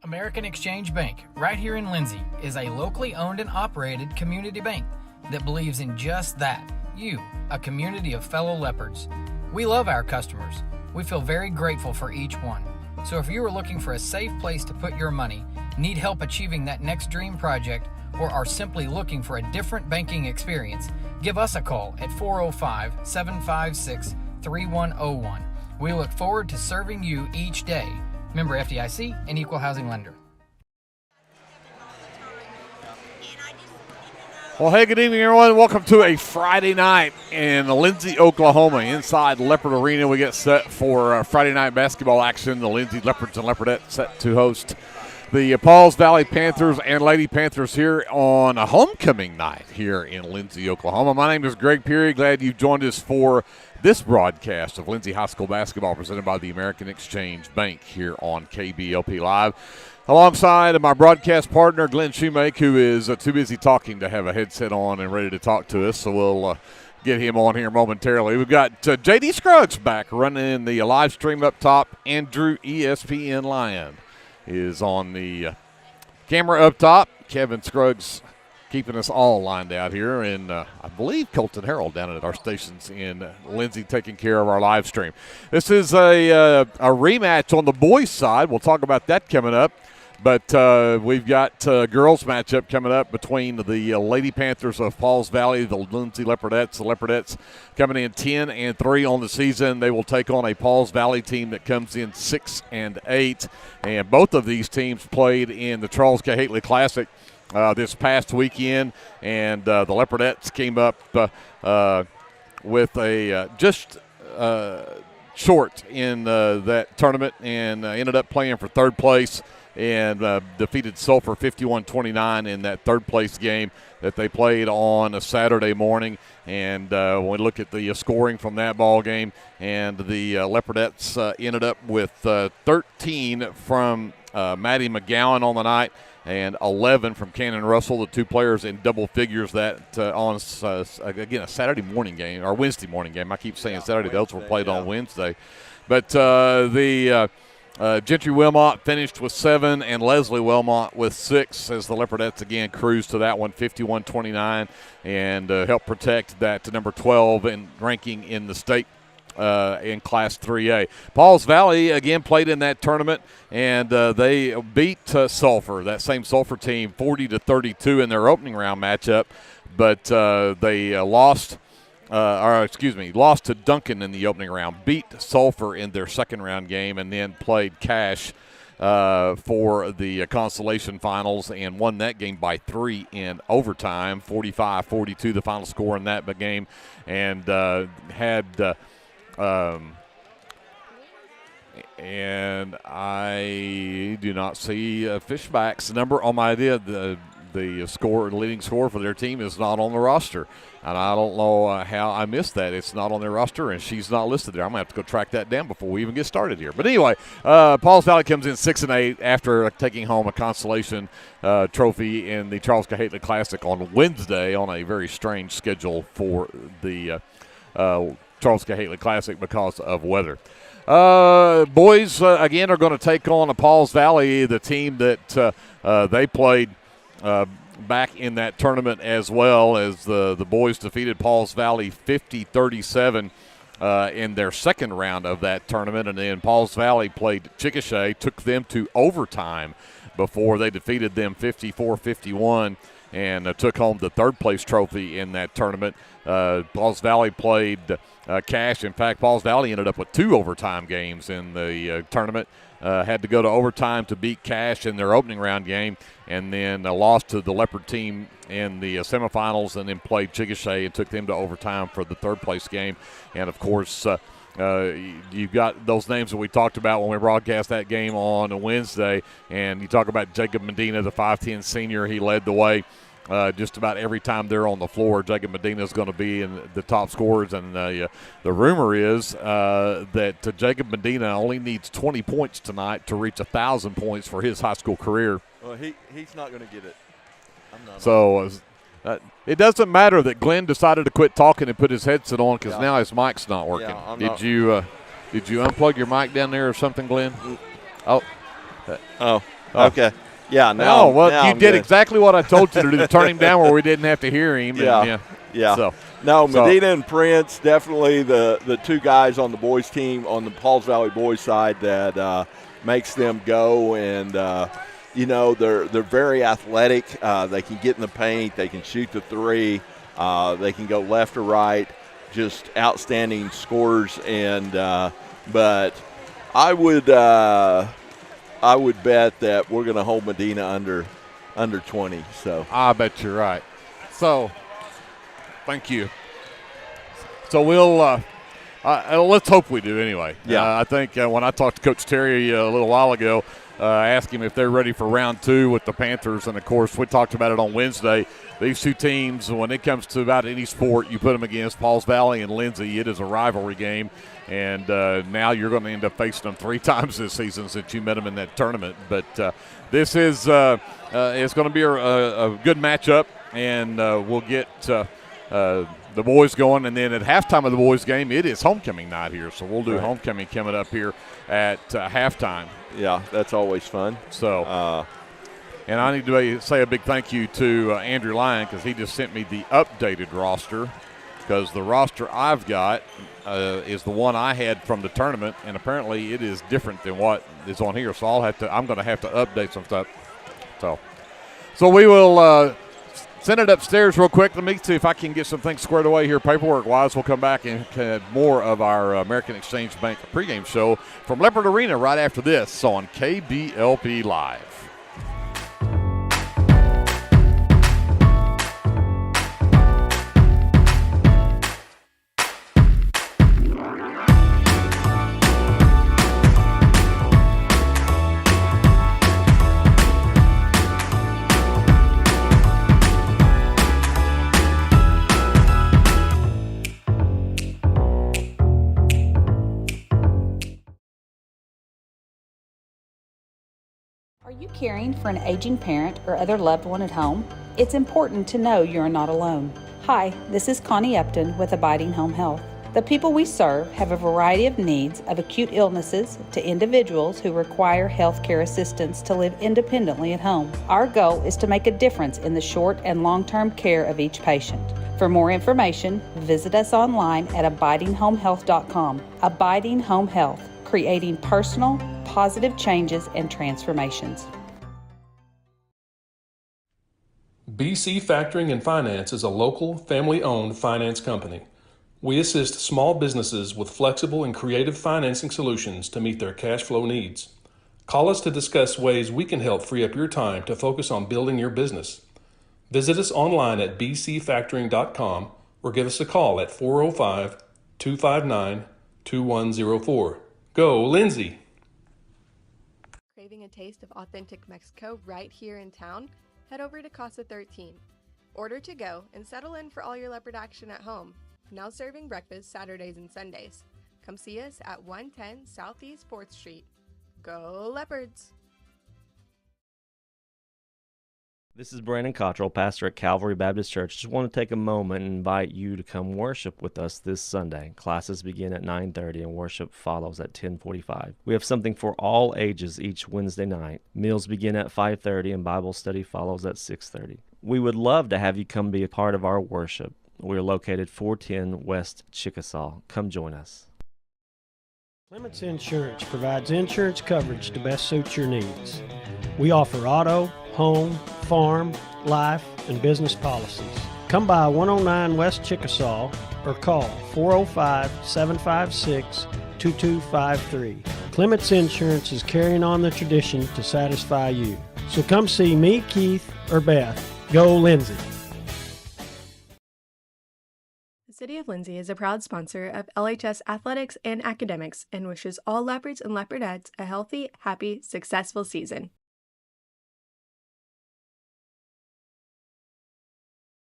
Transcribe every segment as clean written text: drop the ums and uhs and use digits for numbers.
American Exchange Bank, right here in Lindsay, is a locally owned and operated community bank that believes in just that, you, a community of fellow Leopards. We love our customers. We feel very grateful for each one. So if you are looking for a safe place to put your money, need help achieving that next dream project, or are simply looking for a different banking experience, give us a call at 405-756-3101. We look forward to serving you each day. Member FDIC and Equal Housing Lender. Well, hey, good evening, everyone. Welcome to a Friday night in Lindsay, Oklahoma. Inside Leopard Arena, we get set for Friday night basketball action. The Lindsay Leopards and Leopardettes set to host the Pauls Valley Panthers and Lady Panthers here on a homecoming night here in Lindsay, Oklahoma. My name is Greg Peary. Glad you've joined us for this broadcast of Lindsay High School basketball presented by the American Exchange Bank here on KBLPlive. Alongside my broadcast partner, Glenn Shoemake, who is too busy talking to have a headset on and ready to talk to us, so we'll get him on here momentarily. We've got J.D. Scruggs back running the live stream up top. Andrew ESPN Lion is on the camera up top. Kevin Scruggs keeping us all lined out here, and I believe Colton Harrell down at our stations in Lindsay taking care of our live stream. This is a rematch on the boys' side. We'll talk about that coming up. But we've got a girls matchup coming up between the Lady Panthers of Pauls Valley, the Lindsay Leopardettes. The Leopardettes coming in 10-3 on the season. They will take on a Pauls Valley team that comes in 6-8. And both of these teams played in the Charles K. Hately Classic this past weekend. And the Leopardettes came up with a just short in that tournament and ended up playing for third place and defeated Sulphur 51-29 in that third-place game that they played on a Saturday morning. And when we look at the scoring from that ball game, and the Leopardettes ended up with 13 from Maddie McGowan on the night and 11 from Cannon Russell, the two players in double figures that on, again, a Saturday morning game, or Wednesday morning game. I keep saying Saturday. Those were played on Wednesday. But Gentry Wilmot finished with 7 and Leslie Wilmot with 6 as the Leopardettes again cruised to that one 51-29 and helped protect that to number 12 in ranking in the state in Class 3A. Pauls Valley again played in that tournament and they beat Sulphur, that same Sulphur team, 40-32 in their opening round matchup, but they lost to Duncan in the opening round, beat Sulphur in their second round game, and then played Cash for the consolation finals and won that game by 3 in overtime, 45-42 the final score in that game, and and I do not see Fishback's number on my idea. The leading scorer for their team is not on the roster. And I don't know how I missed that. It's not on their roster, and she's not listed there. I'm going to have to go track that down before we even get started here. But anyway, Pauls Valley comes in 6-8 after taking home a consolation trophy in the Charles K. Hately Classic on Wednesday on a very strange schedule for the Charles K. Hately Classic because of weather. Boys, again, are going to take on a Pauls Valley, the team that they played back in that tournament as well, as the boys defeated Pauls Valley 50-37 in their second round of that tournament. And then Pauls Valley played Chickasha, took them to overtime before they defeated them 54-51 and took home the third-place trophy in that tournament. Pauls Valley played Cash. In fact, Pauls Valley ended up with 2 overtime games in the tournament. Had to go to overtime to beat Cash in their opening round game, and then lost to the Leopard team in the semifinals, and then played Chickasha and took them to overtime for the third-place game. And, of course, you've got those names that we talked about when we broadcast that game on Wednesday, and you talk about Jacob Medina, the 5'10 senior. He led the way just about every time they're on the floor. Jacob Medina is going to be in the top scorers, and the rumor is that Jacob Medina only needs 20 points tonight to reach 1,000 points for his high school career. Well, he's not going to get it. So it doesn't matter that Glenn decided to quit talking and put his headset on because now his mic's not working. Yeah, did you unplug your mic down there or something, Glenn? Oh. Okay. Yeah. Now. Well, now you I'm did good. exactly what I told you to do. To turn him down where we didn't have to hear him. Yeah. Yeah. So, No, Medina and Prince, definitely the two guys on the boys team on the Pauls Valley boys side that makes them go. And they're very athletic. They can get in the paint. They can shoot the three. They can go left or right. Just outstanding scorers. And but I would bet that we're going to hold Medina under 20. So I bet you're right. So, thank you. So we'll let's hope we do anyway. Yeah. I think when I talked to Coach Terry a little while ago, asked him if they're ready for round 2 with the Panthers, and of course we talked about it on Wednesday. These two teams, when it comes to about any sport you put them against, Pauls Valley and Lindsay, it is a rivalry game. And now you're going to end up facing them 3 times this season since you met them in that tournament. But this is it's going to be a good matchup, and we'll get the boys going. And then at halftime of the boys game, it is homecoming night here. So we'll do homecoming coming up here at halftime. Yeah, that's always fun. So and I need to say a big thank you to Andrew Lyon, because he just sent me the updated roster, because the roster I've got is the one I had from the tournament, and apparently it is different than what is on here. So I'm going to have to update some stuff. So we will send it upstairs real quick. Let me see if I can get some things squared away here paperwork-wise. We'll come back and have more of our American Exchange Bank pregame show from Leopard Arena right after this on KBLP Live. Are you caring for an aging parent or other loved one at home? It's important to know you're not alone. Hi, this is Connie Upton with Abiding Home Health. The people we serve have a variety of needs, of acute illnesses to individuals who require health care assistance to live independently at home. Our goal is to make a difference in the short and long-term care of each patient. For more information, visit us online at abidinghomehealth.com. Abiding Home Health, creating personal, positive changes and transformations. BC Factoring and Finance is a local, family-owned finance company. We assist small businesses with flexible and creative financing solutions to meet their cash flow needs. Call us to discuss ways we can help free up your time to focus on building your business. Visit us online at bcfactoring.com or give us a call at 405-259-2104. Go, Lindsay! Craving a taste of authentic Mexico right here in town? Head over to Casa 13. Order to go and settle in for all your Leopard action at home. Now serving breakfast Saturdays and Sundays. Come see us at 110 Southeast 4th Street. Go Leopards! This is Brandon Cottrell, pastor at Calvary Baptist Church. Just want to take a moment and invite you to come worship with us this Sunday. Classes begin at 9:30 and worship follows at 10:45. We have something for all ages each Wednesday night. Meals begin at 5:30 and Bible study follows at 6:30. We would love to have you come be a part of our worship. We're located 410 West Chickasaw. Come join us. Clements Insurance provides insurance coverage to best suit your needs. We offer auto, home, farm, life, and business policies. Come by 109 West Chickasaw or call 405-756-2253. Clements Insurance is carrying on the tradition to satisfy you. So come see me, Keith, or Beth. Go Lindsay. The City of Lindsay is a proud sponsor of LHS Athletics and Academics and wishes all Leopards and Leopardettes a healthy, happy, successful season.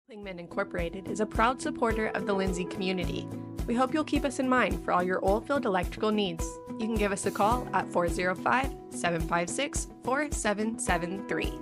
Lingman Incorporated is a proud supporter of the Lindsay community. We hope you'll keep us in mind for all your oil-filled electrical needs. You can give us a call at 405-756-4773.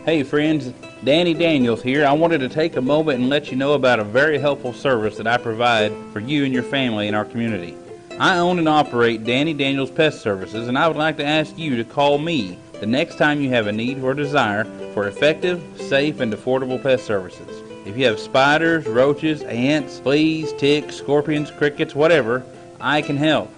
Hey friends, Danny Daniels here. I wanted to take a moment and let you know about a very helpful service that I provide for you and your family in our community. I own and operate Danny Daniels Pest Services, and I would like to ask you to call me the next time you have a need or desire for effective, safe, and affordable pest services. If you have spiders, roaches, ants, fleas, ticks, scorpions, crickets, whatever, I can help.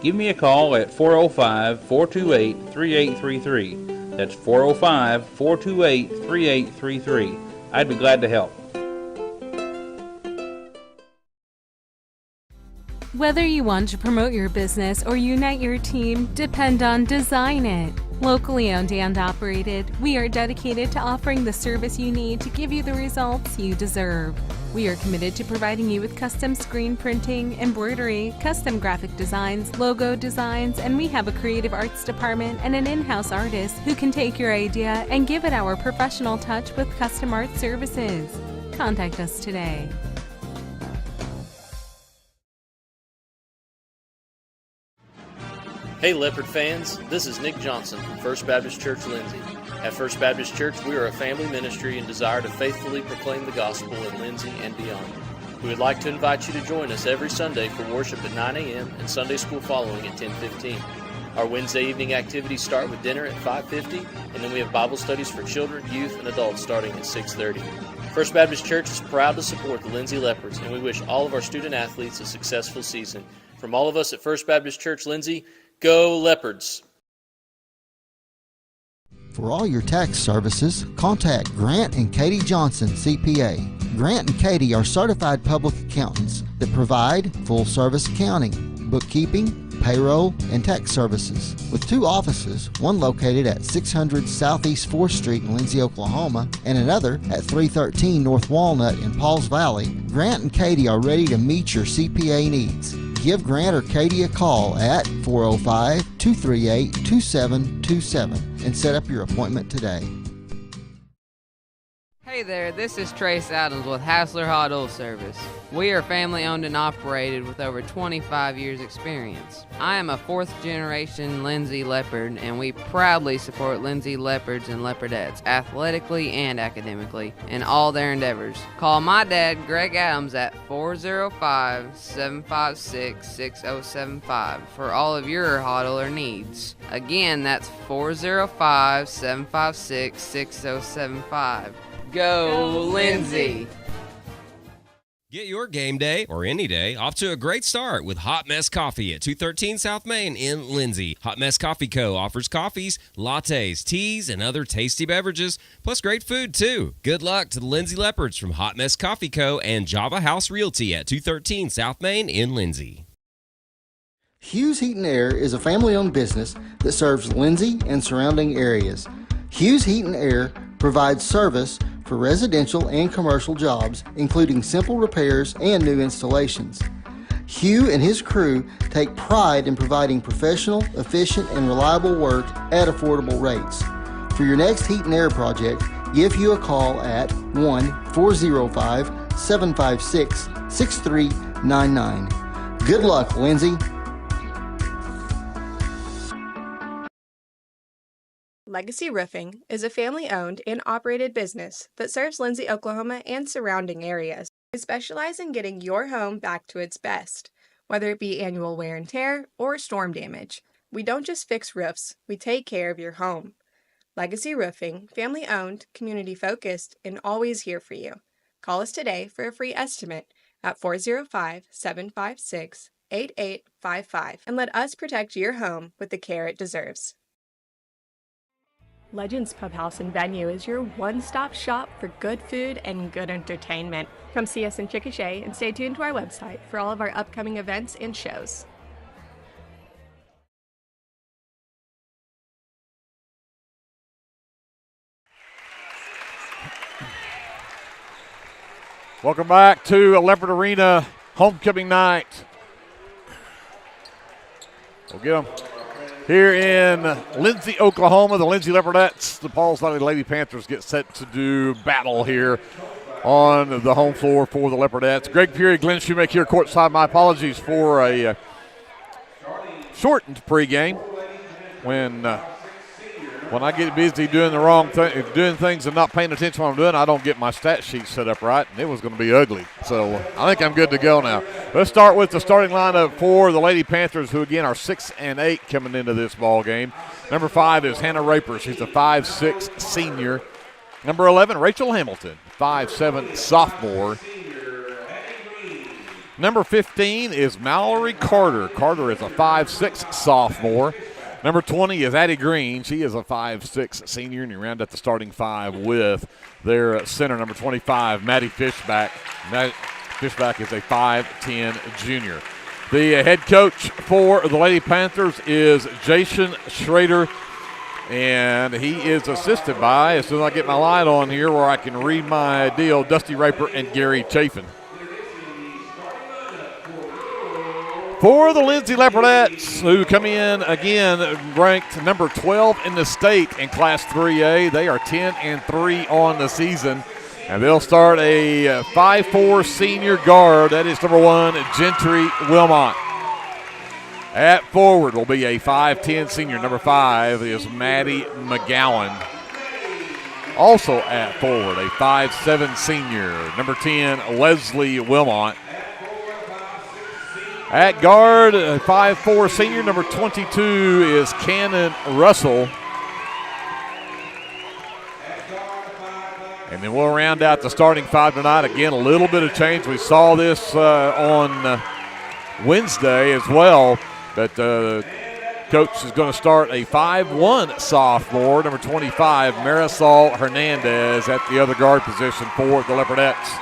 Give me a call at 405-428-3833. That's 405-428-3833. I'd be glad to help. Whether you want to promote your business or unite your team, depend on Design It. Locally owned and operated, we are dedicated to offering the service you need to give you the results you deserve. We are committed to providing you with custom screen printing, embroidery, custom graphic designs, logo designs, and we have a creative arts department and an in-house artist who can take your idea and give it our professional touch with custom art services. Contact us today. Hey Leopard fans, this is Nick Johnson from First Baptist Church Lindsay. At First Baptist Church, we are a family ministry and desire to faithfully proclaim the gospel in Lindsay and beyond. We would like to invite you to join us every Sunday for worship at 9 a.m. and Sunday school following at 10:15. Our Wednesday evening activities start with dinner at 5:50, and then we have Bible studies for children, youth, and adults starting at 6:30. First Baptist Church is proud to support the Lindsay Leopards, and we wish all of our student athletes a successful season. From all of us at First Baptist Church Lindsay, go Leopards! For all your tax services, contact Grant and Katie Johnson, CPA. Grant and Katie are certified public accountants that provide full-service accounting, bookkeeping, payroll, and tax services. With 2 offices, one located at 600 Southeast 4th Street in Lindsay, Oklahoma, and another at 313 North Walnut in Pauls Valley, Grant and Katie are ready to meet your CPA needs. Give Grant or Katie a call at 405-238-2727 and set up your appointment today. Hey there, this is Trace Adams with Hassler Hot Oil Service. We are family owned and operated with over 25 years experience. I am a 4th generation Lindsay Leopard, and we proudly support Lindsay Leopards and Leopardettes athletically and academically in all their endeavors. Call my dad, Greg Adams, at 405-756-6075 for all of your hot oiler needs. Again, that's 405-756-6075. Go Lindsay! Get your game day, or any day, off to a great start with Hot Mess Coffee at 213 South Main in Lindsay. Hot Mess Coffee Co. offers coffees, lattes, teas, and other tasty beverages, plus great food, too. Good luck to the Lindsay Leopards from Hot Mess Coffee Co. and Java House Realty at 213 South Main in Lindsay. Hughes Heat and Air is a family-owned business that serves Lindsay and surrounding areas. Hughes Heat and Air provides service for residential and commercial jobs, including simple repairs and new installations. Hugh and his crew take pride in providing professional, efficient, and reliable work at affordable rates. For your next heat and air project, give Hugh a call at 1-405-756-6399. Good luck, Lindsay. Legacy Roofing is a family-owned and operated business that serves Lindsay, Oklahoma and surrounding areas. We specialize in getting your home back to its best, whether it be annual wear and tear or storm damage. We don't just fix roofs, we take care of your home. Legacy Roofing, family-owned, community-focused, and always here for you. Call us today for a free estimate at 405-756-8855 and let us protect your home with the care it deserves. Legends Pub House and Venue is your one-stop shop for good food and good entertainment. Come see us in Chickasha and stay tuned to our website for all of our upcoming events and shows. Welcome back to Leopard Arena homecoming night. We'll get them. Here in Lindsay, Oklahoma, the Lindsay Leopardettes, the Pauls Valley Lady Panthers get set to do battle here on the home floor for the Leopardettes. Greg Peary, Glenn Shoemaker here courtside. My apologies for a shortened pregame when when I get busy doing the wrong thing, doing things and not paying attention to what I'm doing, I don't get my stat sheet set up right, and it was going to be ugly. So I think I'm good to go now. Let's start with the starting lineup for the Lady Panthers, who again are 6-8 coming into this ball game. Number 5 is Hannah Raper. She's a 5'6" senior. Number 11, Rachel Hamilton, 5'7" sophomore. Number 15 is Mallory Carter. Carter is a 5'6" sophomore. Number 20 is Addie Green. She is a 5'6" senior, and you round out the starting 5 with their center, number 25, Maddie Fishback. Maddie Fishback is a 5'10" junior. The head coach for the Lady Panthers is Jason Schrader, and he is assisted by, as soon as I get my light on here where I can read my deal, Dusty Raper and Gary Chafin. For the Lindsay Leopards, who come in again ranked number 12 in the state in Class 3A. They are 10-3 on the season, and they'll start a 5'4" senior guard. That is number 1, Gentry Wilmot. At forward will be a 5'10" senior. Number 5 is Maddie McGowan. Also at forward, a 5'7" senior. Number 10, Leslie Wilmot. At guard, a 5'4" senior, number 22 is Cannon Russell. And then we'll round out the starting 5 tonight. Again, a little bit of change. We saw this on Wednesday as well, but coach is going to start a 5'1" sophomore, number 25, Marisol Hernandez at the other guard position for the Leopardettes.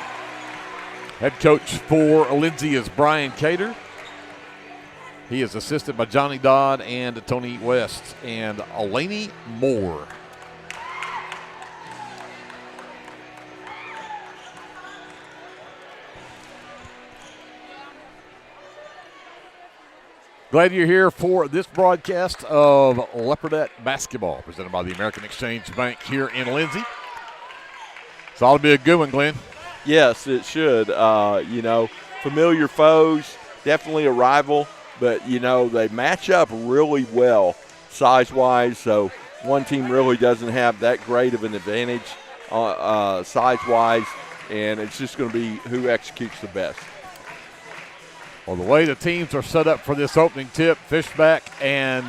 Head coach for Lindsay is Brian Cater. He is assisted by Johnny Dodd and Tony West and Elaney Moore. Glad you're here for this broadcast of Leopardette basketball presented by the American Exchange Bank here in Lindsay. So that'll be a good one, Glenn. Yes, it should. Familiar foes, definitely a rival. But, they match up really well size-wise, so one team really doesn't have that great of an advantage size-wise, and it's just going to be who executes the best. Well, the way the teams are set up for this opening tip, Fishback and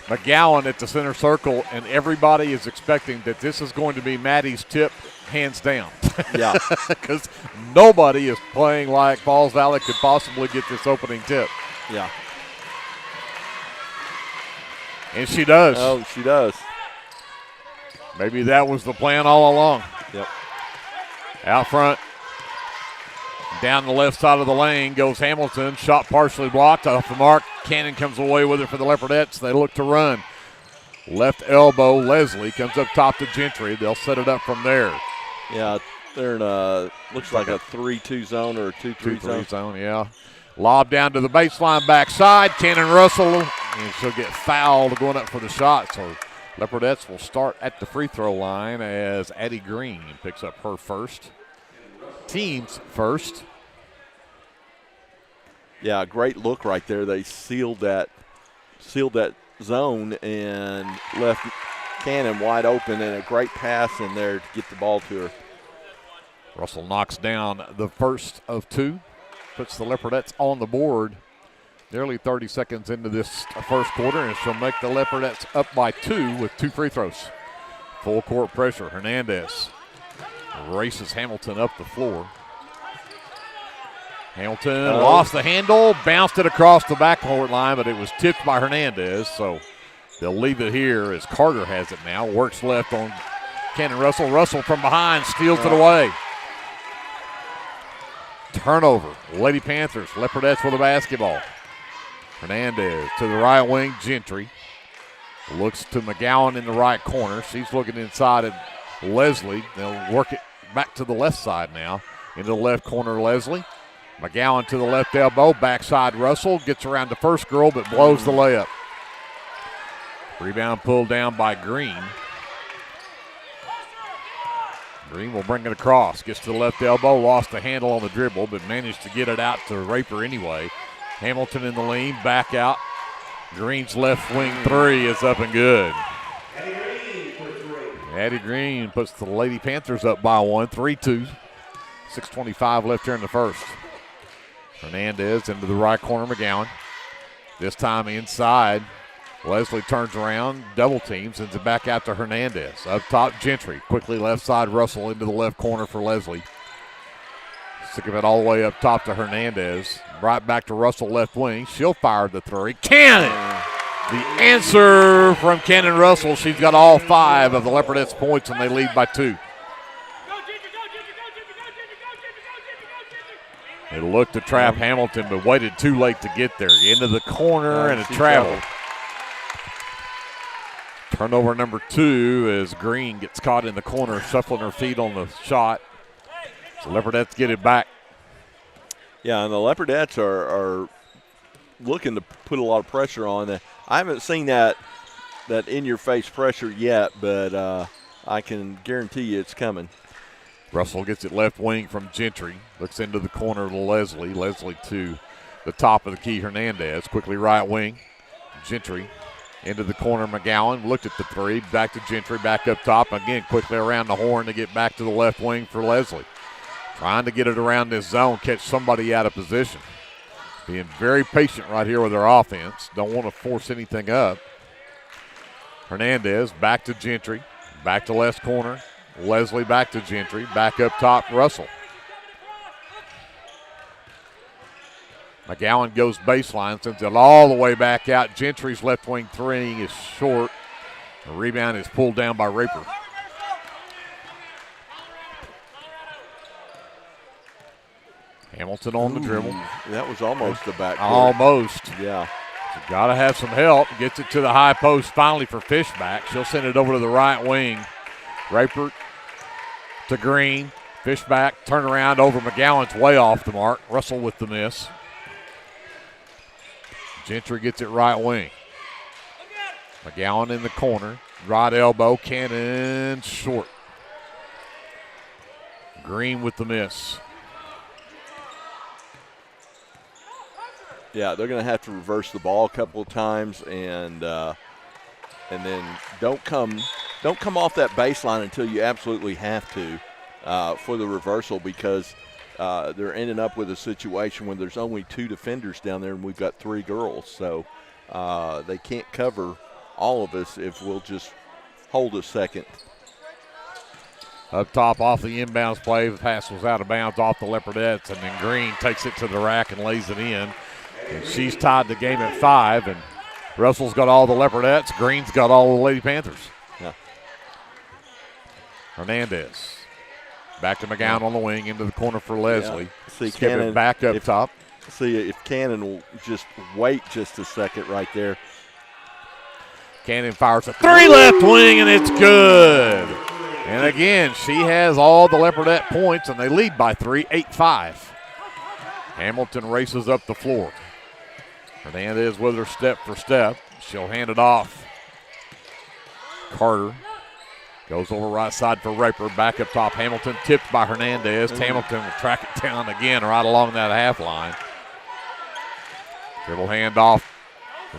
McGowan at the center circle, and everybody is expecting that this is going to be Maddie's tip hands down. Yeah. Because nobody is playing like Pauls Valley could possibly get this opening tip. Yeah. And she does. Oh, she does. Maybe that was the plan all along. Yep. Out front. Down the left side of the lane goes Hamilton. Shot partially blocked off the mark. Cannon comes away with it for the Leopardettes. They look to run. Left elbow, Leslie comes up top to Gentry. They'll set it up from there. Yeah, they're in a, looks like a 3-2 zone or a 2-3 zone. Yeah. Lob down to the baseline backside. Cannon Russell, and she'll get fouled going up for the shot. So Leopardettes will start at the free throw line as Addie Green picks up her first. Team's first. Yeah, great look right there. They sealed that zone and left Cannon wide open, and a great pass in there to get the ball to her. Russell knocks down the first of 2. Puts the Leopardettes on the board nearly 30 seconds into this first quarter, and she'll make the Leopardettes up by 2 with 2 free throws. Full court pressure. Hernandez races Hamilton up the floor. Hamilton lost the handle, bounced it across the backcourt line, but it was tipped by Hernandez, so they'll leave it here as Carter has it now. Works left on Cannon Russell. Russell from behind steals it away. Turnover. Lady Panthers, Leopardettes with the basketball. Hernandez to the right wing, Gentry. Looks to McGowan in the right corner. She's looking inside at Leslie. They'll work it back to the left side now. Into the left corner, Leslie. McGowan to the left elbow. Backside Russell. Gets around the first girl, but blows the layup. Rebound pulled down by Green. Green will bring it across. Gets to the left elbow. Lost the handle on the dribble, but managed to get it out to Raper anyway. Hamilton in the lean. Back out. Green's left wing 3 is up and good. Addie Green puts the Lady Panthers up by 1, 3-2. 6:25 left here in the first. Hernandez into the right corner, McGowan. This time inside. Leslie turns around, double teams, sends it back out to Hernandez. Up top, Gentry. Quickly left side, Russell into the left corner for Leslie. Sticking it all the way up top to Hernandez. Right back to Russell, left wing. She'll fire the three. Cannon! The answer from Cannon Russell. She's got all 5 of the Leopardettes' points, and they lead by 2. They looked to trap Hamilton, but waited too late to get there. Into the corner and a travel. Turnover number 2 as Green gets caught in the corner, shuffling her feet on the shot. So Leopardettes get it back. Yeah, and the Leopardettes are looking to put a lot of pressure on. I haven't seen that in-your-face pressure yet, but I can guarantee you it's coming. Russell gets it left wing from Gentry. Looks into the corner to Leslie. Leslie to the top of the key, Hernandez. Quickly right wing. Gentry into the corner, McGowan. Looked at the three. Back to Gentry. Back up top. Again, quickly around the horn to get back to the left wing for Leslie. Trying to get it around this zone, catch somebody out of position. Being very patient right here with their offense. Don't want to force anything up. Hernandez back to Gentry. Back to left corner. Leslie back to Gentry. Back up top, Russell. McGowan goes baseline, sends it all the way back out. Gentry's left wing three is short. The rebound is pulled down by Raper. Hamilton on the dribble. That was almost the back. Almost. Yeah. So got to have some help. Gets it to the high post finally for Fishback. She'll send it over to the right wing. Raper to Green. Fishback, turn around over. McGowan's way off the mark. Russell with the miss. Gentry gets it right wing. McGowan in the corner. Right elbow. Cannon short. Green with the miss. Yeah, they're going to have to reverse the ball a couple of times and then don't come off that baseline until you absolutely have to for the reversal, because they're ending up with a situation where there's only 2 defenders down there and we've got 3 girls. So they can't cover all of us if we'll just hold a second. Up top off the inbounds play. The pass was out of bounds off the Leopardettes, and then Green takes it to the rack and lays it in. And she's tied the game at 5, and Russell's got all the Leopardettes. Green's got all the Lady Panthers. Yeah. Hernandez. Back to McGowan on the wing, into the corner for Leslie. Yeah. See, Skip Cannon, it back up top. See if Cannon will just wait just a second right there. Cannon fires a 3 left wing, and it's good. And again, she has all the Leopardette points, and they lead by 3, 8-5. Hamilton races up the floor. Hernandez with her step for step. She'll hand it off. Carter goes over right side for Raper. Back up top. Hamilton tipped by Hernandez. Hamilton will track it down again right along that half line. Dribble hand off.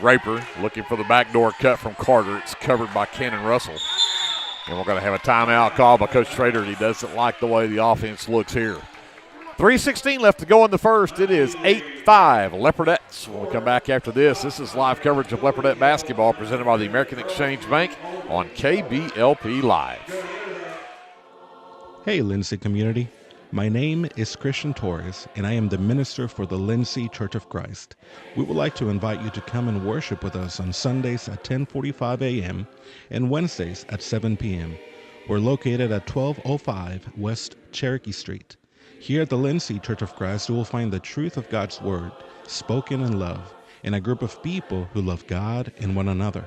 Raper looking for the backdoor cut from Carter. It's covered by Cannon Russell. And we're going to have a timeout call by Coach Schrader. He doesn't like the way the offense looks here. 3:16 left to go in the first. It is 8-5 Leopardettes. When we come back after this, this is live coverage of Leopardette basketball presented by the American Exchange Bank on KBLP Live. Hey, Lindsay community. My name is Christian Torres, and I am the minister for the Lindsay Church of Christ. We would like to invite you to come and worship with us on Sundays at 10:45 a.m. and Wednesdays at 7 p.m. We're located at 1205 West Cherokee Street. Here at the Lindsay Church of Christ, you will find the truth of God's Word, spoken in love, and a group of people who love God and one another.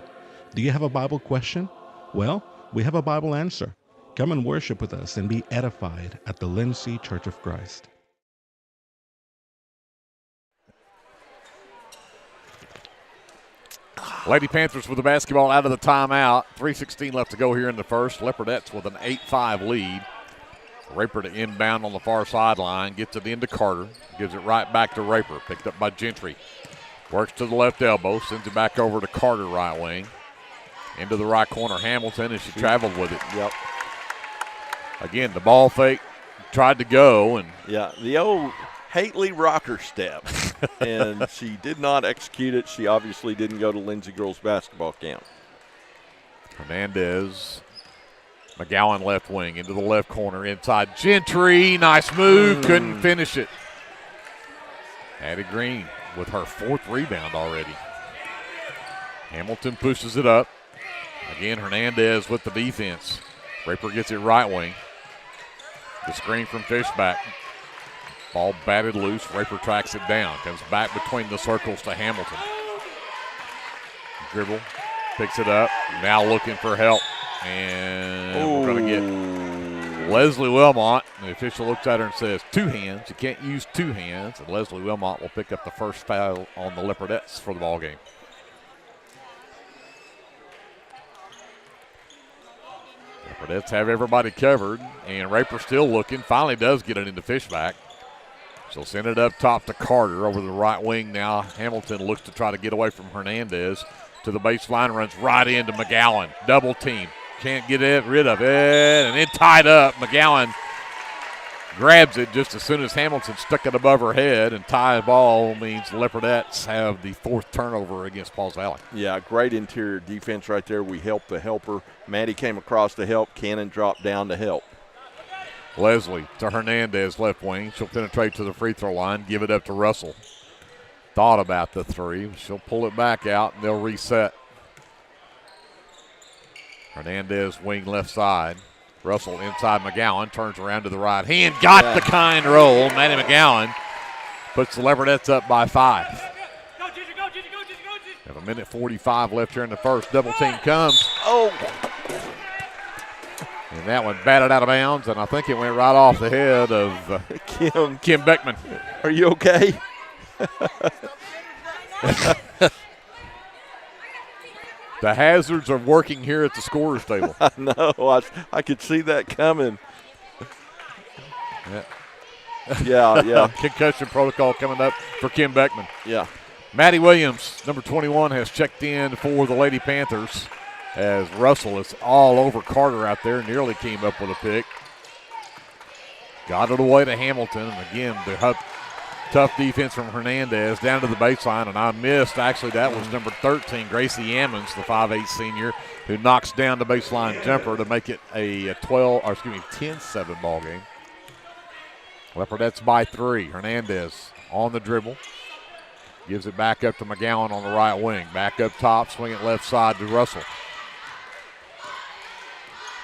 Do you have a Bible question? Well, we have a Bible answer. Come and worship with us and be edified at the Lindsay Church of Christ. Lady Panthers with the basketball out of the timeout. 3:16 left to go here in the first. Leopardettes with an 8-5 lead. Raper to inbound on the far sideline. Gets it into Carter. Gives it right back to Raper. Picked up by Gentry. Works to the left elbow. Sends it back over to Carter right wing. Into the right corner, Hamilton, and she traveled with it. Yep. Again, the ball fake tried to go. And yeah, the old Haley rocker step. And she did not execute it. She obviously didn't go to Lindsay girls basketball camp. Hernandez, McGowan left wing, into the left corner, inside Gentry. Nice move, couldn't finish it. Addie Green with her 4th rebound already. Hamilton pushes it up. Again, Hernandez with the defense. Raper gets it right wing. The screen from Fishback. Ball batted loose. Raper tracks it down. Comes back between the circles to Hamilton. Dribble. Picks it up. Now looking for help. And we're going to get Leslie Wilmot. The official looks at her and says, 2 hands. You can't use 2 hands. And Leslie Wilmot will pick up the first foul on the Leopardettes for the ball game. Leopardettes have everybody covered, and Raper still looking. Finally does get it into Fishback. She'll send it up top to Carter over the right wing now. Hamilton looks to try to get away from Hernandez to the baseline, runs right into McGowan. Double team. Can't get rid of it, and then tied up. McGowan grabs it just as soon as Hamilton stuck it above her head, and tie ball means the Leopardettes have the 4th turnover against Pauls Valley. Yeah, great interior defense right there. We helped the helper. Maddie came across to help. Cannon dropped down to help. Leslie to Hernandez, left wing. She'll penetrate to the free throw line, give it up to Russell. Thought about the 3. She'll pull it back out, and they'll reset. Hernandez wing left side. Russell inside McGowan, turns around to the right hand. Got the kind roll. Maddie McGowan puts the Leopardettes up by 5. Have a minute 45 left here in the first. Double team comes. Oh! And that one batted out of bounds, and I think it went right off the head of Kim Beckman. Are you okay? The hazards of working here at the scorer's table. I know. I could see that coming. Yeah. Concussion protocol coming up for Kim Beckman. Yeah. Maddie Williams, number 21, has checked in for the Lady Panthers as Russell is all over Carter out there. Nearly came up with a pick. Got it away to Hamilton. And again, the tough defense from Hernandez down to the baseline, and I missed. Actually, that was number 13, Gracie Ammons, the 5'8 senior, who knocks down the baseline jumper to make it a 10-7 ball game. Leopardettes by 3. Hernandez on the dribble. Gives it back up to McGowan on the right wing. Back up top, swing it left side to Russell.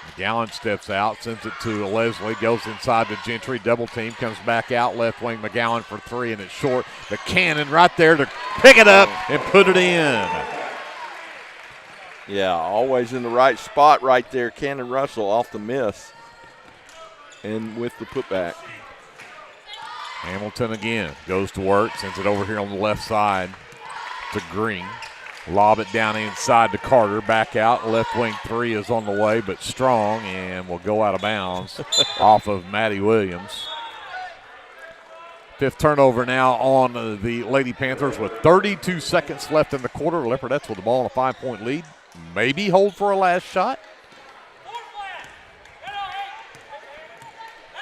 McGowan steps out, sends it to Leslie, goes inside to Gentry, double team, comes back out, left wing McGowan for 3, and it's short. The cannon right there to pick it up and put it in. Yeah, always in the right spot right there. Cannon Russell off the miss and with the putback. Hamilton again goes to work, sends it over here on the left side to Green. Lob it down inside to Carter. Back out. Left wing 3 is on the way, but strong, and will go out of bounds off of Maddie Williams. 5th turnover now on the Lady Panthers with 32 seconds left in the quarter. Leopardettes with the ball in a 5-point lead. Maybe hold for a last shot.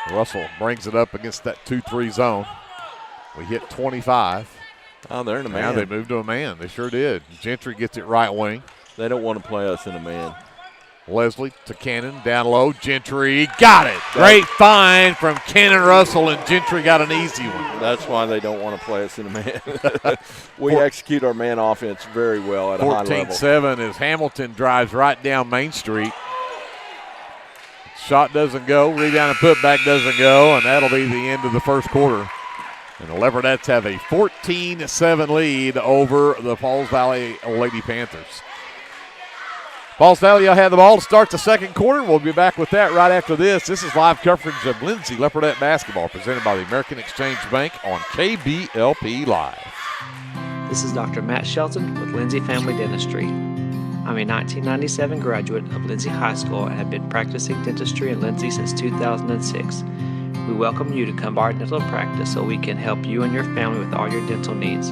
Russell brings it up against that 2-3 zone. We hit 25. Oh, they're in a man. Now they moved to a man. They sure did. Gentry gets it right wing. They don't want to play us in a man. Leslie to Cannon, down low. Gentry got it. Great find from Cannon Russell, and Gentry got an easy one. That's why they don't want to play us in a man. We execute our man offense very well at a high level. 14-7 as Hamilton drives right down Main Street. Shot doesn't go. Rebound and putback doesn't go, and that'll be the end of the first quarter. And the Leopardettes have a 14-7 lead over the Pauls Valley Lady Panthers. Pauls Valley will have the ball to start the second quarter. We'll be back with that right after this. This is live coverage of Lindsay Leopardette basketball presented by the American Exchange Bank on KBLP Live. This is Dr. Matt Shelton with Lindsay Family Dentistry. I'm a 1997 graduate of Lindsay High School and have been practicing dentistry in Lindsay since 2006. We welcome you to come by our dental practice so we can help you and your family with all your dental needs.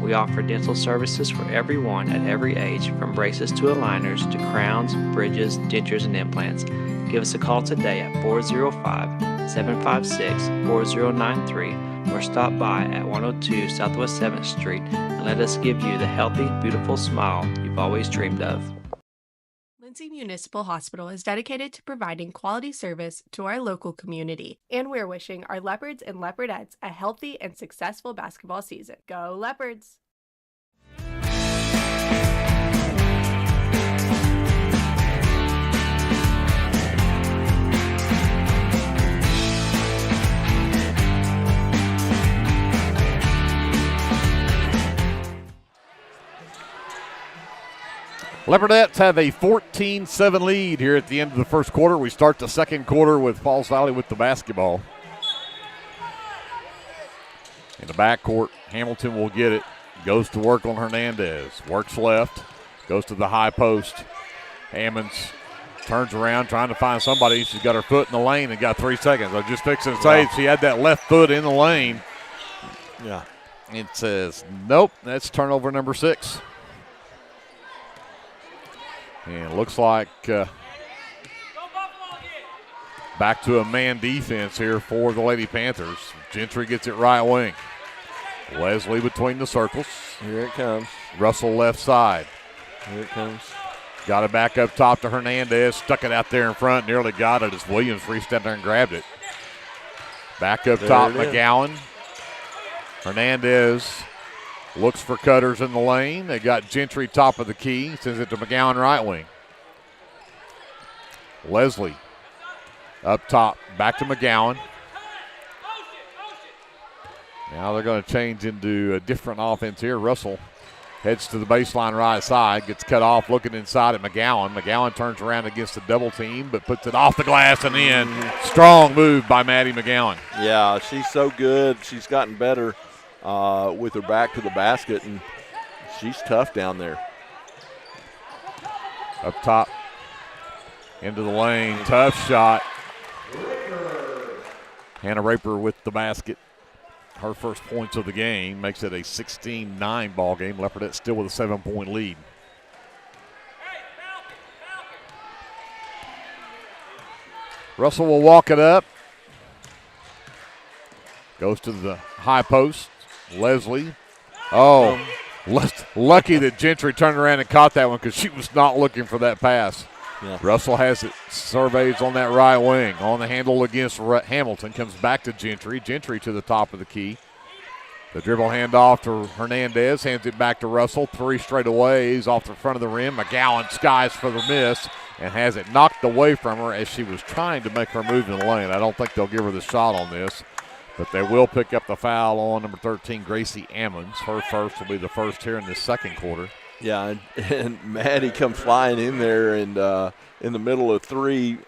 We We offer dental services for everyone at every age, from braces to aligners to crowns, bridges, dentures, and implants. Give us a call today at 405-756-4093 or stop by at 102 Southwest 7th Street and let us give you the healthy, beautiful smile you've always dreamed of. Lindsay Municipal Hospital is dedicated to providing quality service to our local community, and we're wishing our Leopards and Leopardettes a healthy and successful basketball season. Go Leopards! Leopardettes have a 14-7 lead here at the end of the first quarter. We start the second quarter with Pauls Valley with the basketball. In the backcourt, Hamilton will get it. Goes to work on Hernandez. Works left. Goes to the high post. Hammonds turns around trying to find somebody. She's got her foot in the lane and got 3 seconds. I'm just fixing to say she had that left foot in the lane. Yeah. It says, nope, that's turnover number 6. And it looks like back to a man defense here for the Lady Panthers. Gentry gets it right wing. Leslie between the circles. Here it comes. Russell left side. Here it comes. Got it back up top to Hernandez. Stuck it out there in front. Nearly got it as Williams reached out there and grabbed it. Back up top, McGowan. Hernandez looks for cutters in the lane. They got Gentry top of the key. Sends it to McGowan right wing. Leslie up top. Back to McGowan. Now they're going to change into a different offense here. Russell heads to the baseline right side. Gets cut off looking inside at McGowan. McGowan turns around against the double team but puts it off the glass and in. Strong move by Maddie McGowan. Yeah, she's so good. She's gotten better with her back to the basket, and she's tough down there. Up top, into the lane, tough shot. Hannah Raper with the basket. Her first points of the game makes it a 16-9 ball game. Leopardette still with a 7-point lead. Russell will walk it up. Goes to the high post. Leslie. Oh, lucky that Gentry turned around and caught that one because she was not looking for that pass. Yeah. Russell has it surveys on that right wing. On the handle against Hamilton. Comes back to Gentry. Gentry to the top of the key. The dribble handoff to Hernandez. Hands it back to Russell. 3 straight away. He's off the front of the rim. McGowan skies for the miss and has it knocked away from her as she was trying to make her move in the lane. I don't think they'll give her the shot on this. But they will pick up the foul on number 13, Gracie Ammons. Her first will be the first here in the second quarter. Yeah, and Maddie come flying in there and in the middle of 3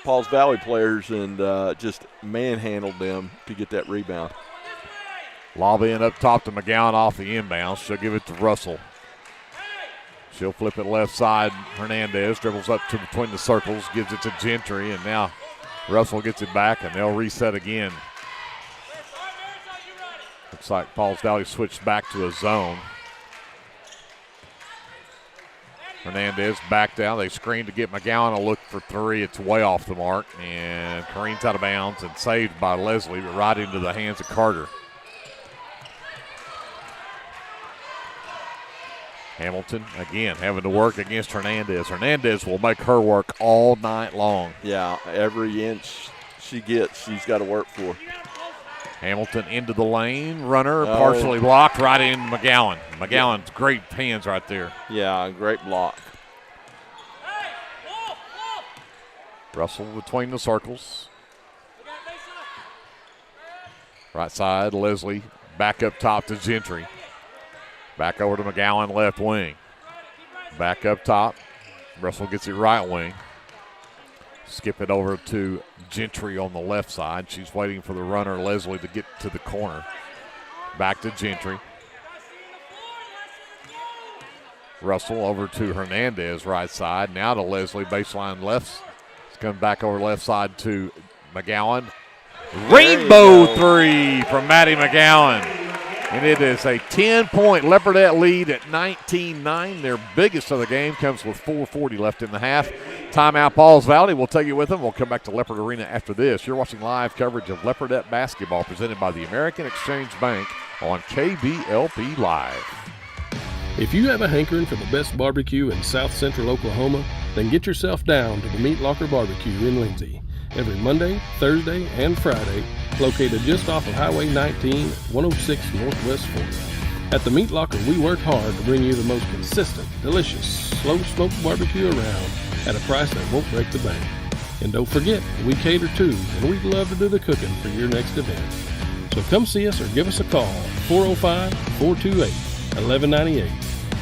Pauls Valley players and just manhandled them to get that rebound. Lobbying up top to McGowan off the inbound. She'll give it to Russell. She'll flip it left side. Hernandez dribbles up to between the circles, gives it to Gentry, and now Russell gets it back, and they'll reset again. Looks like Pauls Valley switched back to a zone. Hernandez back down. They screen to get McGowan a look for 3. It's way off the mark. And Kareen's out of bounds and saved by Leslie, but right into the hands of Carter. Hamilton, again, having to work against Hernandez. Hernandez will make her work all night long. Yeah, every inch she gets, she's got to work for. Hamilton into the lane. Runner partially blocked right in McGowan. McGowan's great hands right there. Yeah, great block. Russell between the circles. Right side, Leslie back up top to Gentry. Back over to McGowan, left wing. Back up top. Russell gets it right wing. Skip it over to Gentry on the left side. She's waiting for the runner, Leslie, to get to the corner. Back to Gentry. Russell over to Hernandez, right side. Now to Leslie, baseline left. It's coming back over left side to McGowan. Rainbow 3 from Maddie McGowan. And it is a 10-point Leopardette lead at 19-9. Their biggest of the game comes with 4:40 left in the half. Timeout, Pauls Valley. We'll take you with them. We'll come back to Leopard Arena after this. You're watching live coverage of Leopardette basketball presented by the American Exchange Bank on KBLP Live. If you have a hankering for the best barbecue in South Central Oklahoma, then get yourself down to the Meat Locker Barbecue in Lindsay. Every Monday, Thursday, and Friday, located just off of Highway 19, 106 Northwest 4th. At the Meat Locker, we work hard to bring you the most consistent, delicious, slow-smoked barbecue around at a price that won't break the bank. And don't forget, we cater too, and we'd love to do the cooking for your next event. So come see us or give us a call at 405-428-1198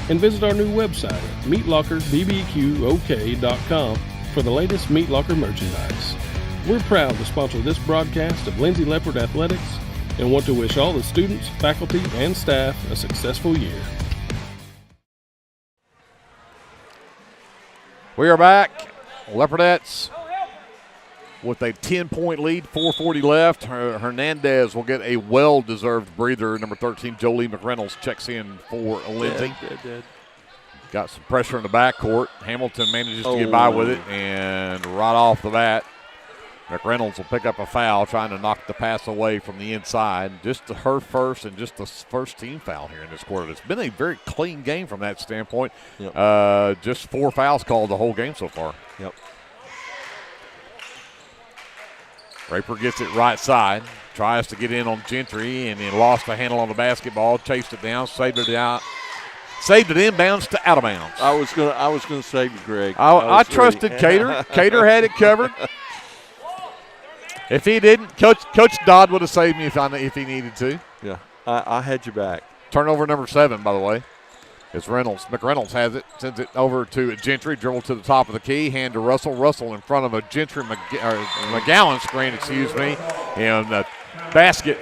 and visit our new website at meatlockerbbqok.com for the latest Meat Locker merchandise. We're proud to sponsor this broadcast of Lindsay Leopard Athletics and want to wish all the students, faculty, and staff a successful year. We are back. Leopardettes with a 10-point lead, 4:40 left. Hernandez will get a well-deserved breather. Number 13, Jolie McReynolds checks in for Lindsay. Got some pressure in the backcourt. Hamilton manages to get by with it, and right off the bat, McReynolds will pick up a foul, trying to knock the pass away from the inside. Just her first and just the first team foul here in this quarter. It's been a very clean game from that standpoint. Yep. Just 4 fouls called the whole game so far. Yep. Raper gets it right side, tries to get in on Gentry, and then lost the handle on the basketball, chased it down, saved it out. Saved it inbounds to out of bounds. I was gonna save you, Greg. I trusted Cater. Cater had it covered. If he didn't, Coach Dodd would have saved me if he needed to. Yeah, I had your back. Turnover number 7, by the way. It's Reynolds. McReynolds has it, sends it over to Gentry, dribble to the top of the key, hand to Russell. Russell in front of a Gentry McGowan screen, and the basket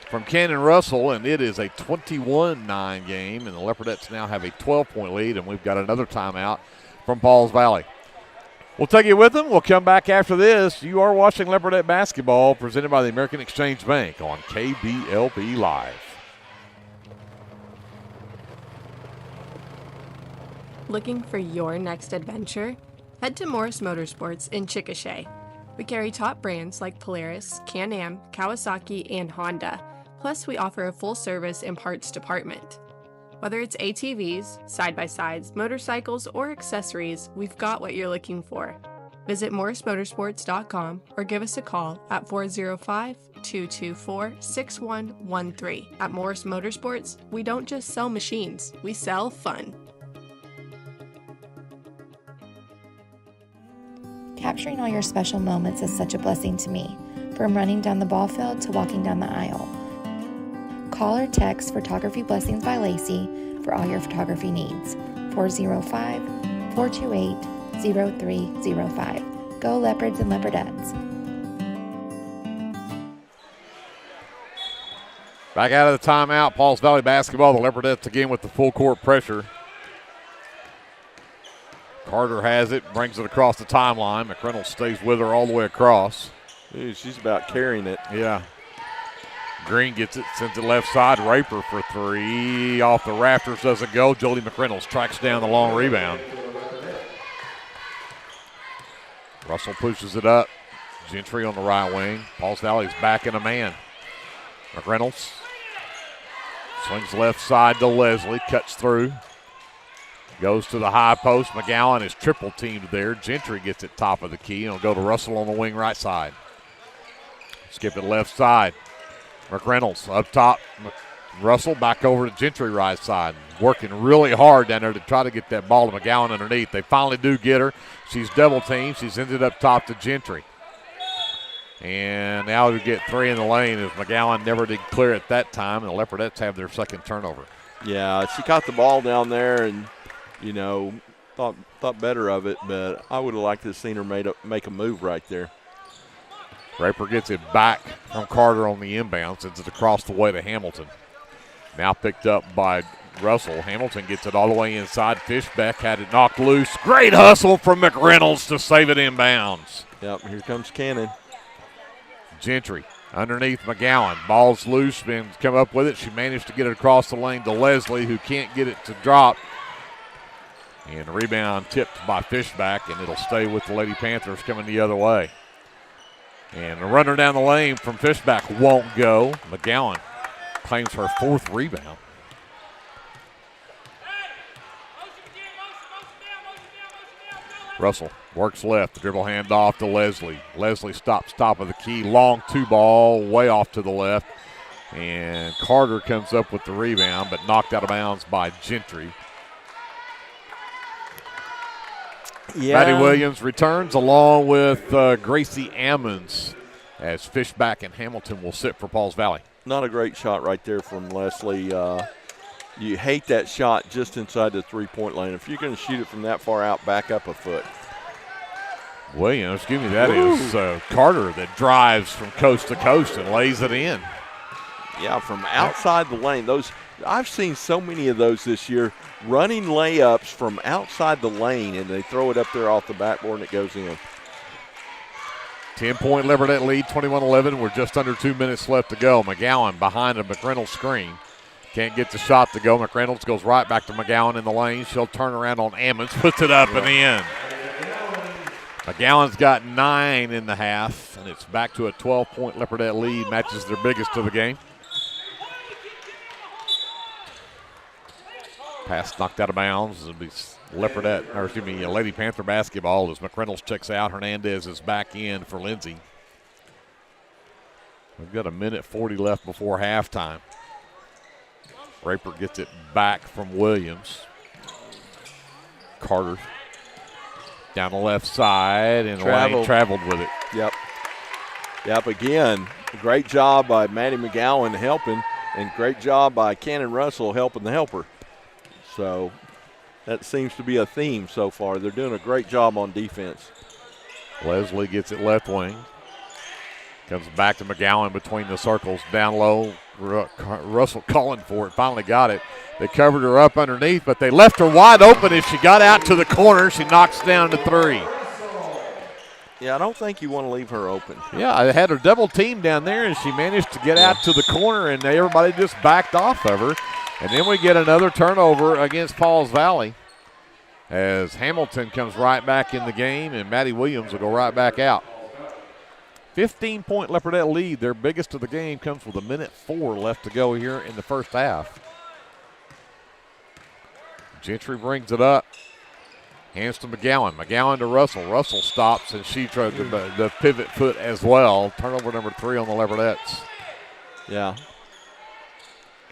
from Cannon Russell, and it is a 21-9 game, and the Leopardettes now have a 12-point lead, and we've got another timeout from Pauls Valley. We'll take you with them. We'll come back after this. You are watching Leopardette basketball presented by the American Exchange Bank on KBLP Live. Looking for your next adventure? Head to Morris Motorsports in Chickasha. We carry top brands like Polaris, Can-Am, Kawasaki, and Honda. Plus, we offer a full-service and parts department. Whether it's ATVs, side-by-sides, motorcycles, or accessories, we've got what you're looking for. Visit morrismotorsports.com or give us a call at 405-224-6113. At Morris Motorsports, we don't just sell machines, we sell fun. Capturing all your special moments is such a blessing to me, from running down the ball field to walking down the aisle. Call or text Photography Blessings by Lacey for all your photography needs. 405-428-0305. Go Leopards and Leopardettes. Back out of the timeout, Pauls Valley basketball. The Leopardettes again with the full court pressure. Carter has it, brings it across the timeline. McReynolds stays with her all the way across. Dude, she's about carrying it. Yeah. Green gets it, sends it left side. Raper for 3. Off the rafters, doesn't go. Jody McReynolds tracks down the long rebound. Russell pushes it up. Gentry on the right wing. Pauls Valley's back in a man. McReynolds swings left side to Leslie, cuts through. Goes to the high post. McGowan is triple teamed there. Gentry gets it top of the key. It'll go to Russell on the wing right side. Skip it left side. McReynolds up top. Russell back over to Gentry right side. Working really hard down there to try to get that ball to McGowan underneath. They finally do get her. She's double teamed. She's ended up top to Gentry. And now to get 3 in the lane as McGowan never did clear it that time, and the Leopardettes have their second turnover. Yeah, she caught the ball down there and, you know, thought better of it, but I would have liked to have seen her make a move right there. Raper gets it back from Carter on the inbound, sends it across the way to Hamilton. Now picked up by Russell. Hamilton gets it all the way inside. Fishbeck had it knocked loose. Great hustle from McReynolds to save it inbounds. Yep, here comes Cannon. Gentry Underneath McGowan. Ball's loose, been come up with it. She managed to get it across the lane to Leslie, who can't get it to drop. And the rebound tipped by Fishback, and it'll stay with the Lady Panthers coming the other way. And the runner down the lane from Fishback won't go. McGowan claims her 4th rebound. Russell works left, the dribble handoff to Leslie. Leslie stops top of the key, long 2-ball, way off to the left. And Carter comes up with the rebound, but knocked out of bounds by Gentry. Yeah. Maddie Williams returns along with Gracie Ammons as Fishback and Hamilton will sit for Pauls Valley. Not a great shot right there from Leslie. You hate that shot just inside the three-point lane. If you're going to shoot it from that far out, back up a foot. Williams, give me that. Is Carter that drives from coast to coast and lays it in. Yeah, from outside the lane. Those I've seen so many of those this year, running layups from outside the lane, and they throw it up there off the backboard and it goes in. 10-point Leopardette lead, 21-11. We're just under 2 minutes left to go. McGowan behind a McReynolds screen. Can't get the shot to go. McReynolds goes right back to McGowan in the lane. She'll turn around on Ammons, puts it up and in. McGowan's got 9 in the half, and it's back to a 12-point Leopardette lead. Matches their biggest of the game. Pass knocked out of bounds. It'll be Lady Panther basketball as McReynolds checks out. Hernandez is back in for Lindsay. We've got 1:40 left before halftime. Raper gets it back from Williams. Carter down the left side, and Lane traveled with it. Yep, again, great job by Maddie McGowan helping, and great job by Cannon Russell helping the helper. So that seems to be a theme so far. They're doing a great job on defense. Leslie gets it left wing. Comes back to McGowan between the circles, down low. Russell calling for it, finally got it. They covered her up underneath, but they left her wide open as she got out to the corner. She knocks down to 3. Yeah, I don't think you want to leave her open. Yeah, I had her double team down there, and she managed to get out to the corner, and everybody just backed off of her. And then we get another turnover against Pauls Valley as Hamilton comes right back in the game, and Maddie Williams will go right back out. 15-point Leopardette lead. Their biggest of the game comes with 1:04 left to go here in the first half. Gentry brings it up. Hands to McGowan. McGowan to Russell. Russell stops, and she tried the pivot foot as well. Turnover number 3 on the Leopardettes. Yeah.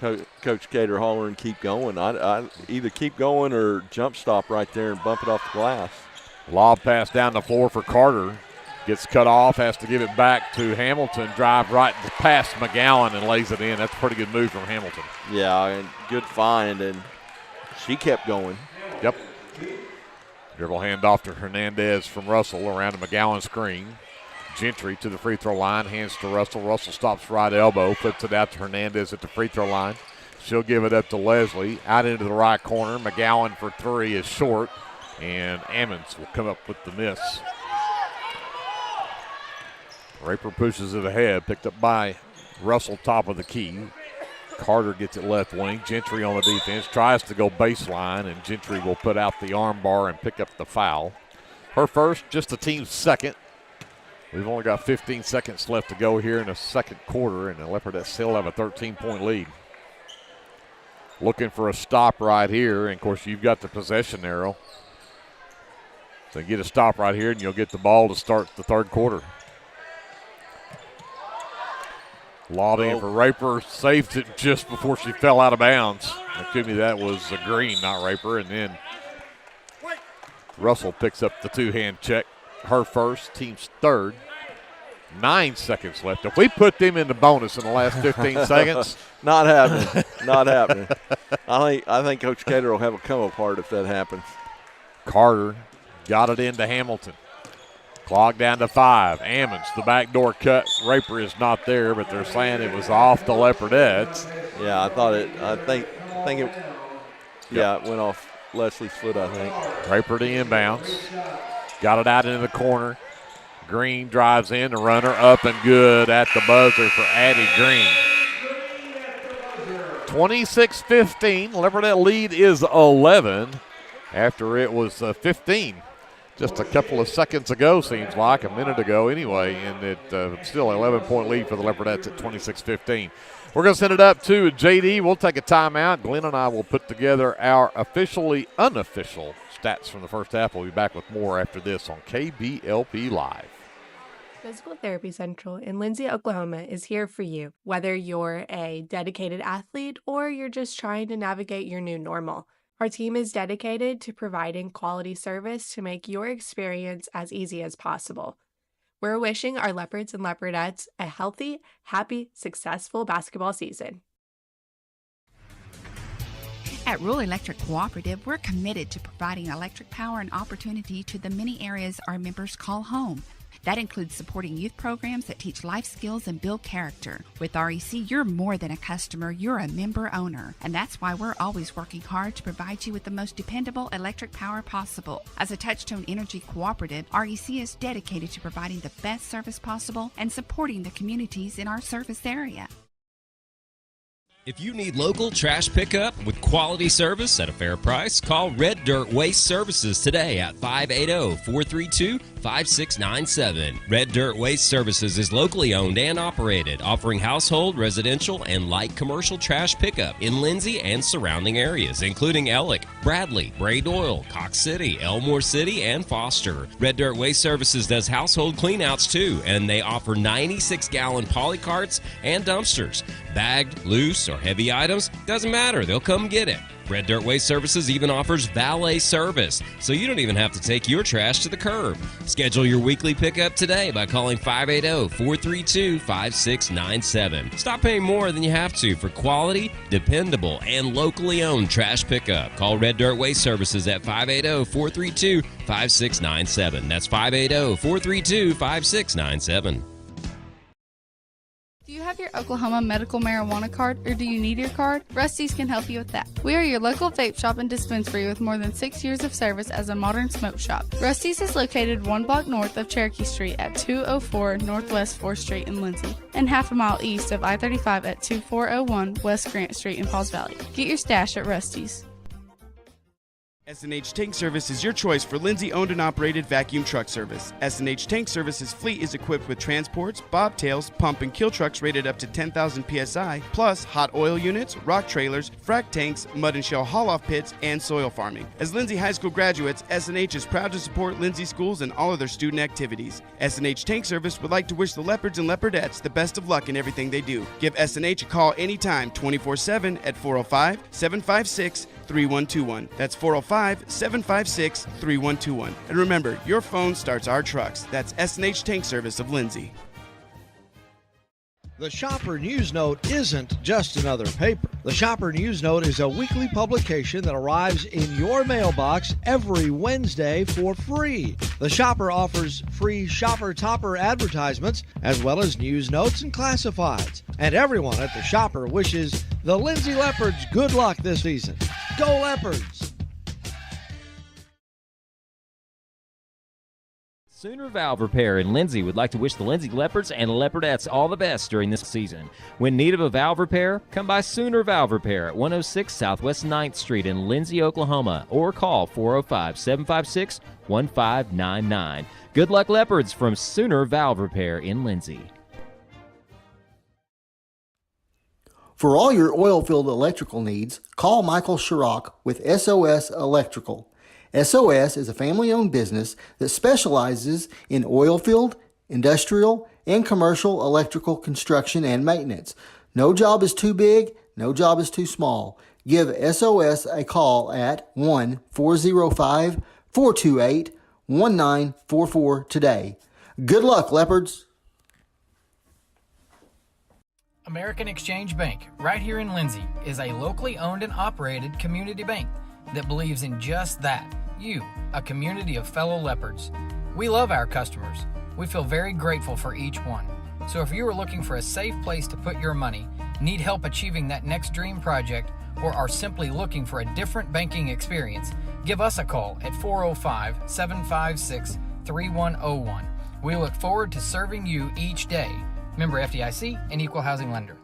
Coach Cater hollering, keep going. I either keep going or jump stop right there and bump it off the glass. Lob pass down the floor for Carter. Gets cut off, has to give it back to Hamilton. Drive right past McGowan and lays it in. That's a pretty good move from Hamilton. Yeah, and good find, and she kept going. Yep. Dribble handoff to Hernandez from Russell around a McGowan screen. Gentry to the free throw line, hands to Russell. Russell stops right elbow, puts it out to Hernandez at the free throw line. She'll give it up to Leslie. Out into the right corner. McGowan for 3 is short, and Ammons will come up with the miss. Raper pushes it ahead, picked up by Russell, top of the key. Carter gets it left wing. Gentry on the defense, tries to go baseline, and Gentry will put out the arm bar and pick up the foul. Her first, just the team's second. We've only got 15 seconds left to go here in the second quarter, and the Leopardettes still have a 13-point lead. Looking for a stop right here, and of course you've got the possession arrow. So get a stop right here, and you'll get the ball to start the third quarter. Lobbing for Raper, saved it just before she fell out of bounds. Excuse me, that was Green, not Raper. And then Russell picks up the two-hand check. Her first, team's third. 9 seconds left. If we put them in the bonus in the last 15 seconds. Not happening. Not happening. I think Coach Cater will have a come apart if that happens. Carter got it into Hamilton. Clock down to 5. Ammons, the backdoor cut. Raper is not there, but they're saying it was off the Leopardettes. Yeah, I think it. Yeah, it went off Leslie's foot, I think. Raper to inbounds. Got it out into the corner. Green drives in, the runner up and good at the buzzer for Addie Green. 26-15, Leopardette lead is 11 after it was 15 just a couple of seconds ago, seems like, a minute ago anyway, and it's still an 11-point lead for the Leopardettes at 26-15. We're going to send it up to JD. We'll take a timeout. Glenn and I will put together our officially unofficial stats from the first half. We'll be back with more after this on KBLP Live. Physical Therapy Central in Lindsay, Oklahoma is here for you, whether you're a dedicated athlete or you're just trying to navigate your new normal. Our team is dedicated to providing quality service to make your experience as easy as possible. We're wishing our Leopards and Leopardettes a healthy, happy, successful basketball season. At Rural Electric Cooperative, we're committed to providing electric power and opportunity to the many areas our members call home. That includes supporting youth programs that teach life skills and build character. With REC, you're more than a customer, you're a member owner. And that's why we're always working hard to provide you with the most dependable electric power possible. As a Touchstone Energy Cooperative, REC is dedicated to providing the best service possible and supporting the communities in our service area. If you need local trash pickup with quality service at a fair price, call Red Dirt Waste Services today at 580-432-5697. Red Dirt Waste Services is locally owned and operated, offering household, residential, and light commercial trash pickup in Lindsay and surrounding areas, including Ellick, Bradley, Bray Doyle, Cox City, Elmore City, and Foster. Red Dirt Waste Services does household cleanouts too, and they offer 96-gallon poly carts and dumpsters. Bagged, loose, or heavy items, doesn't matter, they'll come get it. Red Dirt Waste Services even offers valet service, so you don't even have to take your trash to the curb. Schedule your weekly pickup today by calling 580-432-5697. Stop paying more than you have to for quality, dependable, and locally owned trash pickup. Call Red Dirt Waste Services at 580-432-5697. That's 580-432-5697. Do you have your Oklahoma medical marijuana card, or do you need your card? Rusty's can help you with that. We are your local vape shop and dispensary with more than 6 years of service as a modern smoke shop. Rusty's is located 1 block north of Cherokee Street at 204 Northwest 4th Street in Lindsay, and half a mile east of I-35 at 2401 West Grant Street in Pauls Valley. Get your stash at Rusty's. S&H Tank Service is your choice for Lindsay owned and operated vacuum truck service. S&H Tank Service's fleet is equipped with transports, bobtails, pump and kill trucks rated up to 10,000 psi, plus hot oil units, rock trailers, frac tanks, mud and shell haul-off pits, and soil farming. As Lindsay High School graduates, S&H is proud to support Lindsay schools and all of their student activities. S&H Tank Service would like to wish the Leopards and Leopardettes the best of luck in everything they do. Give S&H a call anytime, 24/7 at 405-756-3121. That's 405-756-3121. And remember, your phone starts our trucks. That's S&H Tank Service of Lindsay. The Shopper News Note isn't just another paper. The Shopper News Note is a weekly publication that arrives in your mailbox every Wednesday for free. The Shopper offers free Shopper Topper advertisements, as well as news notes and classifieds. And everyone at the Shopper wishes the Lindsay Leopards good luck this season. Go Leopards! Sooner Valve Repair in Lindsay would like to wish the Lindsay Leopards and Leopardettes all the best during this season. When in need of a valve repair, come by Sooner Valve Repair at 106 Southwest 9th Street in Lindsay, Oklahoma, or call 405-756-1599. Good luck, Leopards, from Sooner Valve Repair in Lindsay. For all your oil-filled electrical needs, call Michael Sharrock with SOS Electrical. SOS is a family-owned business that specializes in oil-filled, industrial, and commercial electrical construction and maintenance. No job is too big, no job is too small. Give SOS a call at 1-405-428-1944 today. Good luck, Leopards! American Exchange Bank, right here in Lindsay, is a locally owned and operated community bank that believes in just that. You, a community of fellow Leopards. We love our customers. We feel very grateful for each one. So if you are looking for a safe place to put your money, need help achieving that next dream project, or are simply looking for a different banking experience, give us a call at 405-756-3101. We look forward to serving you each day. Member FDIC and Equal Housing Lender.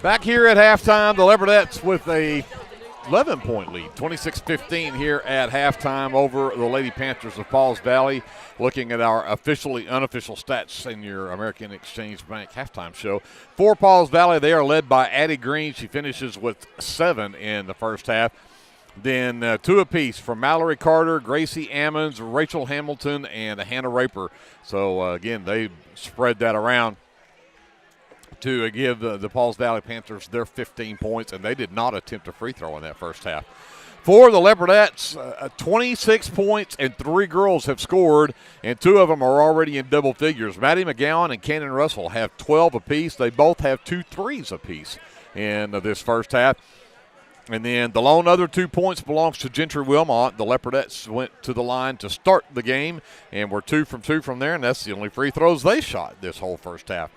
Back here at halftime, the Leopards with a 11-point lead, 26-15 here at halftime over the Lady Panthers of Pauls Valley. Looking at our officially unofficial stats in your American Exchange Bank halftime show. For Pauls Valley, they are led by Addie Green. She finishes with 7 in the first half. Then 2 apiece from Mallory Carter, Gracie Ammons, Rachel Hamilton, and Hannah Raper. So, again, they spread that around to give the Pauls Valley Panthers their 15 points, and they did not attempt a free throw in that first half. For the Leopardettes, 26 points and 3 girls have scored, and 2 of them are already in double figures. Maddie McGowan and Cannon Russell have 12 apiece. They both have 2 threes apiece in this first half. And then the lone other 2 points belongs to Gentry Wilmot. The Leopardettes went to the line to start the game and were 2 from 2 from there, and that's the only free throws they shot this whole first half.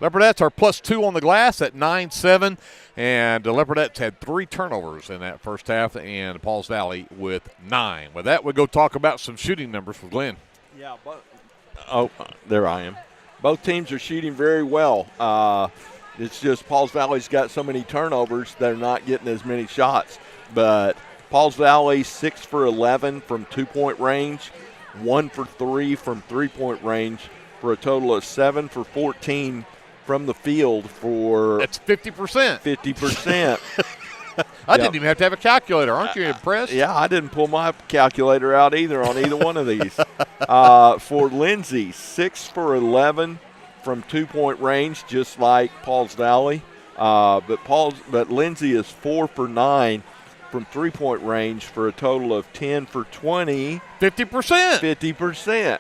Leopardettes are +2 on the glass at 9-7, and the Leopardettes had 3 turnovers in that first half, and Pauls Valley with 9. With that, we'll go talk about some shooting numbers with Glenn. Yeah, there I am. Both teams are shooting very well. It's just Pauls Valley's got so many turnovers, they're not getting as many shots. But Pauls Valley 6 for 11 from 2-point range, 1 for 3 from 3-point range, for a total of 7 for 14 from the field for... That's 50%. 50%. I didn't even have to have a calculator. Aren't you impressed? Yeah, I didn't pull my calculator out either on either one of these. For Lindsay, 6 for 11 from 2-point range, just like Pauls Valley. But Lindsay is 4 for 9 from 3-point range for a total of 10 for 20. 50%.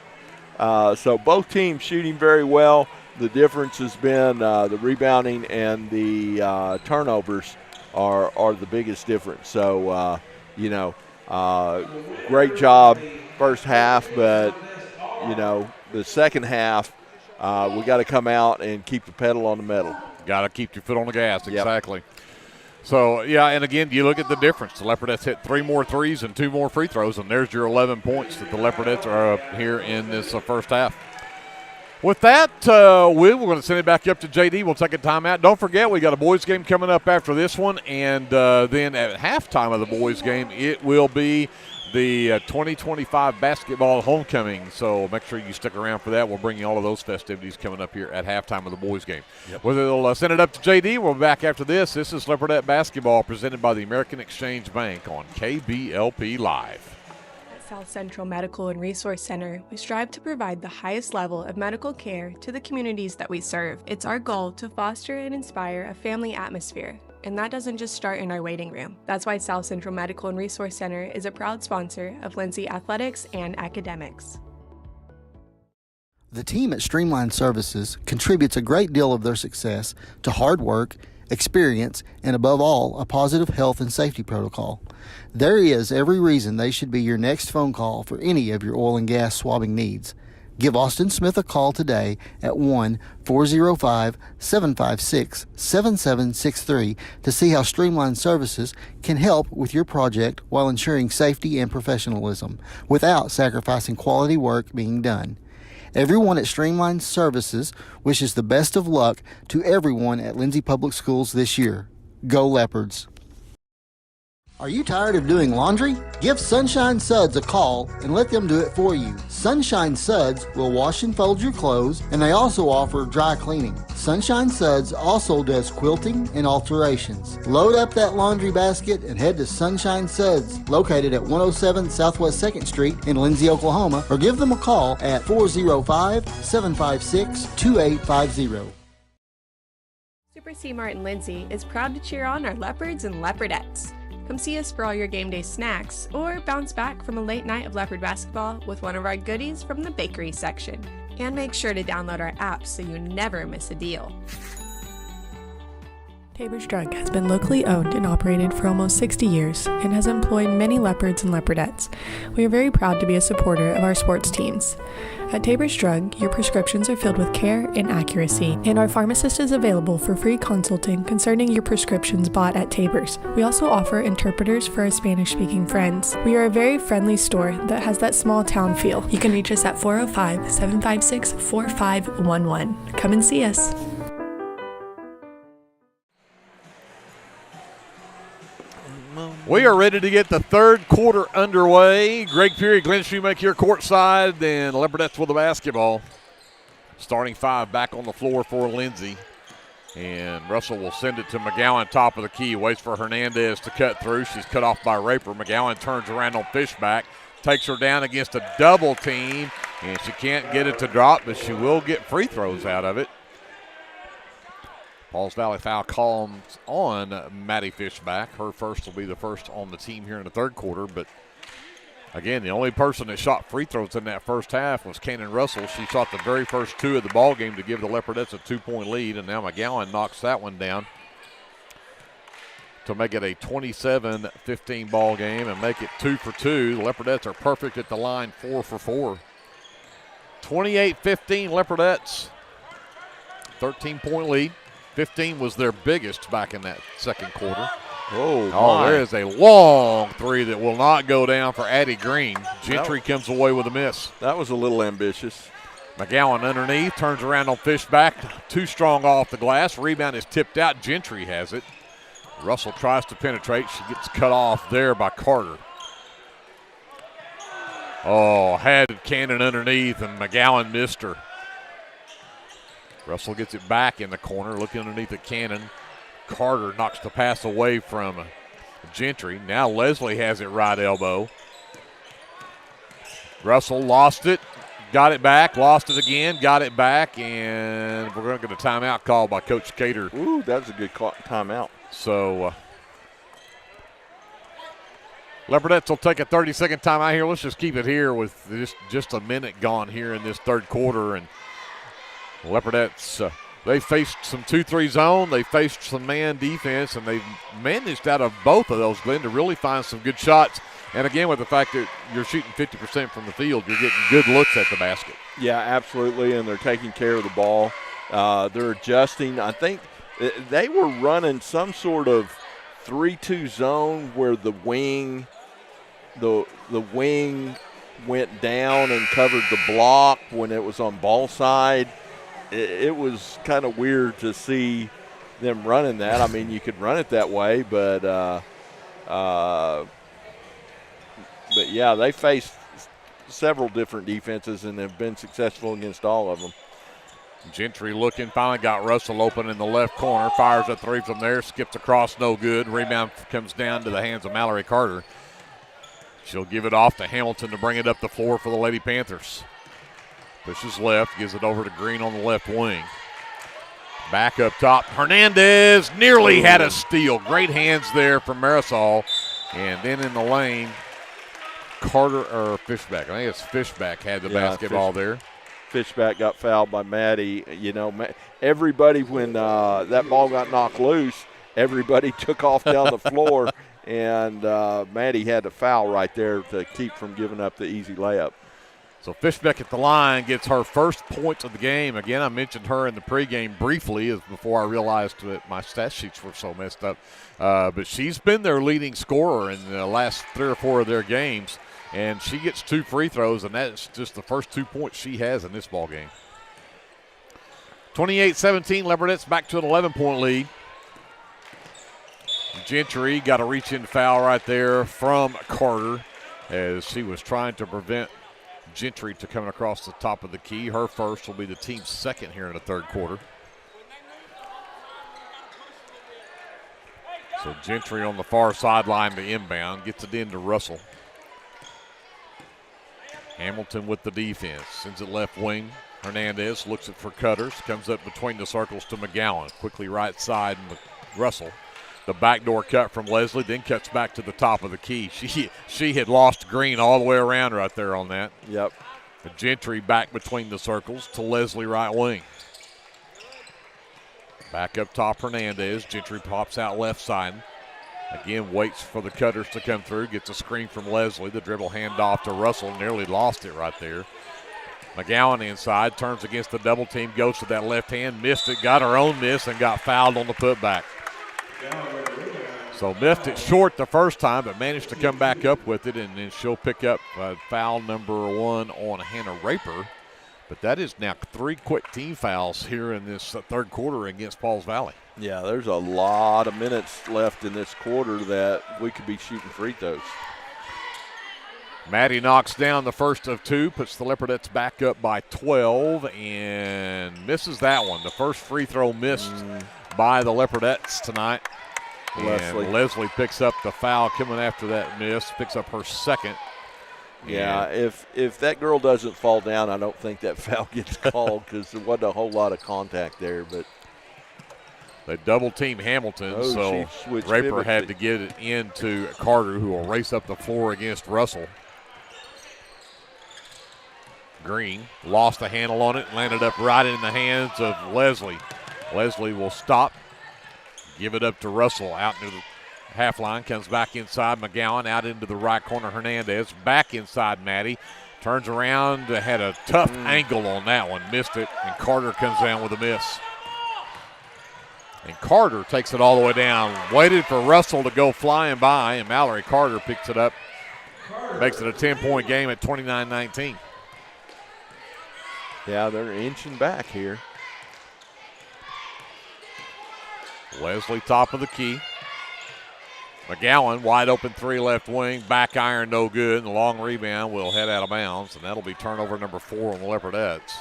50%. So both teams shooting very well. The difference has been the rebounding and the turnovers are the biggest difference. So, great job first half, but, the second half, we got to come out and keep the pedal on the metal. Got to keep your foot on the gas, exactly. Yep. So, and again, you look at the difference. The Leopardettes hit 3 more threes and 2 more free throws, and there's your 11 points that the Leopardettes are up here in this first half. With that, we're going to send it back up to JD. We'll take a timeout. Don't forget, we got a boys game coming up after this one, and then at halftime of the boys game, it will be the 2025 basketball homecoming. So make sure you stick around for that. We'll bring you all of those festivities coming up here at halftime of the boys game. Yep. We'll send it up to JD. We'll be back after this. This is Leopardette basketball presented by the American Exchange Bank on KBLP Live. South Central Medical and Resource Center, we strive to provide the highest level of medical care to the communities that we serve. It's our goal to foster and inspire a family atmosphere, and that doesn't just start in our waiting room. That's why South Central Medical and Resource Center is a proud sponsor of Lindsay Athletics and Academics. The team at Streamline Services contributes a great deal of their success to hard work, experience, and above all, a positive health and safety protocol. There is every reason they should be your next phone call for any of your oil and gas swabbing needs. Give Austin Smith a call today at 1-405-756-7763 to see how Streamline Services can help with your project while ensuring safety and professionalism without sacrificing quality work being done. Everyone at Streamline Services wishes the best of luck to everyone at Lindsay Public Schools this year. Go Leopards! Are you tired of doing laundry? Give Sunshine Suds a call and let them do it for you. Sunshine Suds will wash and fold your clothes, and they also offer dry cleaning. Sunshine Suds also does quilting and alterations. Load up that laundry basket and head to Sunshine Suds, located at 107 Southwest 2nd Street in Lindsay, Oklahoma, or give them a call at 405-756-2850. Super C Mart in Lindsay is proud to cheer on our Leopards and Leopardettes. Come see us for all your game day snacks, or bounce back from a late night of Leopard basketball with one of our goodies from the bakery section. And make sure to download our app so you never miss a deal. Tabor's Drug has been locally owned and operated for almost 60 years and has employed many Leopards and Leopardettes. We are very proud to be a supporter of our sports teams. At Tabor's Drug, your prescriptions are filled with care and accuracy, and our pharmacist is available for free consulting concerning your prescriptions bought at Tabor's. We also offer interpreters for our Spanish-speaking friends. We are a very friendly store that has that small town feel. You can reach us at 405-756-4511. Come and see us. We are ready to get the third quarter underway. Greg Peary, Glenn Shoemaker here courtside, and Leopards with the basketball. Starting five back on the floor for Lindsay. And Russell will send it to McGowan, top of the key. Waits for Hernandez to cut through. She's cut off by Raper. McGowan turns around on Fishback. Takes her down against a double team. And she can't get it to drop, but she will get free throws out of it. Pauls Valley foul calls on Maddie Fishback. Her first will be the first on the team here in the third quarter. But, again, the only person that shot free throws in that first half was Kanan Russell. She shot the very first two of the ball game to give the Leopards a 2-point lead, and now McGowan knocks that one down to make it a 27-15 ball game and make it 2 for 2. The Leopards are perfect at the line, 4 for 4. 28-15 Leopards, 13-point lead. 15 was their biggest back in that second quarter. Oh, there is a long three that will not go down for Addie Green. Gentry comes away with a miss. That was a little ambitious. McGowan underneath, turns around on Fishback. Too strong off the glass. Rebound is tipped out. Gentry has it. Russell tries to penetrate. She gets cut off there by Carter. Oh, had Cannon underneath, and McGowan missed her. Russell gets it back in the corner, looking underneath at Cannon. Carter knocks the pass away from Gentry. Now Leslie has it right elbow. Russell lost it, got it back, lost it again, got it back, and we're going to get a timeout called by Coach Cater. Ooh, that was a good timeout. So Leopards will take a 30-second timeout here. Let's just keep it here with just a minute gone here in this third quarter. And Leopards, they faced some 2-3 zone. They faced some man defense, and they've managed out of both of those, Glenn, to really find some good shots. And, again, with the fact that you're shooting 50% from the field, you're getting good looks at the basket. Yeah, absolutely, and they're taking care of the ball. They're adjusting. I think they were running some sort of 3-2 zone where the wing went down and covered the block when it was on ball side. It was kind of weird to see them running that. I mean, you could run it that way, but yeah, they faced several different defenses and have been successful against all of them. Gentry looking, finally got Russell open in the left corner, fires a three from there, skips across, no good. Rebound comes down to the hands of Mallory Carter. She'll give it off to Hamilton to bring it up the floor for the Lady Panthers. Pushes left, gives it over to Green on the left wing. Back up top, Hernandez nearly had a steal. Great hands there from Marisol. And then in the lane, Carter or Fishback. I think it's Fishback had the basketball there. Fishback got fouled by Maddie. You know, everybody, when that ball got knocked loose, everybody took off down the floor, and Maddie had to foul right there to keep from giving up the easy layup. So Fishback at the line gets her first points of the game. Again, I mentioned her in the pregame briefly before I realized that my stat sheets were so messed up. But she's been their leading scorer in the last 3 or 4 of their games. And she gets 2 free throws, and that's just the first 2 points she has in this ball game. 28-17, Leopards back to an 11-point lead. Gentry got a reach-in foul right there from Carter as she was trying to prevent Gentry to coming across the top of the key. Her first will be the team's second here in the third quarter. So Gentry on the far sideline, the inbound, gets it into Russell. Hamilton with the defense, sends it left wing. Hernandez looks it for Cutters, comes up between the circles to McGowan. Quickly right side, Russell. The backdoor cut from Leslie, then cuts back to the top of the key. She had lost Green all the way around right there on that. Yep. The Gentry back between the circles to Leslie right wing. Back up top, Hernandez. Gentry pops out left side. Again, waits for the Cutters to come through. Gets a screen from Leslie. The dribble handoff to Russell. Nearly lost it right there. McGowan inside, turns against the double team, goes to that left hand, missed it, got her own miss, and got fouled on the putback. So missed it short the first time, but managed to come back up with it, and then she'll pick up foul number 1 on Hannah Raper. But that is now 3 quick team fouls here in this third quarter against Pauls Valley. Yeah, there's a lot of minutes left in this quarter that we could be shooting free throws. Maddie knocks down the first of 2, puts the Leopardettes back up by 12, and misses that one. The first free throw missed by the Leopardettes tonight. And Leslie picks up the foul coming after that miss, picks up her second. Yeah, if that girl doesn't fall down, I don't think that foul gets called because there wasn't a whole lot of contact there. But they double team Hamilton, so Raper had to get it into Carter, who will race up the floor against Russell. Green lost the handle on it and landed up right in the hands of Leslie. Leslie will stop, give it up to Russell out into the half line, comes back inside McGowan, out into the right corner. Hernandez back inside Maddie, turns around, had a tough angle on that one, missed it, and Carter comes down with a miss. And Carter takes it all the way down, waited for Russell to go flying by, and Mallory Carter picks it up, makes it a 10-point game at 29-19. Yeah, they're inching back here. Leslie top of the key. McGowan, wide open 3 left wing, back iron no good, and the long rebound will head out of bounds, and that'll be turnover number 4 on the Leopardettes.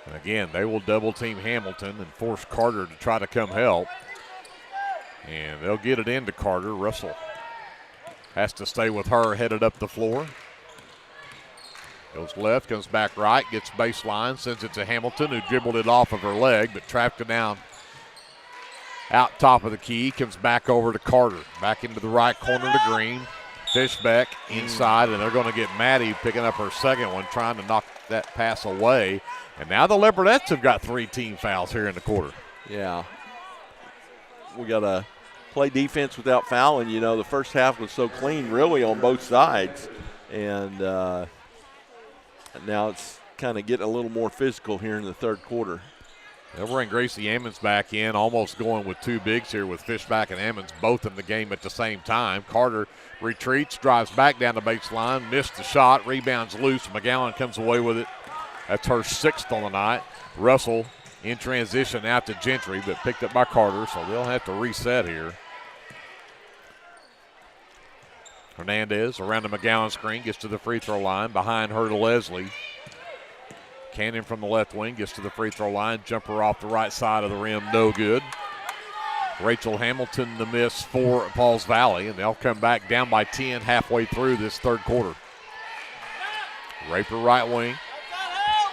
And again, they will double team Hamilton and force Carter to try to come help. And they'll get it into Carter. Russell has to stay with her, headed up the floor. Goes left, comes back right, gets baseline, sends it to Hamilton, who dribbled it off of her leg, but trapped it down out top of the key. Comes back over to Carter, back into the right corner to Green. Fishbeck inside, and they're going to get Maddie picking up her second one, trying to knock that pass away. And now the Leopardettes have got 3 team fouls here in the quarter. Yeah. We got to play defense without fouling. You know, the first half was so clean, really, on both sides. And now it's kind of getting a little more physical here in the third quarter. They'll bring Gracie Ammons back in, almost going with 2 bigs here with Fishback and Ammons both in the game at the same time. Carter retreats, drives back down the baseline, missed the shot, rebounds loose. McGowan comes away with it. That's her 6th on the night. Russell in transition out to Gentry, but picked up by Carter, so they'll have to reset here. Hernandez around the McGowan screen, gets to the free throw line. Behind her to Leslie. Cannon from the left wing gets to the free throw line. Jumper off the right side of the rim, no good. Rachel Hamilton the miss for Pauls Valley, and they'll come back down by 10 halfway through this third quarter. Raper right wing,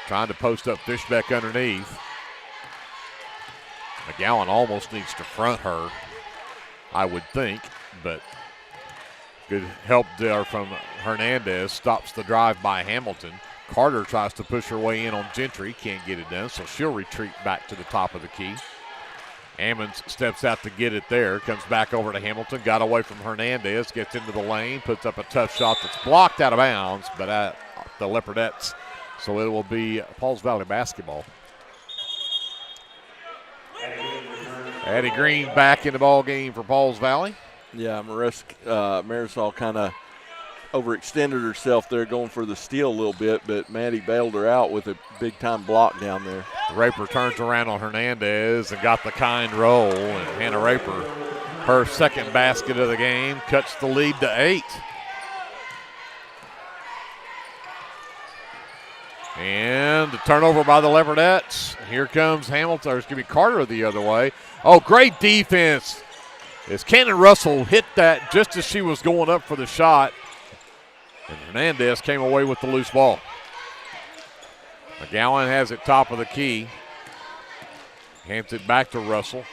trying to post up Fishbeck underneath. McGowan almost needs to front her, I would think, but good help there from Hernandez. Stops the drive by Hamilton. Carter tries to push her way in on Gentry. Can't get it done, so she'll retreat back to the top of the key. Ammons steps out to get it there. Comes back over to Hamilton. Got away from Hernandez. Gets into the lane. Puts up a tough shot that's blocked out of bounds, but at the Leopardettes. So it will be Pauls Valley basketball. Addie Green back in the ball game for Pauls Valley. Yeah, Marisol kind of overextended herself there going for the steal a little bit, but Maddie bailed her out with a big-time block down there. Raper turns around on Hernandez and got the kind roll, and Hannah Raper, her second basket of the game, cuts the lead to 8. And the turnover by the Leopardettes. Here comes Hamilton, or it's going to be Carter the other way. Oh, great defense as Cannon Russell hit that just as she was going up for the shot. And Hernandez came away with the loose ball. McGowan has it top of the key. Hands it back to Russell.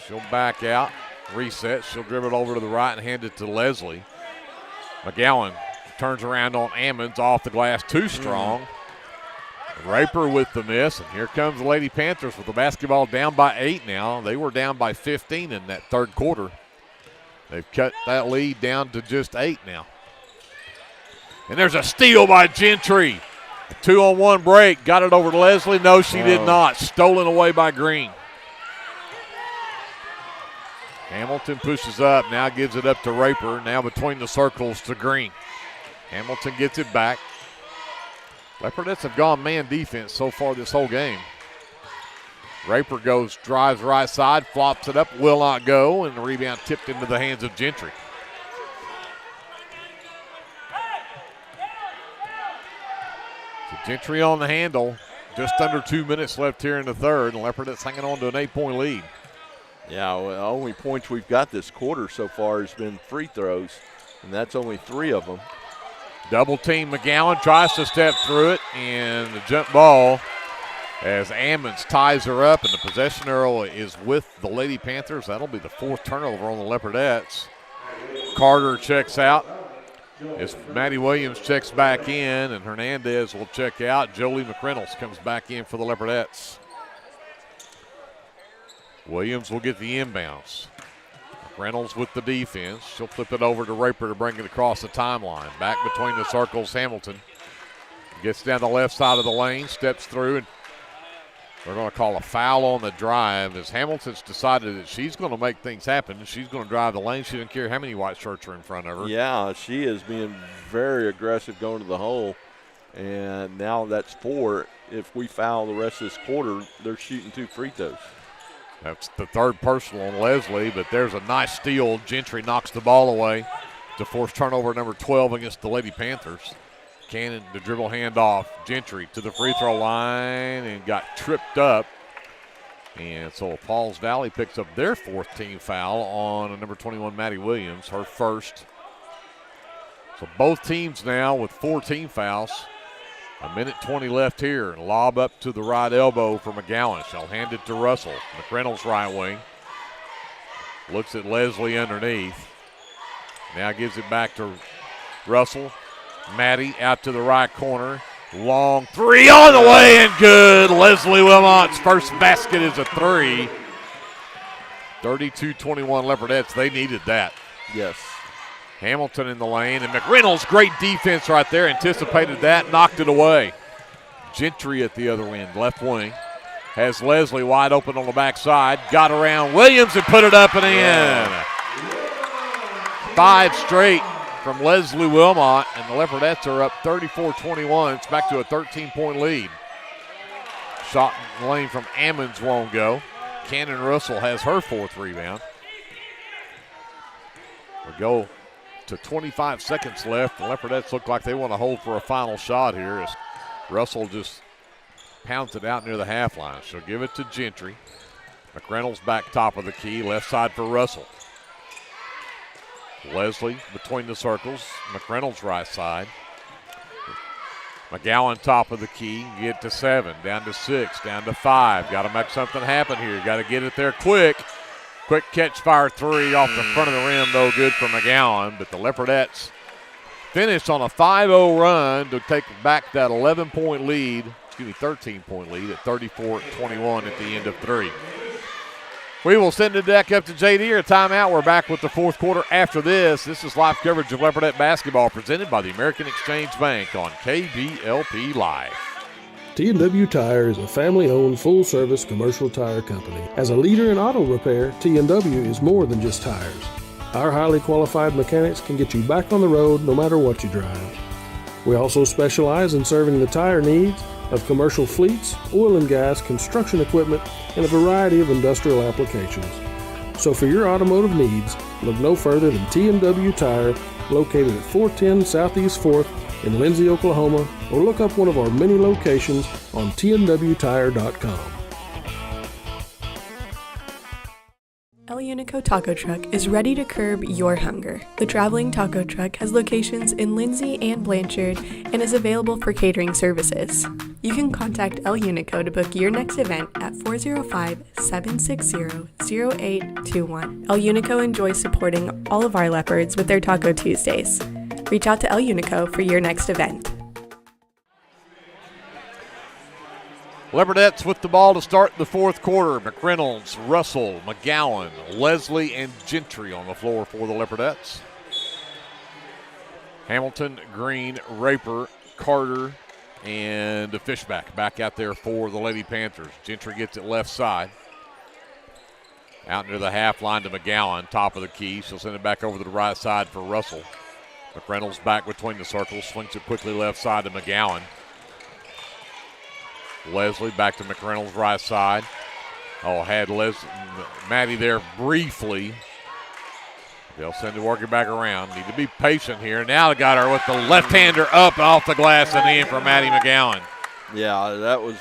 She'll back out, reset. She'll dribble it over to the right and hand it to Leslie. McGowan turns around on Ammons, off the glass, too strong. Raper with the miss, and here comes the Lady Panthers with the basketball down by 8 now. They were down by 15 in that third quarter. They've cut that lead down to just 8 now. And there's a steal by Gentry. 2-on-1 break. Got it over to Leslie. No, she did not. Stolen away by Green. Hamilton pushes up. Now gives it up to Raper. Now between the circles to Green. Hamilton gets it back. Leopards have gone man defense so far this whole game. Raper drives right side, flops it up, will not go, and the rebound tipped into the hands of Gentry. So Gentry on the handle. Just under 2 minutes left here in the third, and Leopards hanging on to an 8-point lead. Yeah, well, the only points we've got this quarter so far has been free throws, and that's only 3 of them. Double team McGowan, tries to step through it, and the jump ball as Ammons ties her up, and the possession arrow is with the Lady Panthers. That'll be the 4th turnover on the Leopardettes. Carter checks out as Maddie Williams checks back in, and Hernandez will check out. Jolie McReynolds comes back in for the Leopardettes. Williams will get the inbounds. Reynolds with the defense. She'll flip it over to Raper to bring it across the timeline. Back between the circles, Hamilton gets down the left side of the lane, steps through, and they're going to call a foul on the drive as Hamilton's decided that she's going to make things happen. She's going to drive the lane. She doesn't care how many white shirts are in front of her. Yeah, she is being very aggressive going to the hole, and now that's 4. If we foul the rest of this quarter, they're shooting 2 free throws. That's the 3rd personal on Leslie, but there's a nice steal. Gentry knocks the ball away to force turnover number 12 against the Lady Panthers. Cannon, the dribble handoff. Gentry to the free throw line and got tripped up. And so Pauls Valley picks up their 4th team foul on number 21, Maddie Williams, her 1st. So both teams now with 4 team fouls. 1:20 left here. Lob up to the right elbow for McGowan. She'll hand it to Russell. McReynolds right wing. Looks at Leslie underneath. Now gives it back to Russell. Maddie out to the right corner. Long 3 on the way and good. Leslie Wilmot's first basket is a 3. 32-21 Leopardettes. They needed that. Yes. Hamilton in the lane, and McReynolds, great defense right there, anticipated that, knocked it away. Gentry at the other end, left wing, has Leslie wide open on the backside, got around Williams and put it up and in. 5 straight from Leslie Wilmot, and the Leopardettes are up 34-21. It's back to a 13-point lead. Shot in the lane from Ammons won't go. Cannon Russell has her 4th rebound. We'll go to 25 seconds left. The Leopardettes look like they want to hold for a final shot here as Russell just pounds it out near the half line. She'll give it to Gentry. McReynolds back top of the key, left side for Russell. Leslie between the circles, McReynolds right side. McGowan top of the key, get to 7, down to 6, down to 5. Got to make something happen here. Got to get it there quick. Quick catch fire 3 off the front of the rim, no good for McGowan, but the Leopardettes finish on a 5-0 run to take back that 11-point lead, 13-point lead at 34-21 at the end of 3. We will send the deck up to JD or a timeout. We're back with the 4th quarter after this. This is live coverage of Leopardette basketball presented by the American Exchange Bank on KBLP Live. T&W Tire is a family-owned, full-service commercial tire company. As a leader in auto repair, T&W is more than just tires. Our highly qualified mechanics can get you back on the road no matter what you drive. We also specialize in serving the tire needs of commercial fleets, oil and gas, construction equipment, and a variety of industrial applications. So for your automotive needs, look no further than T&W Tire, located at 410 Southeast 4th in Lindsay, Oklahoma, or look up one of our many locations on tnwtire.com. El Unico Taco Truck is ready to curb your hunger. The traveling taco truck has locations in Lindsay and Blanchard and is available for catering services. You can contact El Unico to book your next event at 405-760-0821. El Unico enjoys supporting all of our Leopards with their Taco Tuesdays. Reach out to El Unico for your next event. Leopardettes with the ball to start the 4th quarter. McReynolds, Russell, McGowan, Leslie, and Gentry on the floor for the Leopardettes. Hamilton, Green, Raper, Carter, and the Fishback back out there for the Lady Panthers. Gentry gets it left side. Out into the half line to McGowan, top of the key. She'll send it back over to the right side for Russell. McReynolds back between the circles, swings it quickly left side to McGowan. Leslie back to McReynolds' right side. Oh, had Maddie there briefly. They'll send it working back around. Need to be patient here. Now they got her with the left-hander up off the glass and in for Maddie McGowan. Yeah, that was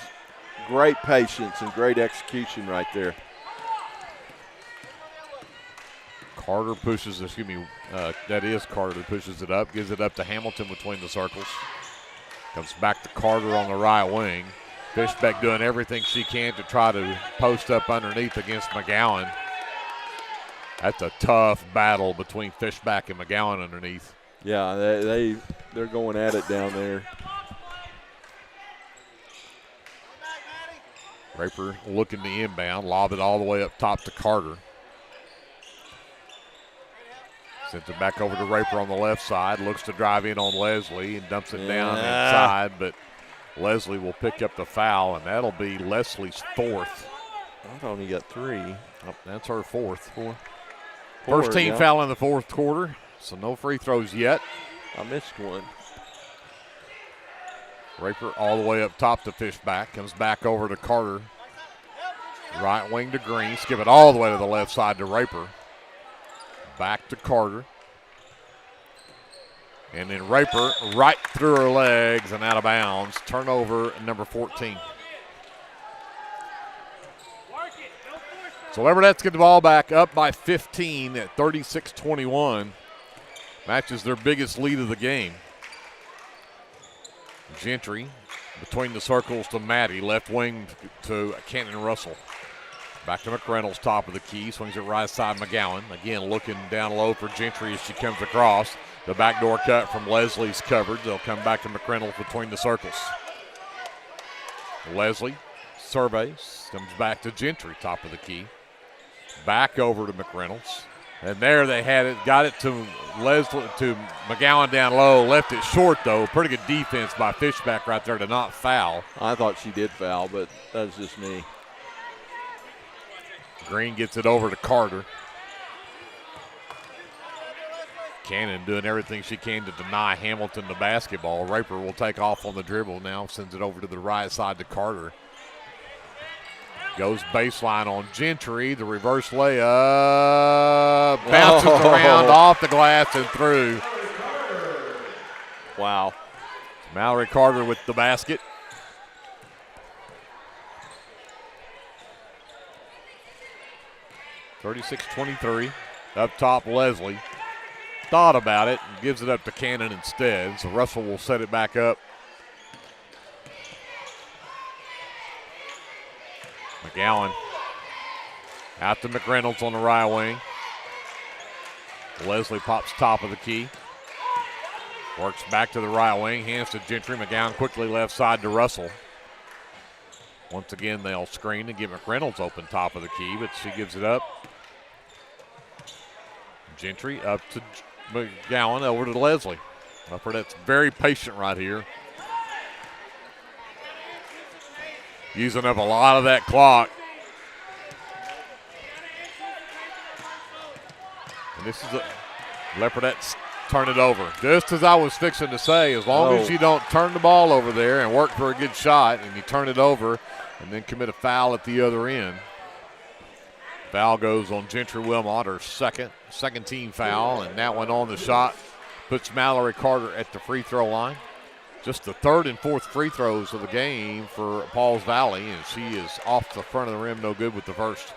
great patience and great execution right there. Carter pushes, that is Carter that pushes it up, gives it up to Hamilton between the circles. Comes back to Carter on the right wing. Fishback doing everything she can to try to post up underneath against McGowan. That's a tough battle between Fishback and McGowan underneath. Yeah, they're going at it down there. Raper looking to inbound, lob it all the way up top to Carter. Sends it back over to Raper on the left side, looks to drive in on Leslie and dumps it down inside, but Leslie will pick up the foul, and that'll be Leslie's fourth. I thought he got 3. Oh, that's her fourth. First team foul in the fourth quarter, so no free throws yet. I missed one. Raper all the way up top to Fishback, comes back over to Carter. Right wing to Green, skip it all the way to the left side to Raper. Back to Carter. And then Raper right through her legs and out of bounds. Turnover number 14. So Leopards get the ball back up by 15 at 36-21. Matches their biggest lead of the game. Gentry between the circles to Maddie. Left wing to Cannon Russell. Back to McReynolds, top of the key. Swings it right side McGowan. Again, looking down low for Gentry as she comes across. The backdoor cut from Leslie's coverage. They'll come back to McReynolds between the circles. Leslie surveys, comes back to Gentry, top of the key. Back over to McReynolds. And there they had it, got it to McGowan down low. Left it short, though. Pretty good defense by Fishback right there to not foul. I thought she did foul, but that's just me. Green gets it over to Carter. Cannon doing everything she can to deny Hamilton the basketball. Raper will take off on the dribble now, sends it over to the right side to Carter. Goes baseline on Gentry. The reverse layup. Bounces around off the glass and through. Wow. Mallory Carter with the basket. (36-23). Up top, Leslie. Thought about it and gives it up to Cannon instead. So Russell will set it back up. McGowan out to McReynolds on the right wing. Leslie pops top of the key. Works back to the right wing, hands to Gentry. McGowan quickly left side to Russell. Once again, they'll screen and get McReynolds open top of the key, but she gives it up. Gentry up to McGowan, over to Leslie. That's very patient right here. Using up a lot of that clock. And this is Leopards turn it over. Just as I was fixing to say, as long as you don't turn the ball over there and work for a good shot and you turn it over and then commit a foul at the other end. Foul goes on Gentry Wilmot, her second team foul, and that one on the shot puts Mallory Carter at the free throw line. Just the third and fourth free throws of the game for Pauls Valley, and she is off the front of the rim, no good with the first.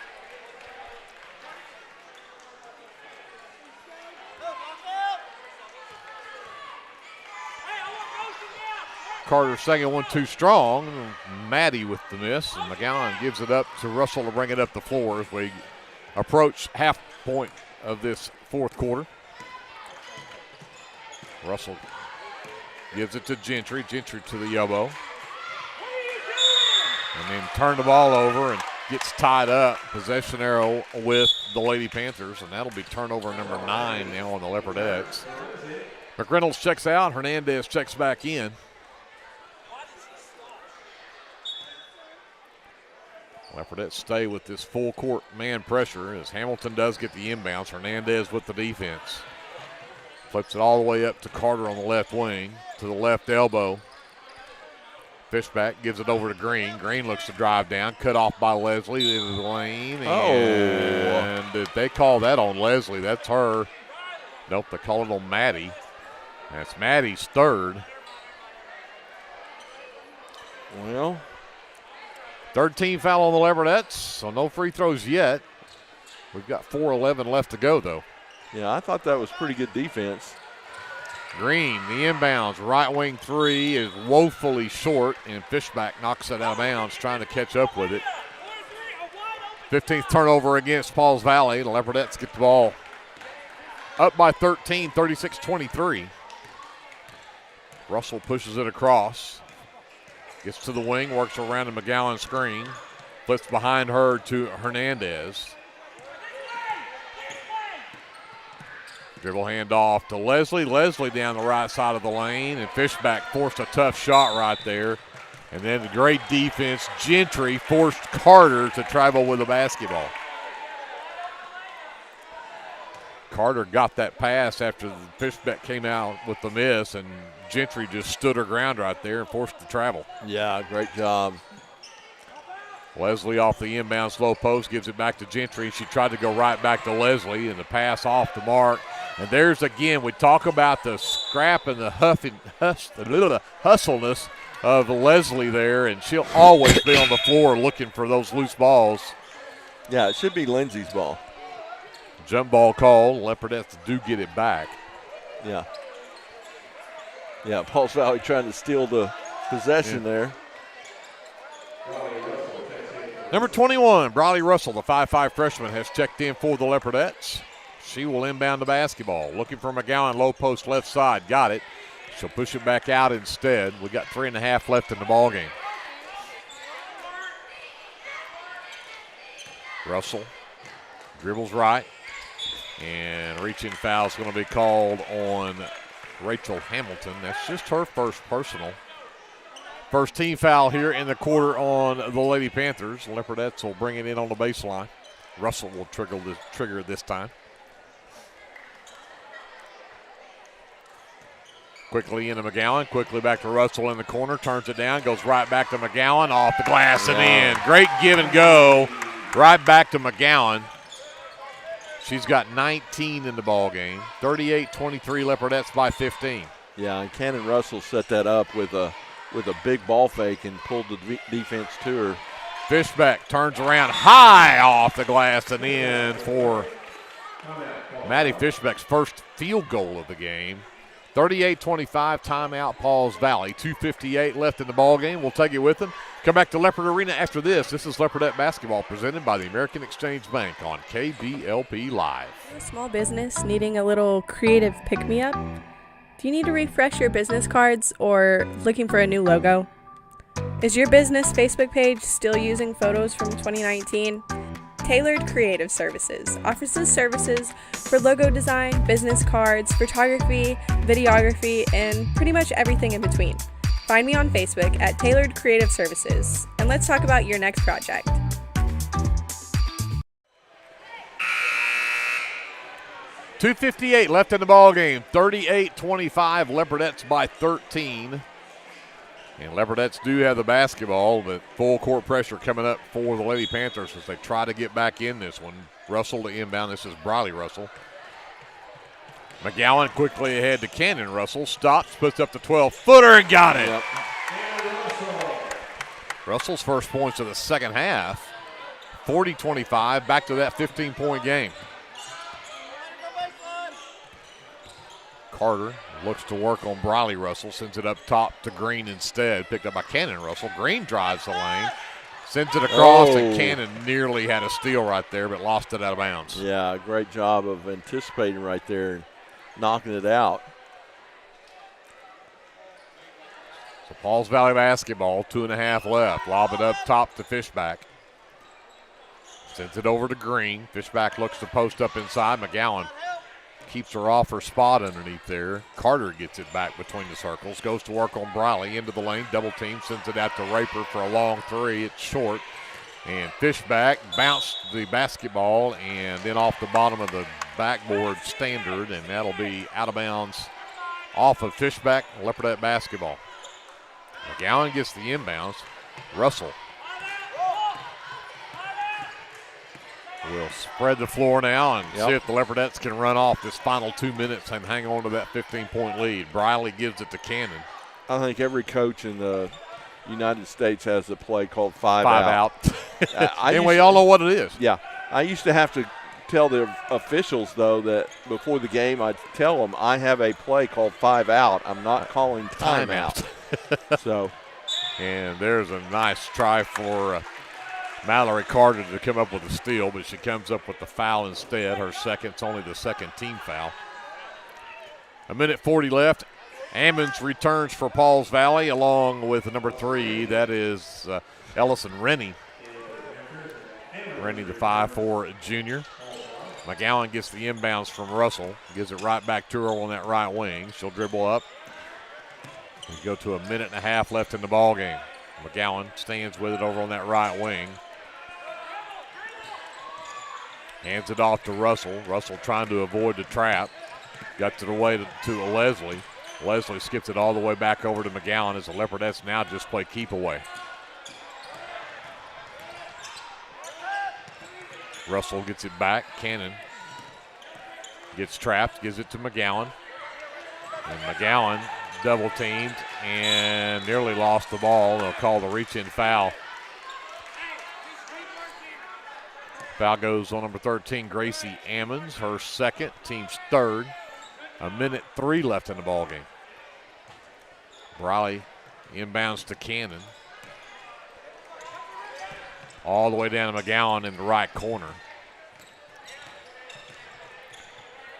Carter's second one too strong. Maddie with the miss, and McGowan gives it up to Russell to bring it up the floor as we approach half point of this fourth quarter. Russell gives it to Gentry. Gentry to the elbow. And then turn the ball over and gets tied up. Possession arrow with the Lady Panthers, and that'll be turnover number 9 now on the Leopards. McReynolds checks out. Hernandez checks back in. Leopards stay with this full court man pressure as Hamilton does get the inbounds. Hernandez with the defense. Flips it all the way up to Carter on the left wing, to the left elbow. Fishback gives it over to Green. Green looks to drive down, cut off by Leslie into the lane. And did they call that on Leslie? That's her. Nope, they call it on Maddie. That's Maddie's third. Well, third team foul on the Leopards, so no free throws yet. We've got 4:11 left to go, though. Yeah, I thought that was pretty good defense. Green, the inbounds, right wing three is woefully short, and Fishback knocks it out of bounds, trying to catch up with it. 15th turnover against Pauls Valley. The Leopards get the ball up by 13, 36-23. Russell pushes it across. Gets to the wing, works around a McGowan screen. Flips behind her to Hernandez. Dribble handoff to Leslie. Leslie down the right side of the lane, and Fishback forced a tough shot right there. And then the great defense, Gentry forced Carter to travel with the basketball. Carter got that pass after the Fishback came out with the miss, and Gentry just stood her ground right there and forced the travel. Yeah, great job. Leslie off the inbound slow post, gives it back to Gentry. She tried to go right back to Leslie, and the pass off the mark. And there's again, we talk about the scrap and the hustleness of Leslie there, and she'll always be on the floor looking for those loose balls. Yeah, it should be Lindsay's ball. Jump ball call. Leopards do get it back. Yeah. Yeah, Pauls Valley trying to steal the possession there. Number 21, Briley Russell, the 5'5 freshman, has checked in for the Leopards. She will inbound the basketball. Looking for McGowan, low post left side. Got it. She'll push it back out instead. We got 3.5 left in the ballgame. Russell dribbles right. And reaching foul is going to be called on Rachel Hamilton. That's just her first personal. First team foul here in the quarter on the Lady Panthers. Leopards will bring it in on the baseline. Russell will trigger this time. Quickly into McGowan, quickly back to Russell in the corner, turns it down, goes right back to McGowan, off the glass and in. Great give and go, right back to McGowan. She's got 19 in the ball game. 38-23 Leopards by 15. Yeah, and Cannon Russell set that up with a big ball fake and pulled the defense to her. Fishback turns around high off the glass and in for Maddie Fishback's first field goal of the game. 38-25, timeout, Pauls Valley. 2:58 left in the ball game. We'll take it with them. Come back to Leopard Arena after this. This is Leopardette basketball presented by the American Exchange Bank on KBLP Live. Small business needing a little creative pick-me-up? Do you need to refresh your business cards or looking for a new logo? Is your business Facebook page still using photos from 2019? Tailored Creative Services offers services for logo design, business cards, photography, videography, and pretty much everything in between. Find me on Facebook at Tailored Creative Services, and let's talk about your next project. $2:58 left in the ball game. 38-25, Leopards by 13. And Leopards do have the basketball, but full court pressure coming up for the Lady Panthers as they try to get back in this one. Russell to inbound. This is Briley Russell. McGowan quickly ahead to Cannon Russell. Stops, puts up the 12-footer and got it. Yep. Russell's first points of the second half. 40-25, back to that 15-point game. Carter looks to work on Briley Russell, sends it up top to Green instead. Picked up by Cannon Russell. Green drives the lane, sends it across, and Cannon nearly had a steal right there, but lost it out of bounds. Yeah, great job of anticipating right there and knocking it out. So Pauls Valley basketball, 2.5 left. Lob it up top to Fishback. Sends it over to Green. Fishback looks to post up inside. McGowan keeps her off her spot underneath there. Carter gets it back between the circles, goes to work on Briley into the lane, double team, sends it out to Raper for a long three. It's short. And Fishback bounced the basketball and then off the bottom of the backboard standard, and that'll be out of bounds off of Fishback, Leopardette basketball. McGowan gets the inbounds. Russell will spread the floor now and see if the Leopardettes can run off this final 2 minutes and hang on to that 15-point lead. Briley gives it to Cannon. I think every coach in the United States has a play called five out. And we all know what it is. Yeah. I used to have to tell the officials, though, that before the game I'd tell them I have a play called 5 out. I'm not calling timeout. So, and there's a nice try for Mallory Carter to come up with a steal, but she comes up with the foul instead. Her second, it's only the second team foul. 1:40 left. Ammons returns for Pauls Valley along with number 3. That is Ellison Rennie. Rennie, the 5'4" junior. McGowan gets the inbounds from Russell. Gives it right back to her on that right wing. She'll dribble up. We go to 1.5 minutes left in the ball game. McGowan stands with it over on that right wing. Hands it off to Russell. Russell trying to avoid the trap. Got it away to Leslie. Leslie skips it all the way back over to McGowan as the Leopardettes now just play keep away. Russell gets it back. Cannon gets trapped, gives it to McGowan. And McGowan double teamed and nearly lost the ball. They'll call the reach-in foul. Foul goes on number 13, Gracie Ammons, her second, team's third. 1:03 left in the ball game. Briley inbounds to Cannon. All the way down to McGowan in the right corner.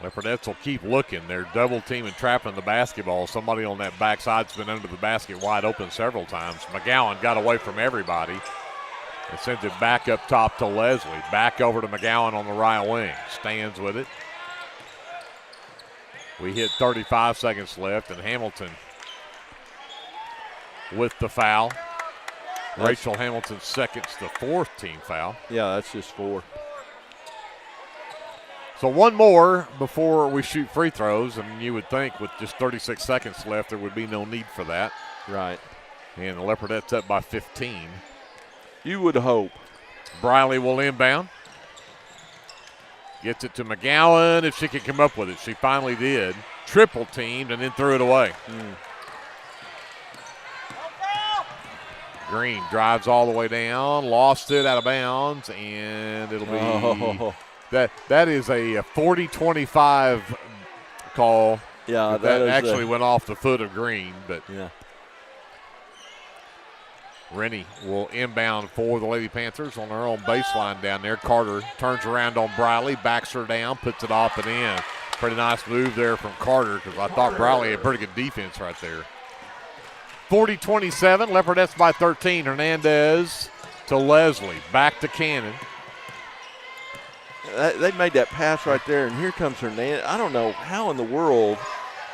Leopardettes will keep looking. They're double teaming, trapping the basketball. Somebody on that backside's been under the basket wide open several times. McGowan got away from everybody and sends it back up top to Leslie. Back over to McGowan on the right wing. Stands with it. We hit 35 seconds left, and Hamilton with the foul. Rachel Hamilton's second's the 4th team foul. Yeah, that's just 4. So one more before we shoot free throws, and you would think with just 36 seconds left there would be no need for that. Right. And the Leopardettes up by 15. You would hope. Briley will inbound. Gets it to McGowan if she can come up with it. She finally did. Triple teamed and then threw it away. Green drives all the way down, lost it out of bounds, and it'll be that is a 40-25 call. Yeah, that actually went off the foot of Green, but yeah. Rennie will inbound for the Lady Panthers on their own baseline down there. Carter turns around on Briley, backs her down, puts it off and in. Pretty nice move there from Carter because I thought Briley had pretty good defense right there. 40-27, Leopardettes by 13. Hernandez to Leslie, back to Cannon. They made that pass right there, and here comes Hernandez. I don't know how in the world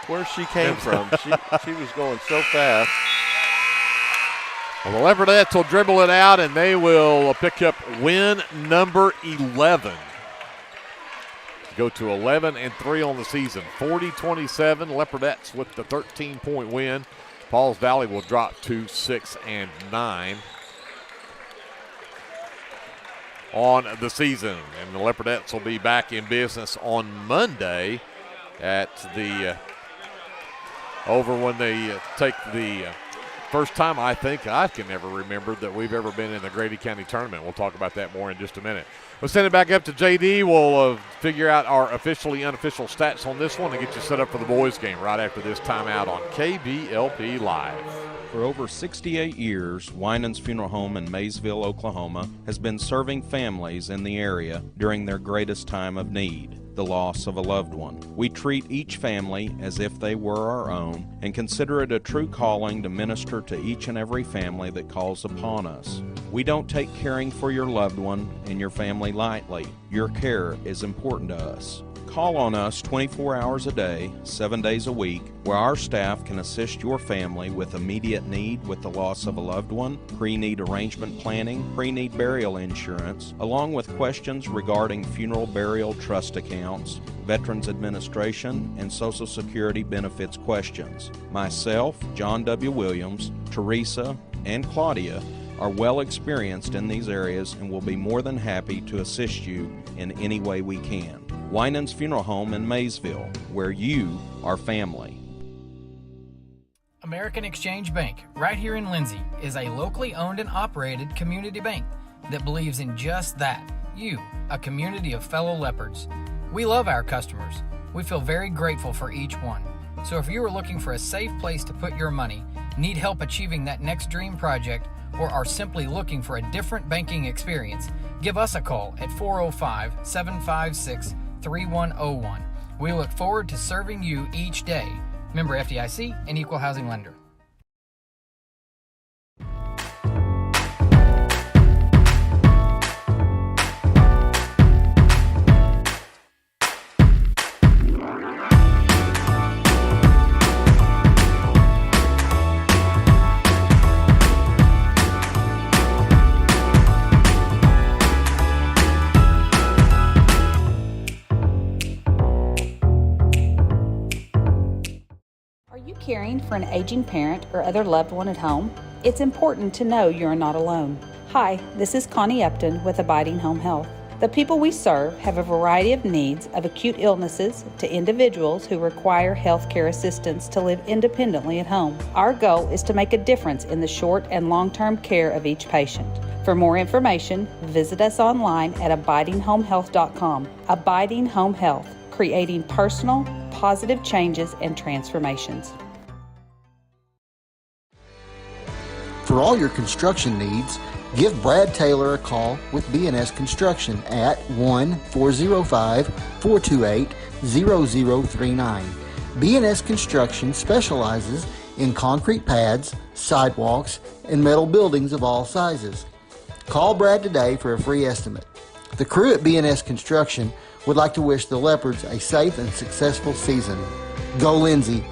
where she came from. She was going so fast. Well, the Leopardettes will dribble it out, and they will pick up win number 11. Go to 11-3 on the season. 40-27, Leopardettes with the 13-point win. Pauls Valley will drop to 6-9 on the season. And the Leopardettes will be back in business on Monday at the over when they take the first time I think I can ever remember that we've ever been in the Grady County tournament. We'll talk about that more in just a minute. We'll send it back up to JD. We'll figure out our officially unofficial stats on this one and get you set up for the boys game right after this timeout on KBLP Live. For over 68 years, Winans Funeral Home in Maysville, Oklahoma, has been serving families in the area during their greatest time of need, the loss of a loved one. We treat each family as if they were our own and consider it a true calling to minister to each and every family that calls upon us. We don't take caring for your loved one and your family lightly. Your care is important to us. Call on us 24 hours a day, 7 days a week, where our staff can assist your family with immediate need with the loss of a loved one, pre-need arrangement planning, pre-need burial insurance, along with questions regarding funeral burial trust accounts, Veterans Administration, and Social Security benefits questions. Myself, John W. Williams, Teresa, and Claudia are well experienced in these areas and will be more than happy to assist you in any way we can. Winans Funeral Home in Maysville, where you are family. American Exchange Bank, right here in Lindsay, is a locally owned and operated community bank that believes in just that, you, a community of fellow Leopards. We love our customers. We feel very grateful for each one. So if you are looking for a safe place to put your money, need help achieving that next dream project, or are simply looking for a different banking experience, give us a call at 405-756-3101. We look forward to serving you each day. Member FDIC and Equal Housing Lender. Caring for an aging parent or other loved one at home, it's important to know you're not alone. Hi, this is Connie Upton with Abiding Home Health. The people we serve have a variety of needs, of acute illnesses to individuals who require health care assistance to live independently at home. Our goal is to make a difference in the short and long-term care of each patient. For more information, visit us online at abidinghomehealth.com. Abiding Home Health, creating personal, positive changes and transformations. For all your construction needs, give Brad Taylor a call with B&S Construction at 1-405-428-0039. B&S Construction specializes in concrete pads, sidewalks, and metal buildings of all sizes. Call Brad today for a free estimate. The crew at B&S Construction would like to wish the Leopards a safe and successful season. Go Lindsay!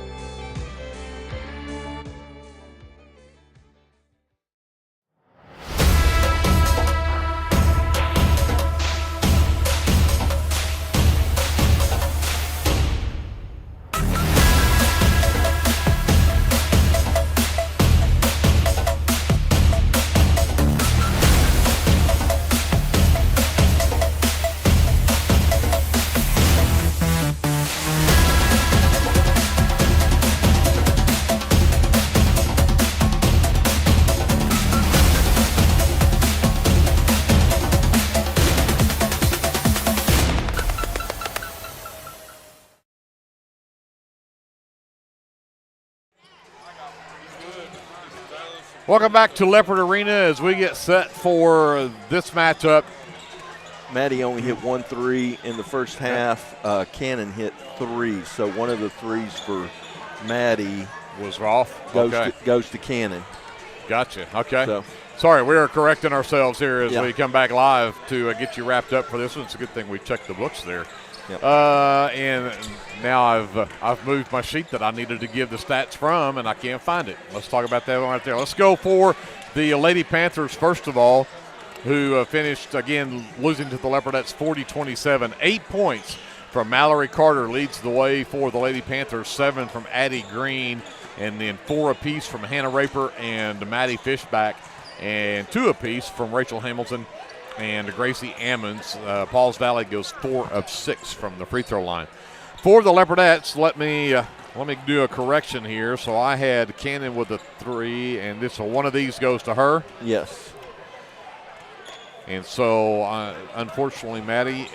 Welcome back to Leopard Arena as we get set for this matchup. Maddie only hit 1 3 in the first half. Cannon hit 3, so one of the threes for Maddie was off. Goes to Cannon. Gotcha. Okay. So, sorry, we are correcting ourselves here as we come back live to get you wrapped up for this one. It's a good thing we checked the books there. Yep. And now I've moved my sheet that I needed to give the stats from, and I can't find it. Let's talk about that one right there. Let's go for the Lady Panthers first of all, who finished again losing to the Leopardettes 40-27. 8 points from Mallory Carter leads the way for the Lady Panthers. 7 from Addie Green, and then 4 apiece from Hannah Raper and Maddie Fishback, and 2 apiece from Rachel Hamilton and Gracie Ammons. Pauls Valley goes 4 of 6 from the free throw line. For the Leopardettes, let me do a correction here. So I had Cannon with a 3, and so one of these goes to her. Yes. And so, unfortunately, Maddie,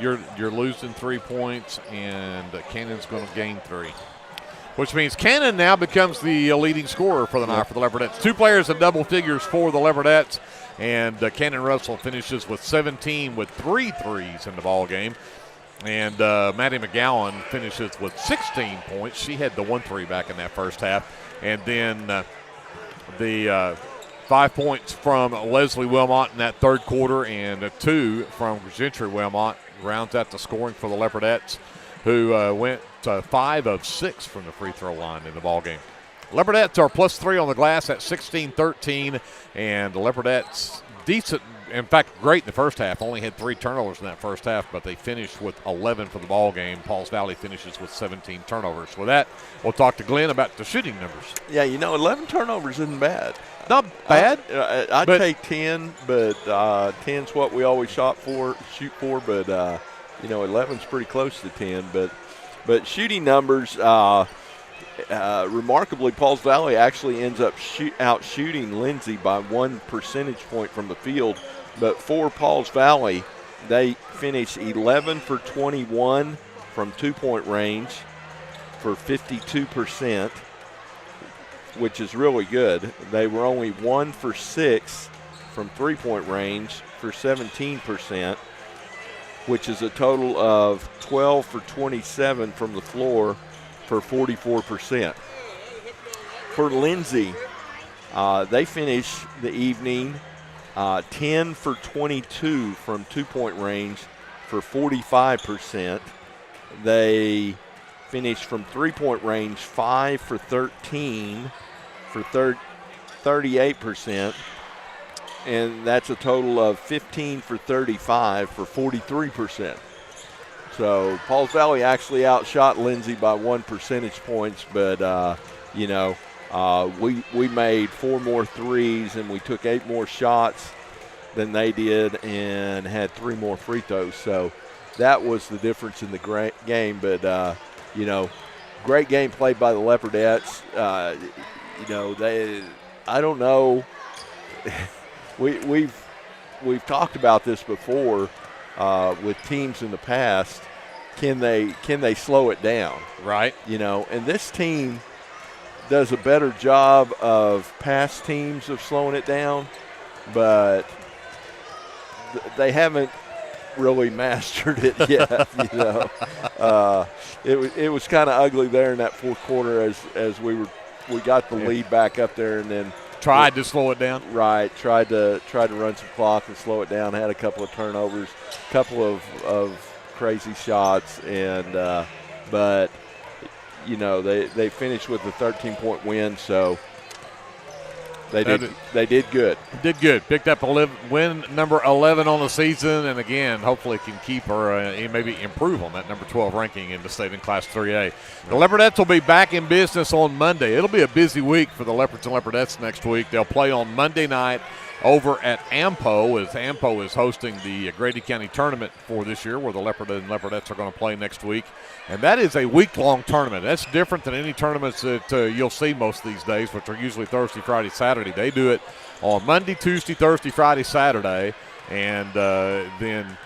you're losing 3 points, and Cannon's going to gain 3. Which means Cannon now becomes the leading scorer for the night for the Leopardettes. 2 players in double figures for the Leopardettes. And Cannon Russell finishes with 17 with 3 threes in the ball game. And Maddie McGowan finishes with 16 points. She had the 1 3 back in that first half. And then the 5 points from Leslie Wilmot in that third quarter, and 2 from Gentry Wilmot rounds out the scoring for the Leopardettes, who went 5 of 6 from the free throw line in the ballgame. Leopardettes are +3 on the glass at 16-13, and the Leopardettes decent. In fact, great in the first half. Only had 3 turnovers in that first half, but they finished with 11 for the ball game. Pauls Valley finishes with 17 turnovers. With that, we'll talk to Glenn about the shooting numbers. Yeah, 11 turnovers isn't bad. Not bad. I'd take 10, but 10's what we always shoot for. But 11's pretty close to 10. But shooting numbers. Remarkably, Pauls Valley actually ends up out shooting Lindsay by 1 percentage point from the field. But for Pauls Valley, they finished 11 for 21 from 2-point range for 52%, which is really good. They were only 1 for 6 from 3-point range for 17%, which is a total of 12 for 27 from the floor for 44%. For Lindsay, they finish the evening 10 for 22 from 2-point range for 45%. They finished from 3-point range 5 for 13 for 38%. And that's a total of 15 for 35 for 43%. So Pauls Valley actually outshot Lindsay by 1 percentage points, but we made 4 more threes and we took 8 more shots than they did and had 3 more free throws. So that was the difference in the game. But great game played by the Leopardettes. I don't know. We've talked about this before. With teams in the past, can they slow it down? Right. And this team does a better job of past teams of slowing it down, but they haven't really mastered it yet. It was kind of ugly there in that fourth quarter as we got the lead back up there and then tried to slow it down. Right, tried to run some clock and slow it down. Had a couple of turnovers, couple of crazy shots, and but they finished with a 13-point win, so they did good. Did good. Picked up win number 11 on the season, and again, hopefully can keep or maybe improve on that number 12 ranking in the state in Class 3A. The Leopardettes will be back in business on Monday. It'll be a busy week for the Leopards and Leopardettes next week. They'll play on Monday night over at Ampo, as Ampo is hosting the Grady County tournament for this year, where the Leopard and Leopardettes are going to play next week. And that is a week-long tournament. That's different than any tournaments that you'll see most these days, which are usually Thursday, Friday, Saturday. They do it on Monday, Tuesday, Thursday, Friday, Saturday, and then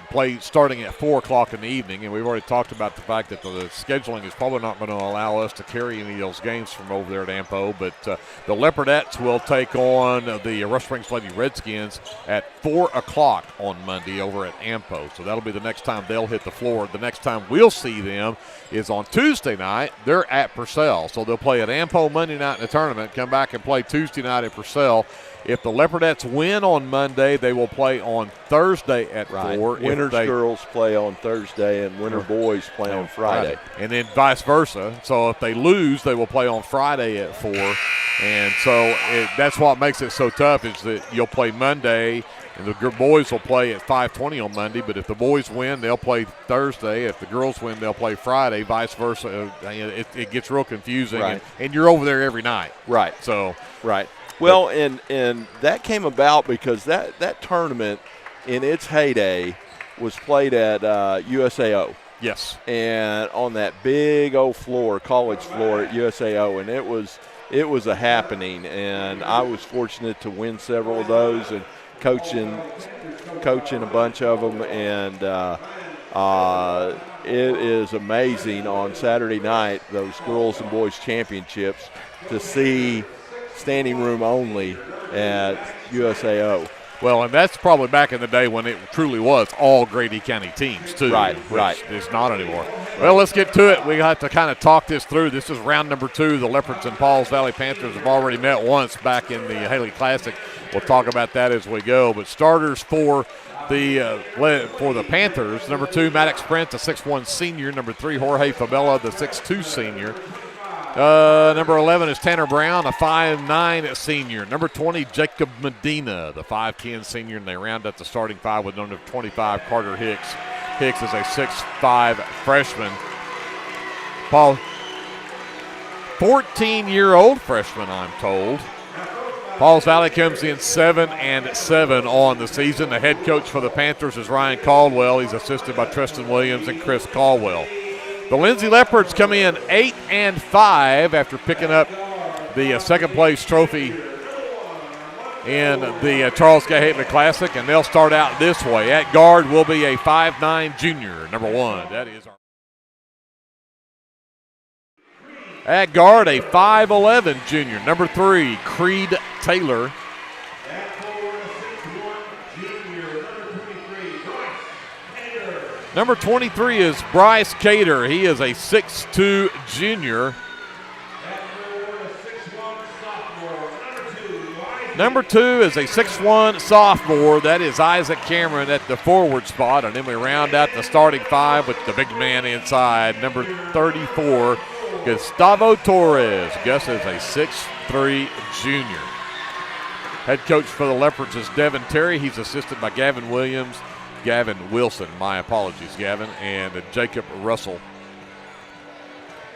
play starting at 4 o'clock in the evening. And we've already talked about the fact that the scheduling is probably not going to allow us to carry any of those games from over there at Ampo. But the Leopardettes will take on the Rush Springs Lady Redskins at 4 o'clock on Monday over at Ampo. So that'll be the next time they'll hit the floor. The next time we'll see them is on Tuesday night. They're at Purcell. So they'll play at Ampo Monday night in the tournament, come back and play Tuesday night at Purcell. If the Leopardettes win on Monday, they will play on Thursday at 4. Winners girls play on Thursday and winner boys play on Friday. And then vice versa. So if they lose, they will play on Friday at 4. And so that's what makes it so tough, is that you'll play Monday and the boys will play at 5:20 on Monday. But if the boys win, they'll play Thursday. If the girls win, they'll play Friday, vice versa. It gets real confusing. Right. And you're over there every night. Right. So right. Well, and that came about because that tournament in its heyday was played at USAO. Yes. And on that big old floor, college floor at USAO, and it was a happening. And I was fortunate to win several of those and coaching a bunch of them. And it is amazing on Saturday night, those girls and boys championships, to see standing room only at USAO. Well, and that's probably back in the day when it truly was all Grady County teams, too. Right. It's not anymore. Well, let's get to it. We have to kind of talk this through. This is round number 2. The Leopards and Pauls Valley Panthers have already met once back in the Haley Classic. we'll talk about that as we go. But starters for the Panthers, number 2, Maddox Prince, the 6'1 senior. Number 3, Jorge Fabella, the 6'2 senior. Number 11 is Tanner Brown, a 5'9 senior. Number 20, Jacob Medina, the 5'10 senior. And they round up the starting 5 with number 25, Carter Hicks. Hicks is a 6'5 freshman. Paul, 14-year-old freshman, I'm told. Pauls Valley comes in 7-7 on the season. The head coach for the Panthers is Ryan Caldwell. He's assisted by Tristan Williams and Chris Caldwell. The Lindsay Leopards come in 8-5 after picking up the second-place trophy in the Charles Gay Hateman Classic, and they'll start out this way. At guard will be a 5'9 junior, number 1. That is our At guard, a 5'11 junior, number 3, Creed Taylor. Number 23 is Bryce Cater. He is a 6'2 junior. Number 2 is a 6'1 sophomore. That is Isaac Cameron at the forward spot. And then we round out the starting 5 with the big man inside. Number 34, Gustavo Torres. Gus is a 6'3 junior. Head coach for the Leopards is Devin Terry. He's assisted by Gavin Wilson, my apologies, Gavin, and Jacob Russell.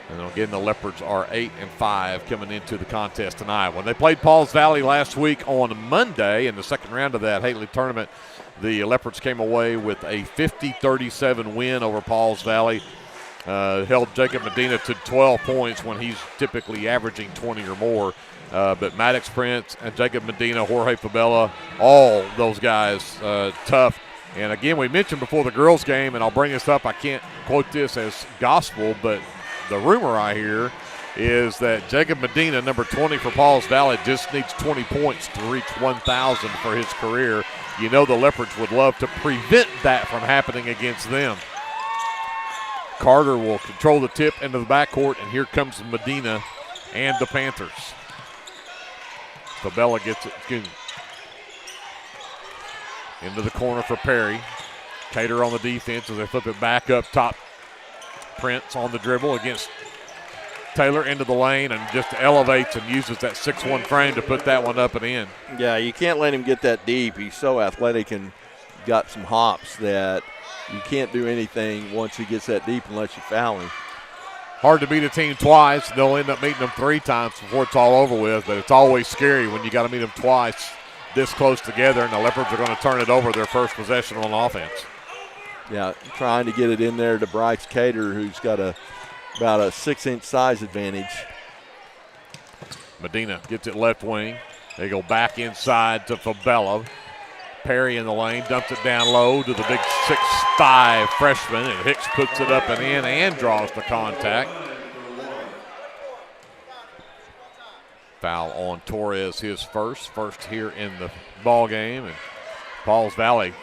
And again, the Leopards are 8-5 coming into the contest tonight. When they played Pauls Valley last week on Monday in the second round of that Haley tournament, the Leopards came away with a 50-37 win over Pauls Valley. Held Jacob Medina to 12 points when he's typically averaging 20 or more. But Maddox Prince and Jacob Medina, Jorge Fabella, all those guys tough. And again, we mentioned before the girls' game, and I'll bring this up, I can't quote this as gospel, but the rumor I hear is that Jacob Medina, number 20 for Pauls Valley, just needs 20 points to reach 1,000 for his career. You know the Leopards would love to prevent that from happening against them. Carter will control the tip into the backcourt, and here comes Medina and the Panthers. Fabella gets it into the corner for Perry. Cater on the defense as they flip it back up top. Prince on the dribble against Taylor into the lane and just elevates and uses that 6'1 frame to put that one up and in. Yeah, you can't let him get that deep. He's so athletic and got some hops that you can't do anything once he gets that deep unless you foul him. Hard to beat a team twice. They'll end up meeting them 3 times before it's all over with, but it's always scary when you got to meet them twice this close together, and the Leopards are going to turn it over their first possession on offense. Yeah, trying to get it in there to Bryce Cater, who's got about a 6-inch size advantage. Medina gets it left wing. They go back inside to Fabella. Perry in the lane, dumps it down low to the big 6'5 freshman, and Hicks puts it up and in and draws the contact. Foul on Torres, his first here in the ball game, and Pauls Valley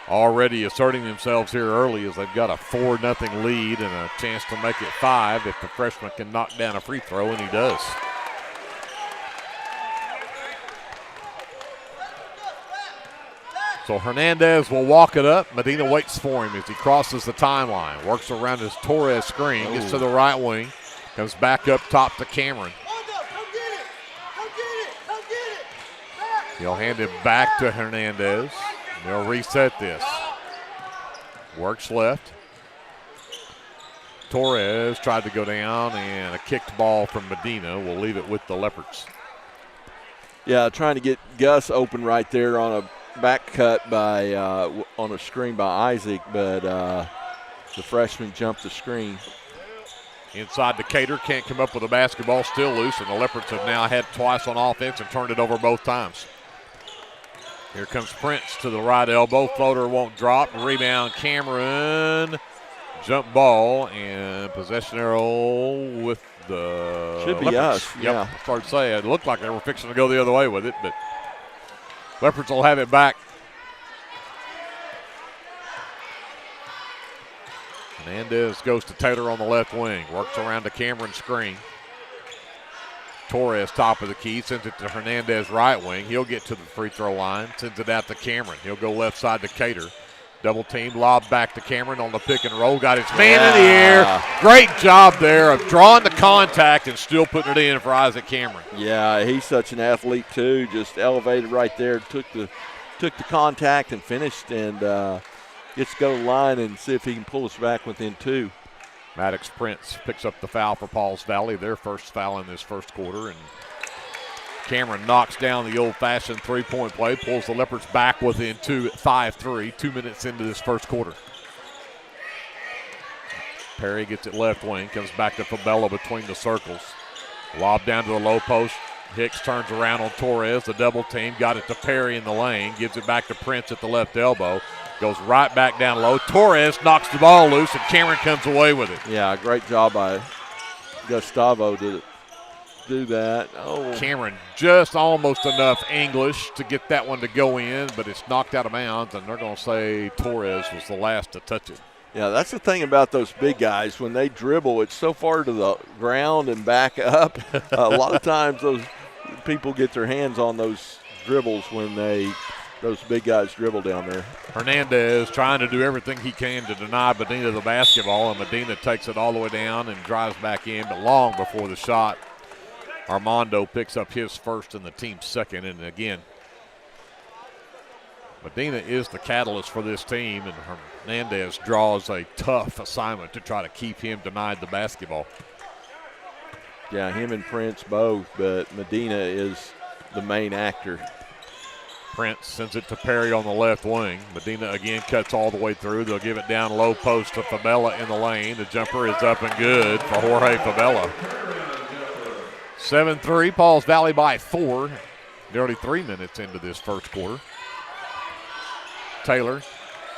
already asserting themselves here early as they've got a 4-0 lead and a chance to make it 5 if the freshman can knock down a free throw, and he does. So Hernandez will walk it up. Medina waits for him as he crosses the timeline. Works around his Torres screen, gets to the right wing, comes back up top to Cameron. He'll hand it back to Hernandez. They'll reset this. Works left. Torres tried to go down, and a kicked ball from Medina will leave it with the Leopards. Yeah, trying to get Gus open right there on a back cut by on a screen by Isaac, but the freshman jumped the screen. Inside to Cater, can't come up with a basketball, still loose, and the Leopards have now had twice on offense and turned it over both times. Here comes Prince to the right elbow. Floater won't drop. Rebound Cameron. Jump ball and possession arrow with the Should be Leopards. us, Yep, yeah. hard to say. It looked like they were fixing to go the other way with it, but Leopards will have it back. Hernandez goes to Taylor on the left wing. Works around to Cameron screen. Torres, top of the key, sends it to Hernandez, right wing. He'll get to the free throw line, sends it out to Cameron. He'll go left side to Cater. Double team, lob back to Cameron on the pick and roll. Got his man in the air. Great job there of drawing the contact and still putting it in for Isaac Cameron. Yeah, he's such an athlete too. Just elevated right there, took the contact and finished, and gets to go to the line and see if he can pull us back within 2. Maddox Prince picks up the foul for Pauls Valley, their first foul in this first quarter, and Cameron knocks down the old-fashioned three-point play, pulls the Leopards back within 5-3, 2 minutes into this first quarter. Perry gets it left wing, comes back to Fabella between the circles. Lob down to the low post. Hicks turns around on Torres, the double team, got it to Perry in the lane, gives it back to Prince at the left elbow, goes right back down low. Torres knocks the ball loose, and Cameron comes away with it. Yeah, great job by Gustavo to do that. Oh, Cameron just almost enough English to get that one to go in, but it's knocked out of bounds, and they're going to say Torres was the last to touch it. Yeah, that's the thing about those big guys. When they dribble, it's so far to the ground and back up. A lot of times those people get their hands on those dribbles when those big guys dribble down there. Hernandez trying to do everything he can to deny Medina the basketball, and Medina takes it all the way down and drives back in, but long before the shot. Armando picks up his first and the team's second, and again, Medina is the catalyst for this team, and Hernandez draws a tough assignment to try to keep him denied the basketball. Yeah, him and Prince both, but Medina is the main actor. Prince sends it to Perry on the left wing. Medina again cuts all the way through. They'll give it down low post to Fabella in the lane. The jumper is up and good for Jorge Fabella. 7-3, Pauls Valley by 4. Nearly 3 minutes into this first quarter. Taylor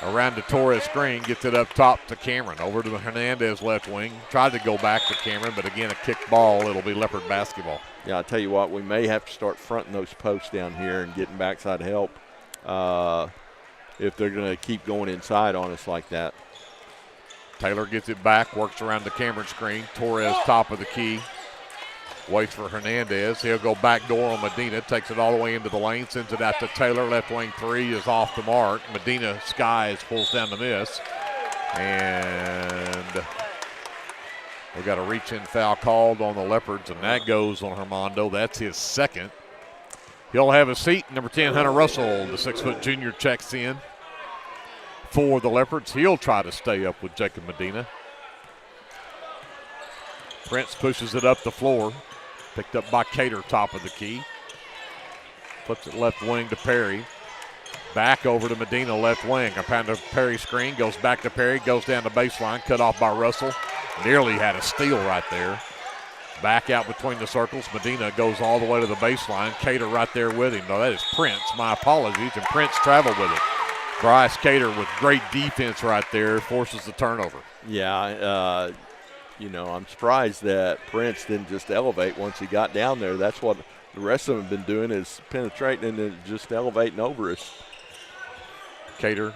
around to Torres screen, gets it up top to Cameron. Over to the Hernandez left wing. Tried to go back to Cameron, but again, a kick ball. It'll be Leopard basketball. Yeah, I'll tell you what, we may have to start fronting those posts down here and getting backside help if they're going to keep going inside on us like that. Taylor gets it back, works around the Cameron screen. Torres top of the key. Waits for Hernandez. He'll go back door on Medina. Takes it all the way into the lane. Sends it out to Taylor. Left wing three is off the mark. Medina skies, pulls down the miss. And we got a reach-in foul called on the Leopards, and that goes on Armando. That's his second. He'll have a seat. Number 10, Hunter Russell, the 6-foot junior, checks in for the Leopards. He'll try to stay up with Jacob Medina. Prince pushes it up the floor. Picked up by Cater, top of the key. Puts it left wing to Perry. Back over to Medina, left wing. A pound of Perry screen, goes back to Perry, goes down the baseline, cut off by Russell. Nearly had a steal right there. Back out between the circles. Medina goes all the way to the baseline. Cater right there with him. No, that is Prince. My apologies. And Prince traveled with it. Bryce Cater with great defense right there forces the turnover. Yeah, I'm surprised that Prince didn't just elevate once he got down there. That's what the rest of them have been doing, is penetrating and then just elevating over us. Cater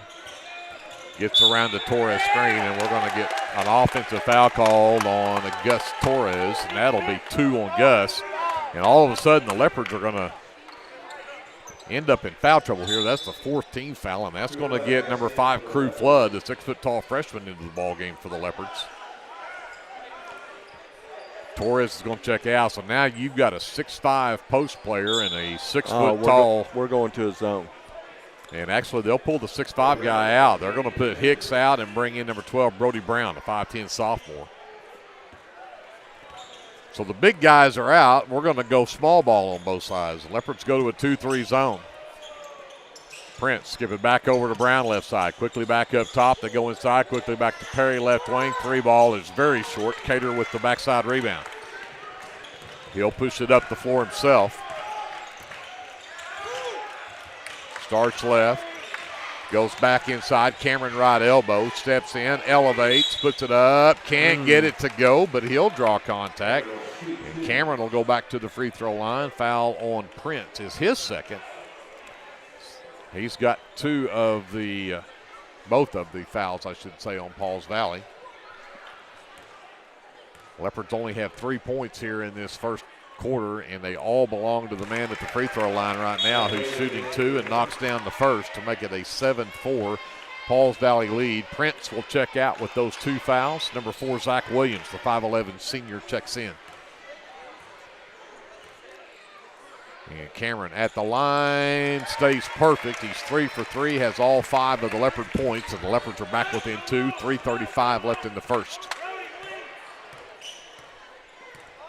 gets around the Torres screen, and we're going to get an offensive foul called on Gus Torres, and that'll be 2 on Gus. And all of a sudden, the Leopards are going to end up in foul trouble here. That's the 4th team foul, and that's going to get number 5, Crew Flood, the 6-foot-tall freshman, into the ball game for the Leopards. Torres is going to check out, so now you've got a 6'5" post player and a 6-foot-tall. We're going to a zone. And actually, they'll pull the 6'5" guy out. They're going to put Hicks out and bring in number 12, Brody Brown, a 5'10" sophomore. So the big guys are out. We're going to go small ball on both sides. The Leopards go to a 2-3 zone. Prince give it back over to Brown left side. Quickly back up top. They go inside. Quickly back to Perry left wing. 3 ball is very short. Cater with the backside rebound. He'll push it up the floor himself. Starts left. Goes back inside. Cameron right elbow. Steps in. Elevates. Puts it up. Can't get it to go, but he'll draw contact. And Cameron will go back to the free throw line. Foul on Prince is his second. He's got both of the fouls, I should say, on Pauls Valley. Leopards only have 3 points here in this first quarter, and they all belong to the man at the free throw line right now who's shooting 2 and knocks down the first to make it a 7-4 Pauls Valley lead. Prince will check out with those 2 fouls. Number 4, Zach Williams, the 5'11 senior, checks in. And Cameron at the line, stays perfect. He's 3 for 3, has all 5 of the Leopard points, and the Leopards are back within 2. 3:35 left in the first.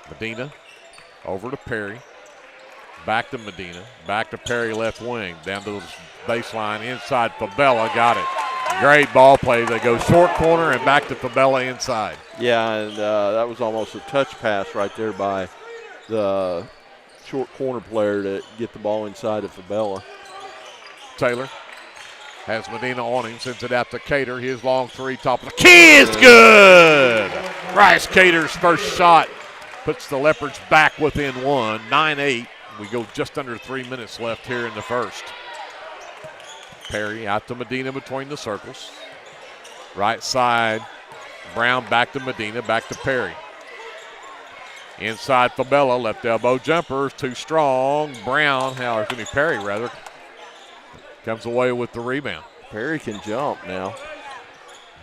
Medina over to Perry. Back to Medina. Back to Perry, left wing. Down to the baseline, inside Fabella, got it. Great ball play. They go short corner and back to Fabella inside. Yeah, and that was almost a touch pass right there by the short corner player to get the ball inside of Fabella. Taylor has Medina on him, sends it out to Cater. His long 3, top of the key is good. Bryce Cater's first shot puts the Leopards back within 1, 9-8. We go just under 3 minutes left here in the first. Perry out to Medina between the circles. Right side, Brown back to Medina, back to Perry. Inside Fabella, left elbow jumper, too strong. Brown, Perry rather, comes away with the rebound. Perry can jump now.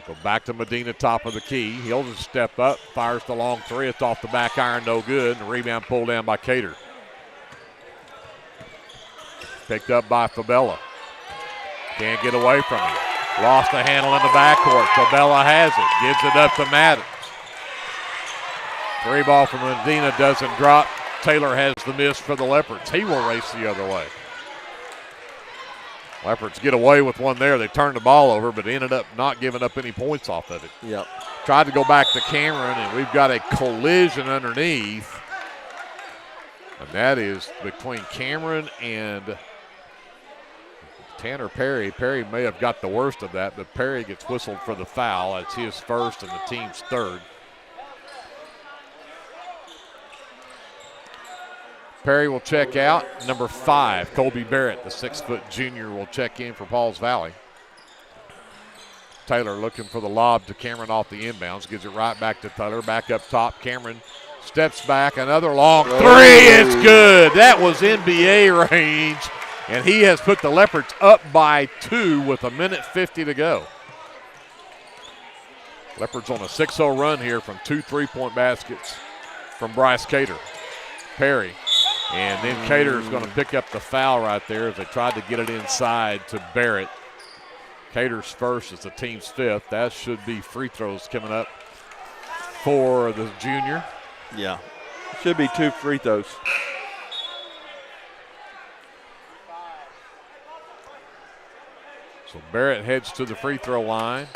Go back to Medina, top of the key. He'll just step up, fires the long 3. It's off the back iron, no good. And the rebound pulled down by Cater. Picked up by Fabella. Can't get away from him. Lost the handle in the backcourt. Fabella has it. Gives it up to Maddox. 3 ball from Medina doesn't drop. Taylor has the miss for the Leopards. He will race the other way. Leopards get away with one there. They turned the ball over, but ended up not giving up any points off of it. Yep. Tried to go back to Cameron, and we've got a collision underneath. And that is between Cameron and Tanner Perry. Perry may have got the worst of that, but Perry gets whistled for the foul. That's his first and the team's third. Perry will check out. Number 5, Colby Barrett, the 6-foot junior, will check in for Pauls Valley. Taylor looking for the lob to Cameron off the inbounds. Gives it right back to Taylor. Back up top. Cameron steps back. Another long 3. It's good. That was NBA range. And he has put the Leopards up by 2 with 1:50 to go. Leopards on a 6-0 run here from 2 3-point baskets from Bryce Cater. Perry. And then Cater is going to pick up the foul right there as they tried to get it inside to Barrett. Cater's first is the team's 5th. That should be free throws coming up for the junior. Yeah, should be 2 free throws. So Barrett heads to the free throw line.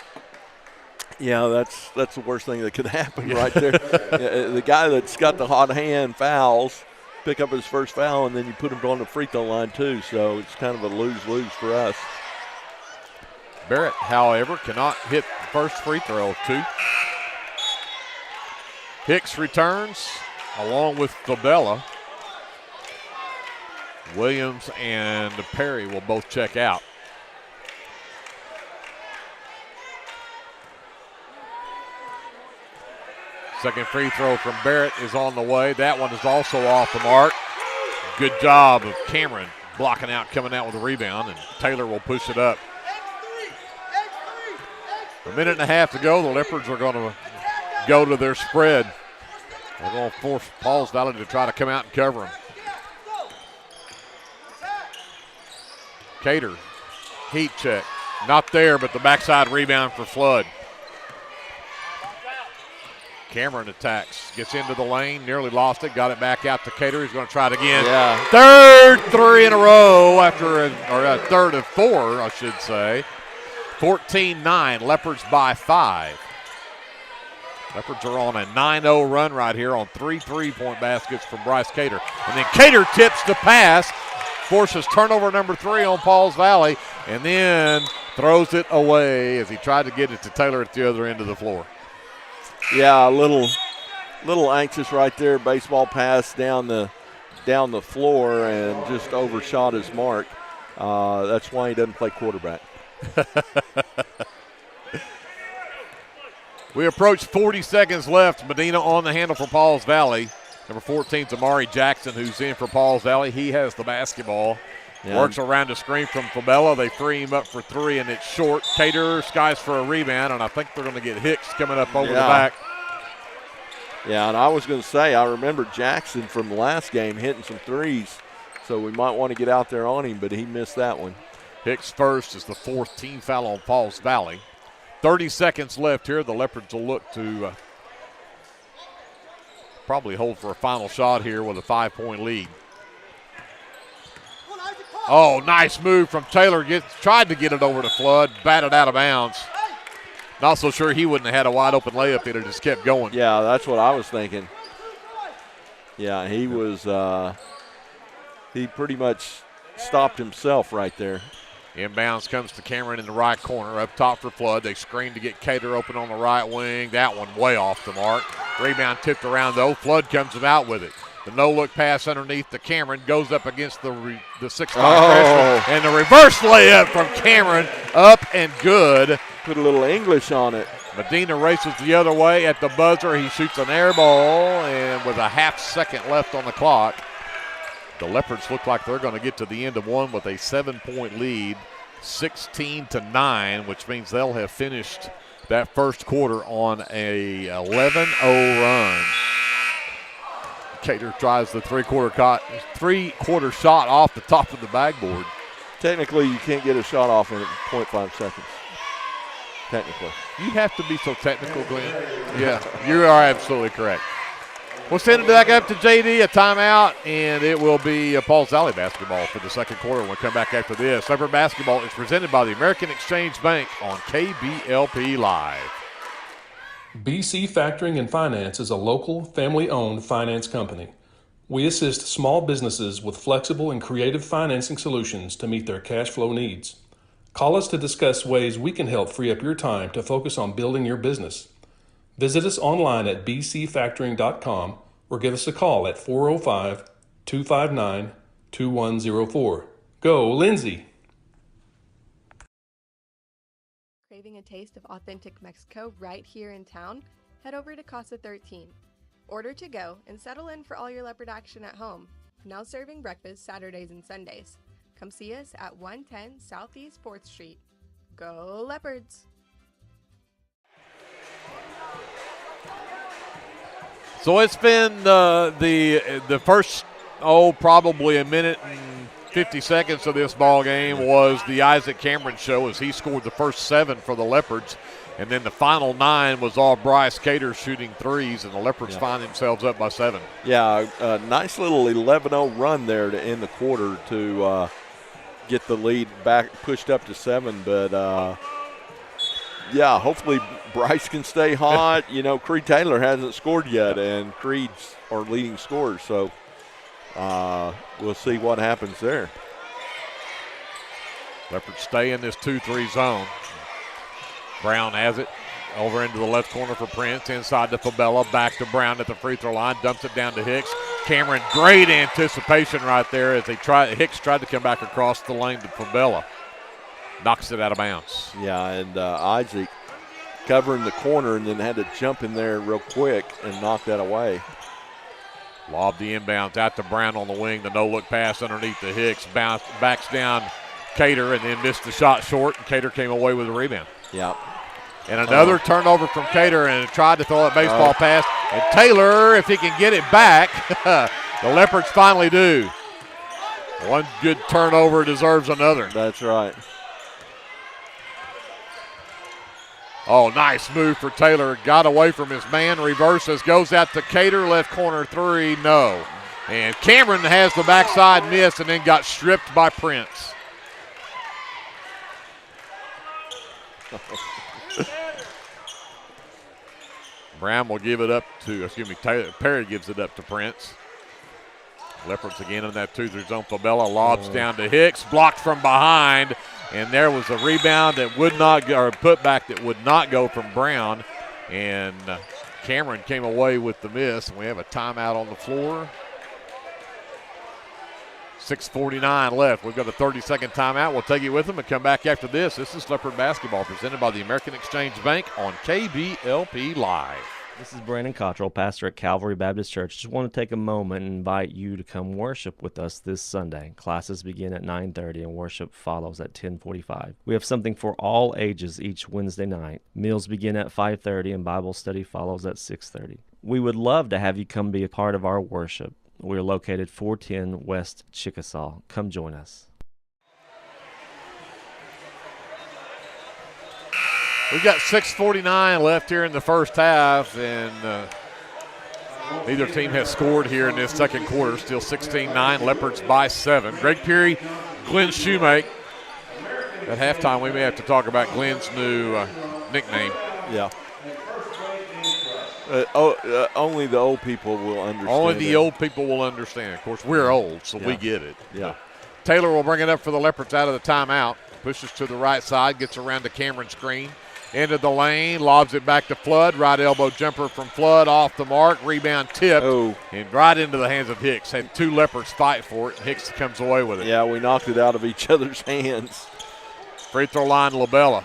Yeah, that's the worst thing that could happen right there. The guy that's got the hot hand fouls, pick up his first foul, and then you put him on the free throw line too. So it's kind of a lose-lose for us. Barrett, however, cannot hit the first free throw, 2. Hicks returns along with Fabella. Williams and Perry will both check out. Second free throw from Barrett is on the way. That one is also off the mark. Good job of Cameron blocking out, coming out with a rebound, and Taylor will push it up. A minute and a half to go. The Leopards are going to go to their spread. They're going to force Pauls Valley to try to come out and cover them. Cater, heat check. Not there, but the backside rebound for Flood. Cameron attacks, gets into the lane, nearly lost it, got it back out to Cater. He's going to try it again. Yeah. Third 3 in a row after a third of 4, I should say. 14-9, Leopards by 5. Leopards are on a 9-0 run right here on 3 3-point baskets from Bryce Cater. And then Cater tips the pass, forces turnover number 3 on Pauls Valley, and then throws it away as he tried to get it to Taylor at the other end of the floor. Yeah, a little anxious right there. Baseball pass down the floor and just overshot his mark. That's why he doesn't play quarterback. We approach 40 seconds left. Medina on the handle for Pauls Valley. Number 14 is Amari Jackson, who's in for Pauls Valley. He has the basketball. Yeah. Works around the screen from Fabella. They free him up for three, and it's short. Cater skies for a rebound, and I think they're going to get Hicks coming up over the back. Yeah, and I was going to say, I remember Jackson from the last game hitting some threes, so we might want to get out there on him, but he missed that one. Hicks first is the fourth team foul on Pauls Valley. 30 seconds left here. The Leopards will look to probably hold for a final shot here with a 5-point lead. Oh, nice move from Taylor. Tried to get it over to Flood, batted out of bounds. Not so sure he wouldn't have had a wide open layup. It just kept going. Yeah, that's what I was thinking. Yeah, he was he pretty much stopped himself right there. Inbounds comes to Cameron in the right corner. Up top for Flood. They screen to get Cater open on the right wing. That one way off the mark. Rebound tipped around, though. Flood comes out with it. The no-look pass underneath to Cameron goes up against the 6'5" freshman. And the reverse layup from Cameron up and good. Put a little English on it. Medina races the other way at the buzzer. He shoots an air ball, and with a half-second left on the clock, the Leopards look like they're going to get to the end of one with a 7-point lead, 16-9, which means they'll have finished that first quarter on a 11-0 run. Cater tries the three-quarter shot off the top of the backboard. Technically, you can't get a shot off in 0.5 seconds. Technically. You have to be so technical, Glenn. Yeah, you are absolutely correct. We'll send it back up to JD, a timeout, and it will be a Pauls Valley basketball for the second quarter. We'll come back after this. Leopard basketball is presented by the American Exchange Bank on KBLP Live. BC Factoring and Finance is a local, family-owned finance company. We assist small businesses with flexible and creative financing solutions to meet their cash flow needs. Call us to discuss ways we can help free up your time to focus on building your business. Visit us online at bcfactoring.com or give us a call at 405-259-2104. Go, Lindsay! Craving a taste of authentic Mexico right here in town? Head over to Casa 13. Order to go and settle in for all your Leopard action at home. Now serving breakfast Saturdays and Sundays. Come see us at 110 Southeast 4th Street. Go Leopards! So it's been the first, probably a minute and 50 seconds of this ball game was the Isaac Cameron show as he scored the first 7 for the Leopards. And then the final 9 was all Bryce Cater shooting threes, and the Leopards find themselves up by 7. Yeah, a nice little 11-0 run there to end the quarter to get the lead back pushed up to 7. But, hopefully Bryce can stay hot. Creed Taylor hasn't scored yet, and Creed's our leading scorer. So we'll see what happens there. Leopards stay in this 2-3 zone. Brown has it over into the left corner for Prince. Inside to Fabella. Back to Brown at the free throw line. Dumps it down to Hicks. Cameron, great anticipation right there as Hicks tried to come back across the lane to Fabella. Knocks it out of bounds. Yeah, and Isaac covering the corner and then had to jump in there real quick and knock that away. Lob the inbounds out to Brown on the wing. The no-look pass underneath the Hicks. Backs down Cater and then missed the shot short, and Cater came away with a rebound. Yeah. And another turnover from Cater, and tried to throw a baseball pass. And Taylor, if he can get it back, the Leopards finally do. One good turnover deserves another. That's right. Oh, nice move for Taylor. Got away from his man, reverses, goes out to Cater, left corner 3, no. And Cameron has the backside miss and then got stripped by Prince. Brown will give it up to, Taylor. Perry gives it up to Prince. Leopards again in that 2-3 zone. Fabella lobs down to Hicks, blocked from behind, and there was a rebound that would not go, or a putback that would not go from Brown, and Cameron came away with the miss, and we have a timeout on the floor. 6:49 left. We've got a 30-second timeout. We'll take it with them and come back after this. This is Leopard basketball presented by the American Exchange Bank on KBLP Live. This is Brandon Cottrell, pastor at Calvary Baptist Church. Just want to take a moment and invite you to come worship with us this Sunday. Classes begin at 9:30 and worship follows at 10:45. We have something for all ages each Wednesday night. Meals begin at 5:30 and Bible study follows at 6:30. We would love to have you come be a part of our worship. We are located 410 West Chickasaw. Come join us. We've got 6:49 left here in the first half, and neither team has scored here in this second quarter. Still 16-9, Leopards by 7. Greg Peary, Glenn Shoemake. At halftime, we may have to talk about Glenn's new nickname. Yeah. Only the old people will understand. Only the old people will understand. Of course, we're old, so we get it. Yeah. Taylor will bring it up for the Leopards out of the timeout. Pushes to the right side, gets around to Cameron Screen. Into the lane, lobs it back to Flood. Right elbow jumper from Flood off the mark. Rebound tipped and right into the hands of Hicks. Had two Leopards fight for it, and Hicks comes away with it. Yeah, we knocked it out of each other's hands. Free throw line, LaBella.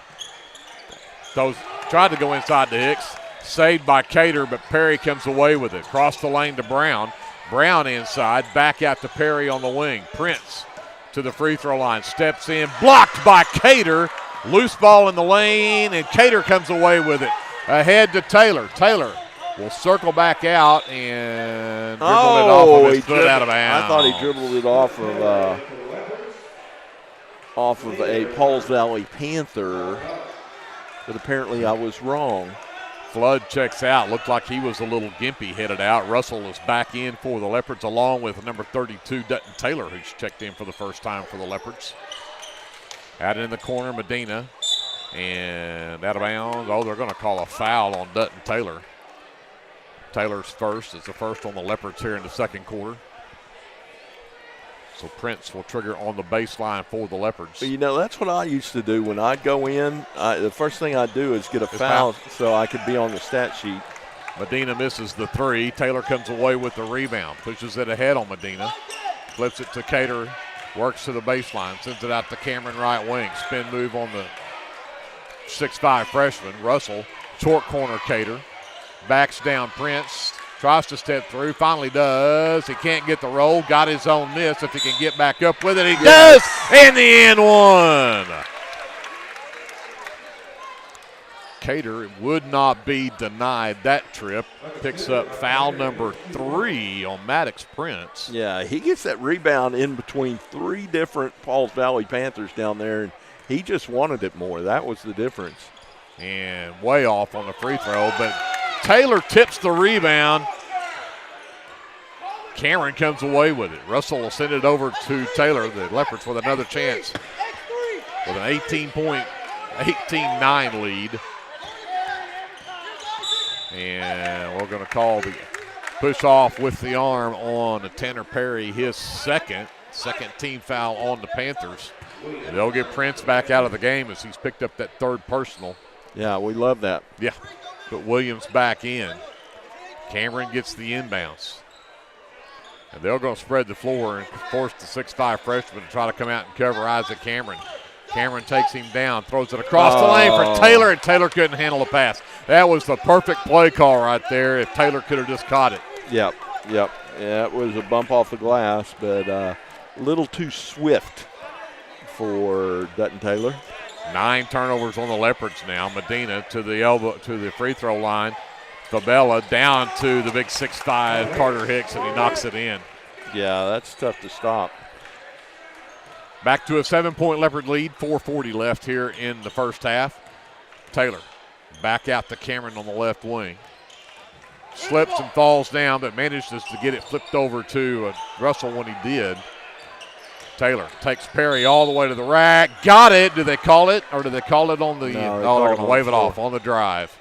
Tried to go inside to Hicks. Saved by Cater, but Perry comes away with it. Cross the lane to Brown. Brown inside, back out to Perry on the wing. Prince to the free throw line, steps in, blocked by Cater. Loose ball in the lane, and Cater comes away with it. Ahead to Taylor. Taylor will circle back out and dribble it off of his foot out of bounds. I thought he dribbled it off of a Pauls Valley Panther, but apparently I was wrong. Flood checks out. Looked like he was a little gimpy headed out. Russell is back in for the Leopards along with number 32, Dutton Taylor, who's checked in for the first time for the Leopards. Out in the corner, Medina, and out of bounds. Oh, they're going to call a foul on Dutton Taylor. Taylor's first. It's the first on the Leopards here in the second quarter. So Prince will trigger on the baseline for the Leopards. But, that's what I used to do when I'd go in. The first thing I'd do is get a foul so I could be on the stat sheet. Medina misses the three. Taylor comes away with the rebound. Pushes it ahead on Medina. Flips it to Cater. Works to the baseline, sends it out to Cameron right wing. Spin move on the 6'5 freshman. Russell, short corner Cater. Backs down Prince. Tries to step through, finally does. He can't get the roll. Got his own miss. If he can get back up with it, he does. And the end one. Cater would not be denied that trip. Picks up foul number 3 on Maddox Prince. Yeah, he gets that rebound in between 3 different Pauls Valley Panthers down there, and he just wanted it more. That was the difference. And way off on the free throw, but Taylor tips the rebound. Cameron comes away with it. Russell will send it over to Taylor. The Leopards with another chance with an 18-9 lead. And we're going to call the push off with the arm on Tanner Perry, his second team foul on the Panthers. And they'll get Prince back out of the game as he's picked up that third personal. Yeah, we love that. Yeah, but Williams back in. Cameron gets the inbounds. And they're going to spread the floor and force the 6'5 freshman to try to come out and cover Isaac Cameron. Cameron takes him down, throws it across the lane for Taylor, and Taylor couldn't handle the pass. That was the perfect play call right there if Taylor could have just caught it. Yep. Yeah, it was a bump off the glass, but a little too swift for Dutton Taylor. 9 turnovers on the Leopards now. Medina to the elbow, to the free throw line. Fabella down to the big 6'5 Carter Hicks, and he knocks it in. Yeah, that's tough to stop. Back to a 7-point Leopard lead, 4:40 left here in the first half. Taylor back out to Cameron on the left wing. Slips and falls down, but manages to get it flipped over to Russell when he did. Taylor takes Perry all the way to the rack. Got it. Do they call it? Or do they call it on the – they're going to wave it off on the drive.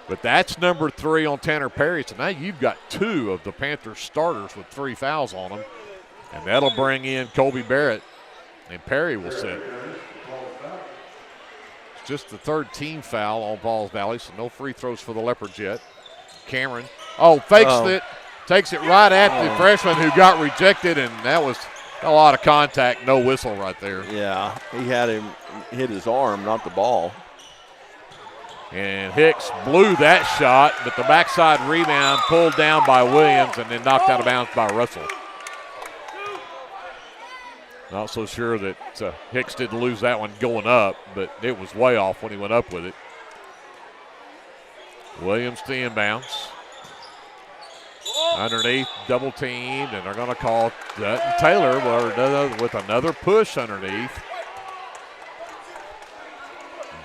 But that's number 3 on Tanner Perry. So now you've got 2 of the Panthers starters with 3 fouls on them. And that'll bring in Colby Barrett. And Perry will sit. It's just the 3rd team foul on Pauls Valley, so no free throws for the Leopards yet. Cameron, fakes it, takes it right at the freshman who got rejected, and that was a lot of contact, no whistle right there. Yeah, he had him hit his arm, not the ball. And Hicks blew that shot, but the backside rebound pulled down by Williams and then knocked out of bounds by Russell. Not so sure that Hicks didn't lose that one going up, but it was way off when he went up with it. Williams to inbounds. Underneath, double teamed, and they're going to call Dutton Taylor with another push underneath.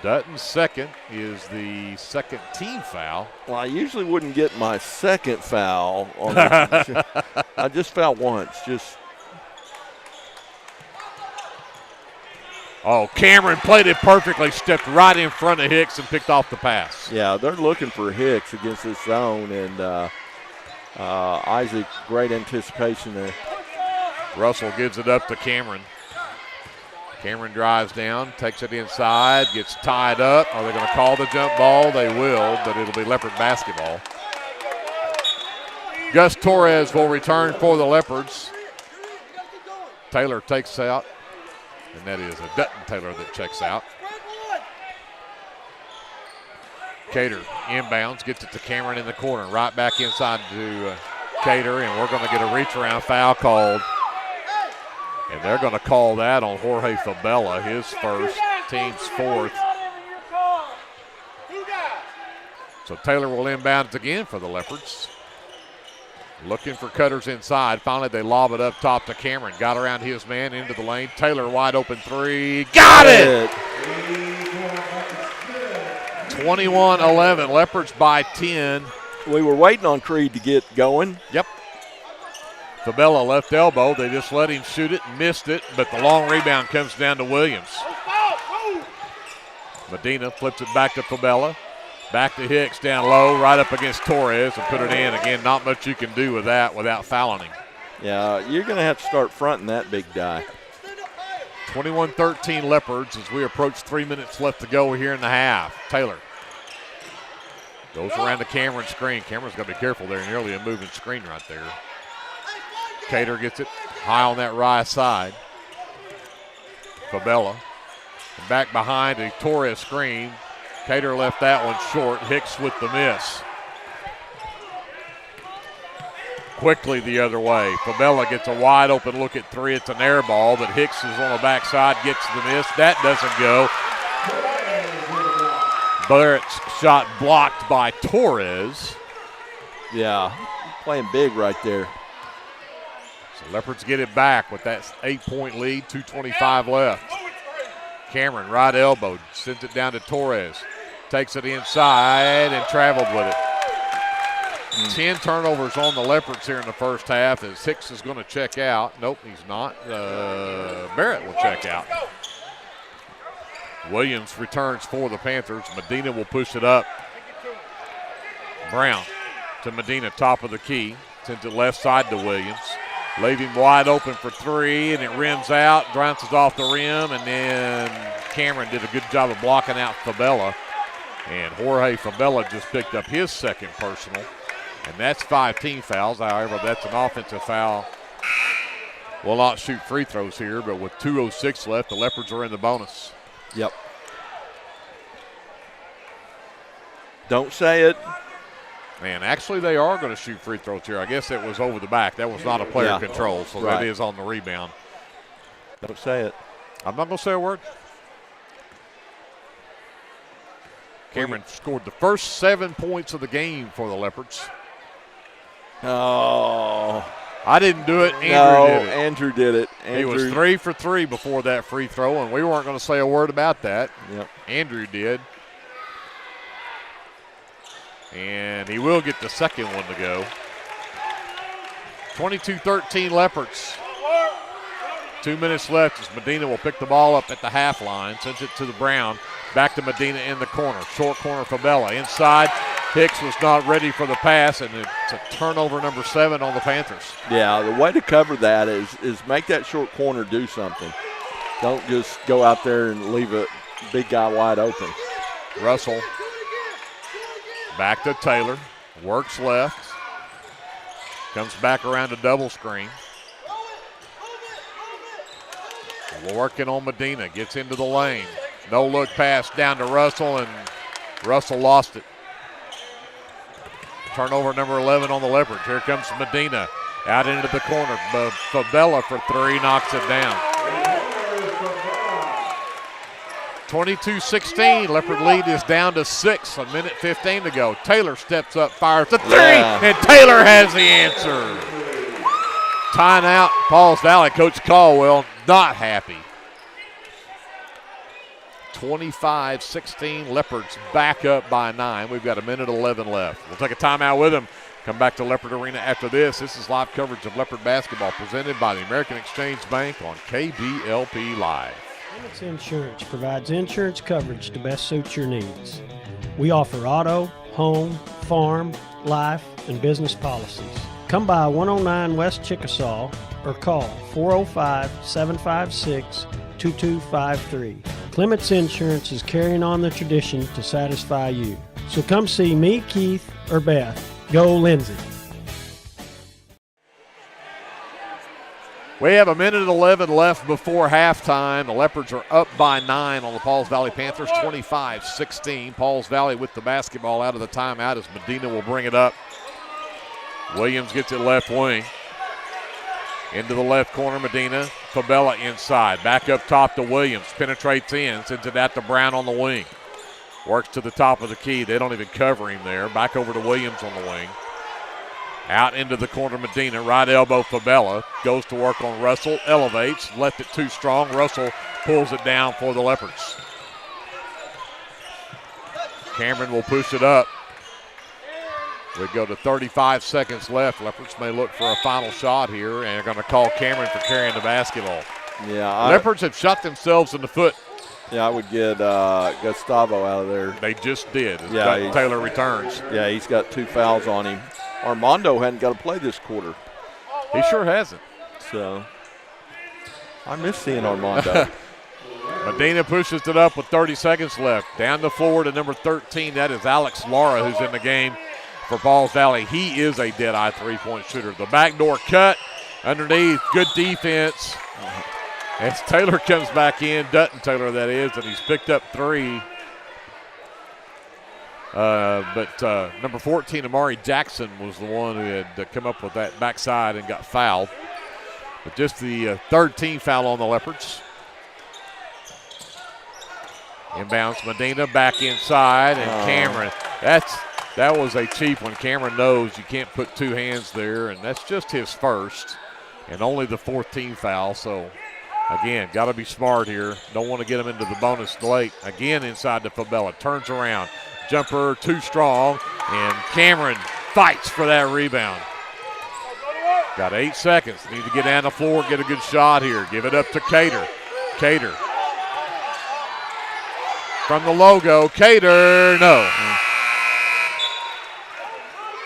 Dutton's second is the second team foul. Well, I usually wouldn't get my second foul on this. I just fouled once. Oh, Cameron played it perfectly, stepped right in front of Hicks and picked off the pass. Yeah, they're looking for Hicks against this zone, and Isaac, great anticipation there. Russell gives it up to Cameron. Cameron drives down, takes it inside, gets tied up. Are they going to call the jump ball? They will, but it'll be Leopard basketball. Gus Torres will return for the Leopards. Taylor takes out, and that is a Dutton Taylor that checks out. Cater inbounds, gets it to Cameron in the corner, right back inside to Cater, and we're going to get a reach-around foul called. And they're going to call that on Jorge Fabella, his first, team's fourth. So Taylor will inbound again for the Leopards. Looking for cutters inside. Finally, they lob it up top to Cameron. Got around his man into the lane. Taylor wide open three. Got it! 21-11. Leopards by 10. We were waiting on Creed to get going. Yep. Fabella left elbow. They just let him shoot it and missed it, but the long rebound comes down to Williams. Medina flips it back to Fabella. Back to Hicks down low, right up against Torres and put it in. Again, not much you can do with that without fouling him. Yeah, you're going to have to start fronting that big guy. 21-13 Leopards as we approach 3 minutes left to go here in the half. Taylor goes around the Cameron screen. Cameron's got to be careful there, nearly a moving screen right there. Cater gets it high on that right side. Fabella. And back behind a Torres screen. Cater left that one short. Hicks with the miss. Quickly the other way. Fabella gets a wide open look at three. It's an air ball, but Hicks is on the backside, gets the miss. That doesn't go. Barrett's shot blocked by Torres. Yeah, playing big right there. So Leopards get it back with that 8-point lead, 2:25 left. Cameron, right elbow, sends it down to Torres. Takes it inside and traveled with it. 10 turnovers on the Leopards here in the first half as Hicks is going to check out. Nope, he's not. Barrett will check out. Williams returns for the Panthers. Medina will push it up. Brown to Medina, top of the key. Sends it left side to Williams. Leave him wide open for three, and it rims out, bounces off the rim, and then Cameron did a good job of blocking out Fabella. And Jorge Fabella just picked up his second personal, and that's 5 team fouls. However, that's an offensive foul. Will not shoot free throws here, but with 2:06 left, the Leopards are in the bonus. Yep. Don't say it. Man, actually they are going to shoot free throws here. I guess it was over the back. That was not a player control, so right. That is on the rebound. Don't say it. I'm not going to say a word. Cameron scored the first 7 points of the game for the Leopards. Oh. I didn't do it. Andrew did it. He was 3 for 3 before that free throw, and we weren't going to say a word about that. Yep. Andrew did. And he will get the second one to go. 22-13 Leopards. 2 minutes left as Medina will pick the ball up at the half line. Sends it to the Brown. Back to Medina in the corner. Short corner Fabella. Inside. Hicks was not ready for the pass, and it's a turnover number 7 on the Panthers. Yeah, the way to cover that is make that short corner do something. Don't just go out there and leave a big guy wide open. Russell. Back to Taylor. Works left. Comes back around to double screen. Working on Medina. Gets into the lane. No look pass down to Russell, and Russell lost it. Turnover number 11 on the Leopards. Here comes Medina out into the corner. Fabella for three, knocks it down. 22-16, Leopard lead is down to 6, a minute 15 to go. Taylor steps up, fires a three, and Taylor has the answer. Timeout, Pauls Valley. Coach Caldwell not happy. 25-16, Leopards back up by 9. We've got a minute 11 left. We'll take a timeout with them. Come back to Leopard Arena after this. This is live coverage of Leopard basketball presented by the American Exchange Bank on KBLP Live. Limits Insurance provides insurance coverage to best suit your needs. We offer auto, home, farm, life, and business policies. Come by 109 West Chickasaw or call 405-756-2253. Clements Insurance is carrying on the tradition to satisfy you. So come see me, Keith, or Beth. Go Lindsay. We have a minute 11 left before halftime. The Leopards are up by 9 on the Pauls Valley Panthers, 25-16. Pauls Valley with the basketball out of the timeout as Medina will bring it up. Williams gets it left wing. Into the left corner, Medina. Fabella inside. Back up top to Williams. Penetrates in. Sends it out to Brown on the wing. Works to the top of the key. They don't even cover him there. Back over to Williams on the wing. Out into the corner, Medina. Right elbow, Fabella. Goes to work on Russell. Elevates. Left it too strong. Russell pulls it down for the Leopards. Cameron will push it up. We go to 35 seconds left. Leopards may look for a final shot here, and they're going to call Cameron for carrying the basketball. Yeah, Leopards have shot themselves in the foot. Yeah, I would get Gustavo out of there. They just did. Yeah, Taylor returns. Yeah, he's got 2 fouls on him. Armando hadn't got to play this quarter. He sure hasn't. So I miss seeing Armando. Medina pushes it up with 30 seconds left. Down the floor to number 13. That is Alex Lara, who's in the game for Pauls Valley. He is a dead-eye three-point shooter. The backdoor cut underneath. Good defense. As Taylor comes back in, Dutton Taylor that is, and he's picked up 3. But number 14, Amari Jackson, was the one who had come up with that backside and got fouled. But just the third team foul on the Leopards. Inbounds Medina back inside, and Cameron. That was a cheap one. Cameron knows you can't put 2 hands there, and that's just his first and only the 4th team foul. So, again, got to be smart here. Don't want to get him into the bonus late. Again, inside to Fabella. Turns around. Jumper too strong, and Cameron fights for that rebound. Got 8 seconds. Need to get down the floor, get a good shot here. Give it up to Cater. Cater. From the logo, Cater, no.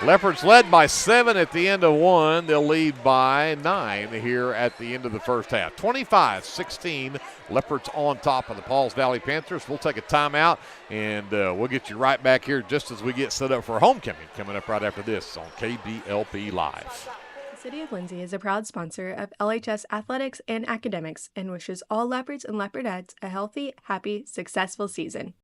Leopards led by 7 at the end of 1. They'll lead by 9 here at the end of the first half. 25-16, Leopards on top of the Pauls Valley Panthers. We'll take a timeout, and we'll get you right back here just as we get set up for homecoming coming up right after this on KBLP Live. The City of Lindsay is a proud sponsor of LHS athletics and academics and wishes all Leopards and Leopardettes a healthy, happy, successful season.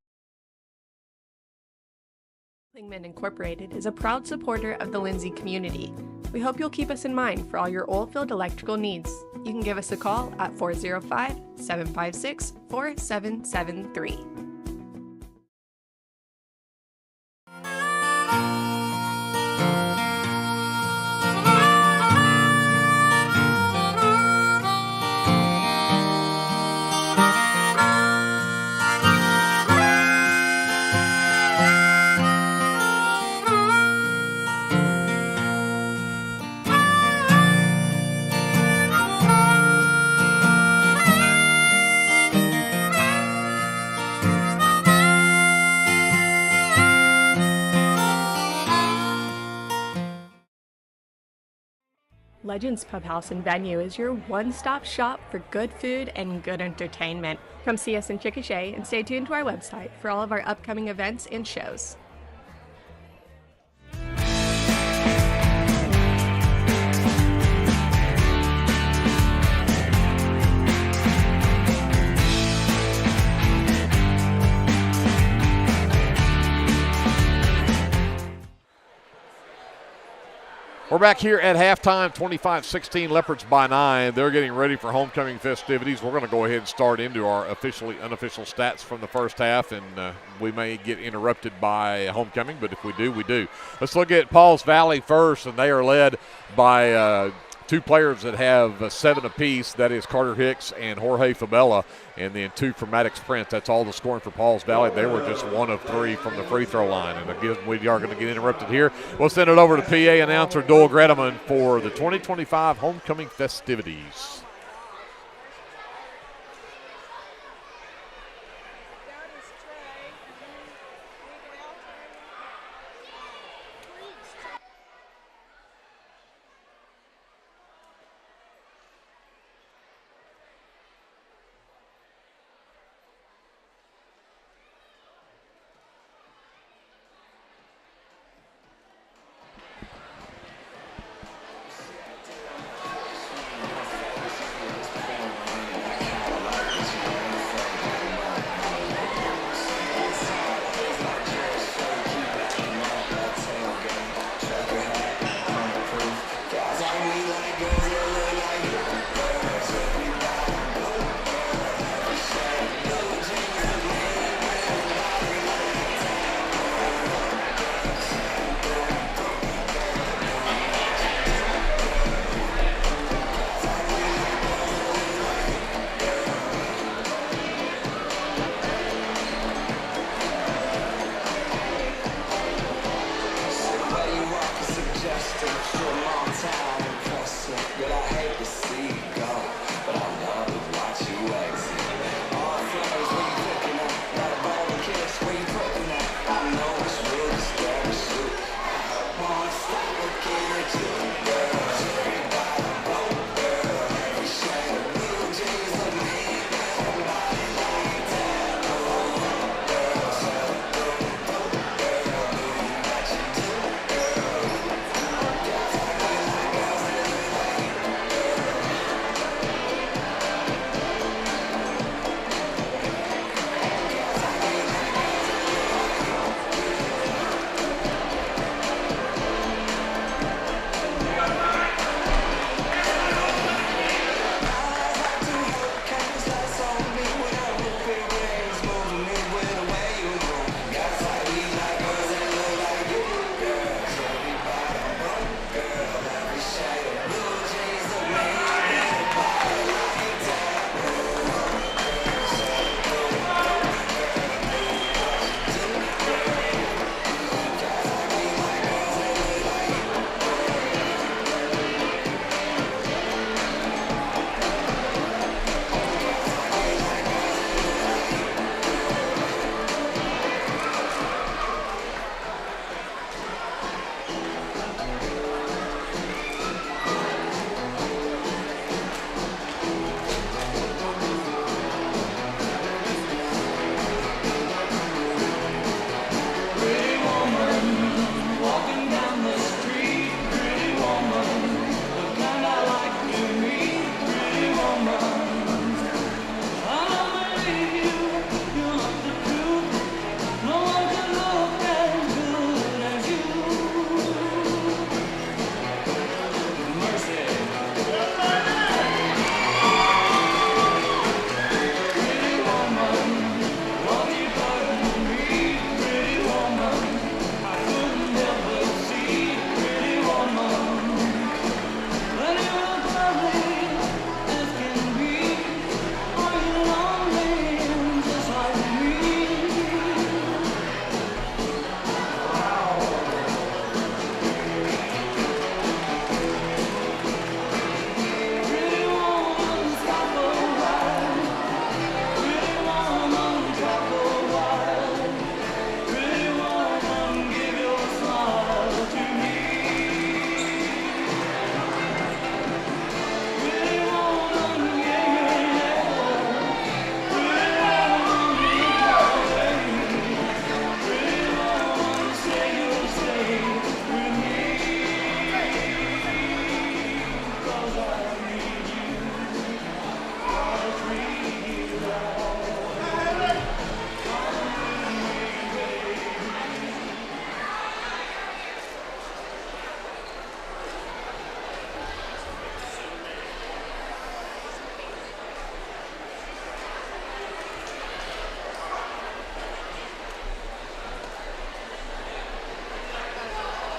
Lingman Incorporated is a proud supporter of the Lindsay community. We hope you'll keep us in mind for all your oilfield electrical needs. You can give us a call at 405-756-4773. Legends Pub House and Venue is your one-stop shop for good food and good entertainment. Come see us in Chickasha and stay tuned to our website for all of our upcoming events and shows. We're back here at halftime, 25-16, Leopards by 9. They're getting ready for homecoming festivities. We're going to go ahead and start into our officially unofficial stats from the first half, and we may get interrupted by homecoming, but if we do, we do. Let's look at Pauls Valley first, and they are led by two players that have 7 apiece. That is Carter Hicks and Jorge Fabella, and then 2 from Maddox Prince. That's all the scoring for Pauls Valley. They were just 1 of 3 from the free throw line. And again, we are going to get interrupted here. We'll send it over to PA announcer Doyle Gredeman for the 2025 homecoming festivities.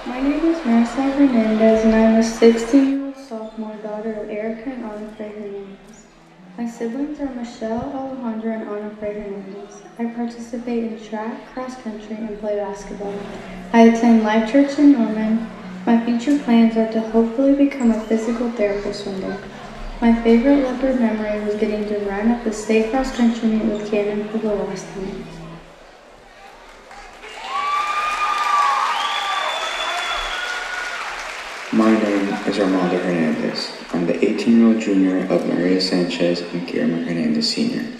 My name is Maricela Hernandez, and I am a 16-year-old sophomore daughter of Erica and Ana Frey Hernandez. My siblings are Michelle, Alejandra, and Ana Frey Hernandez. I participate in track, cross country, and play basketball. I attend Life Church in Norman. My future plans are to hopefully become a physical therapist one day. My favorite Leopard memory was getting to run at the state cross country meet with Cannon for the last time. My name is Armando Hernandez. I'm the 18-year-old junior of Maria Sanchez and Guillermo Hernandez Sr.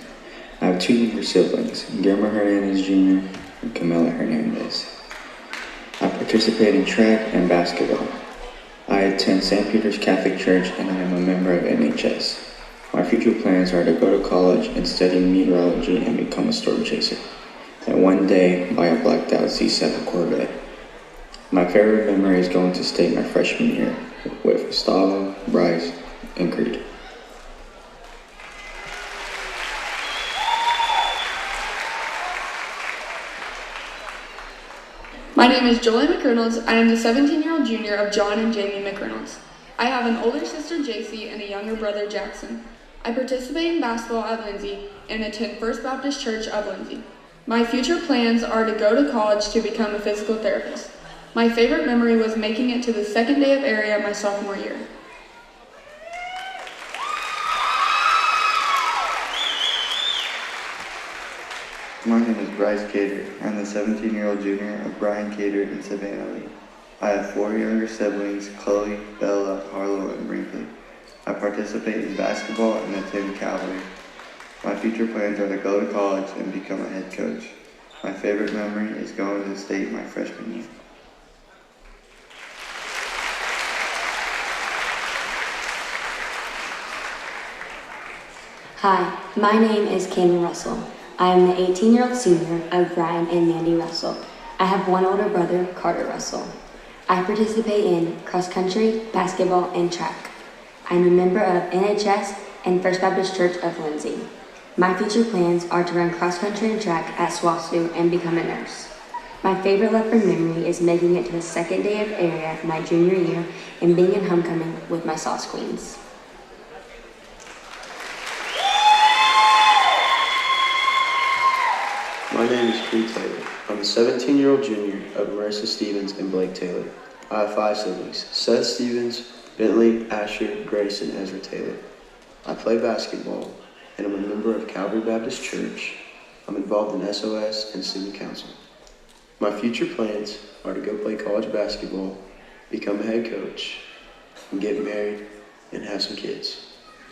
I have two younger siblings, Guillermo Hernandez Jr. and Camila Hernandez. I participate in track and basketball. I attend St. Peter's Catholic Church and I am a member of NHS. My future plans are to go to college and study meteorology and become a storm chaser, and one day buy a blacked out C7 Corvette. My favorite memory is going to state my freshman year with Gustavo, Bryce, and Creed. My name is Jolie McReynolds. I am the 17-year-old junior of John and Jamie McReynolds. I have an older sister, JC, and a younger brother, Jackson. I participate in basketball at Lindsay and attend First Baptist Church of Lindsay. My future plans are to go to college to become a physical therapist. My favorite memory was making it to the second day of area my sophomore year. My name is Bryce Cater. I'm the 17-year-old junior of Brian Cater and Savannah Lee. I have 4 younger siblings, Chloe, Bella, Harlow, and Brinkley. I participate in basketball and attend Calvary. My future plans are to go to college and become a head coach. My favorite memory is going to the state my freshman year. Hi, my name is Cameron Russell. I am the 18-year-old senior of Ryan and Mandy Russell. I have one older brother, Carter Russell. I participate in cross country, basketball, and track. I am a member of NHS and First Baptist Church of Lindsay. My future plans are to run cross country and track at SWASU and become a nurse. My favorite Leopard memory is making it to the second day of area my junior year and being in homecoming with my Sauce Queens. My name is Creed Taylor. I'm a 17-year-old junior of Marissa Stevens and Blake Taylor. I have 5 siblings, Seth Stevens, Bentley, Asher, Grace, and Ezra Taylor. I play basketball, and I'm a member of Calvary Baptist Church. I'm involved in SOS and student council. My future plans are to go play college basketball, become a head coach, and get married and have some kids.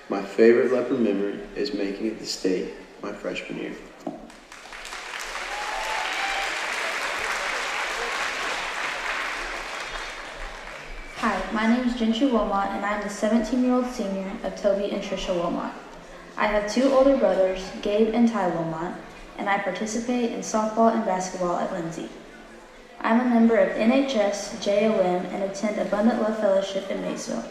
My favorite Leopard memory is making it to state my freshman year. Hi, my name is Gentry Wilmot, and I am the 17-year-old senior of Toby and Trisha Wilmot. I have 2 older brothers, Gabe and Ty Wilmot, and I participate in softball and basketball at Lindsay. I'm a member of NHS, JOM, and attend Abundant Love Fellowship in Maysville.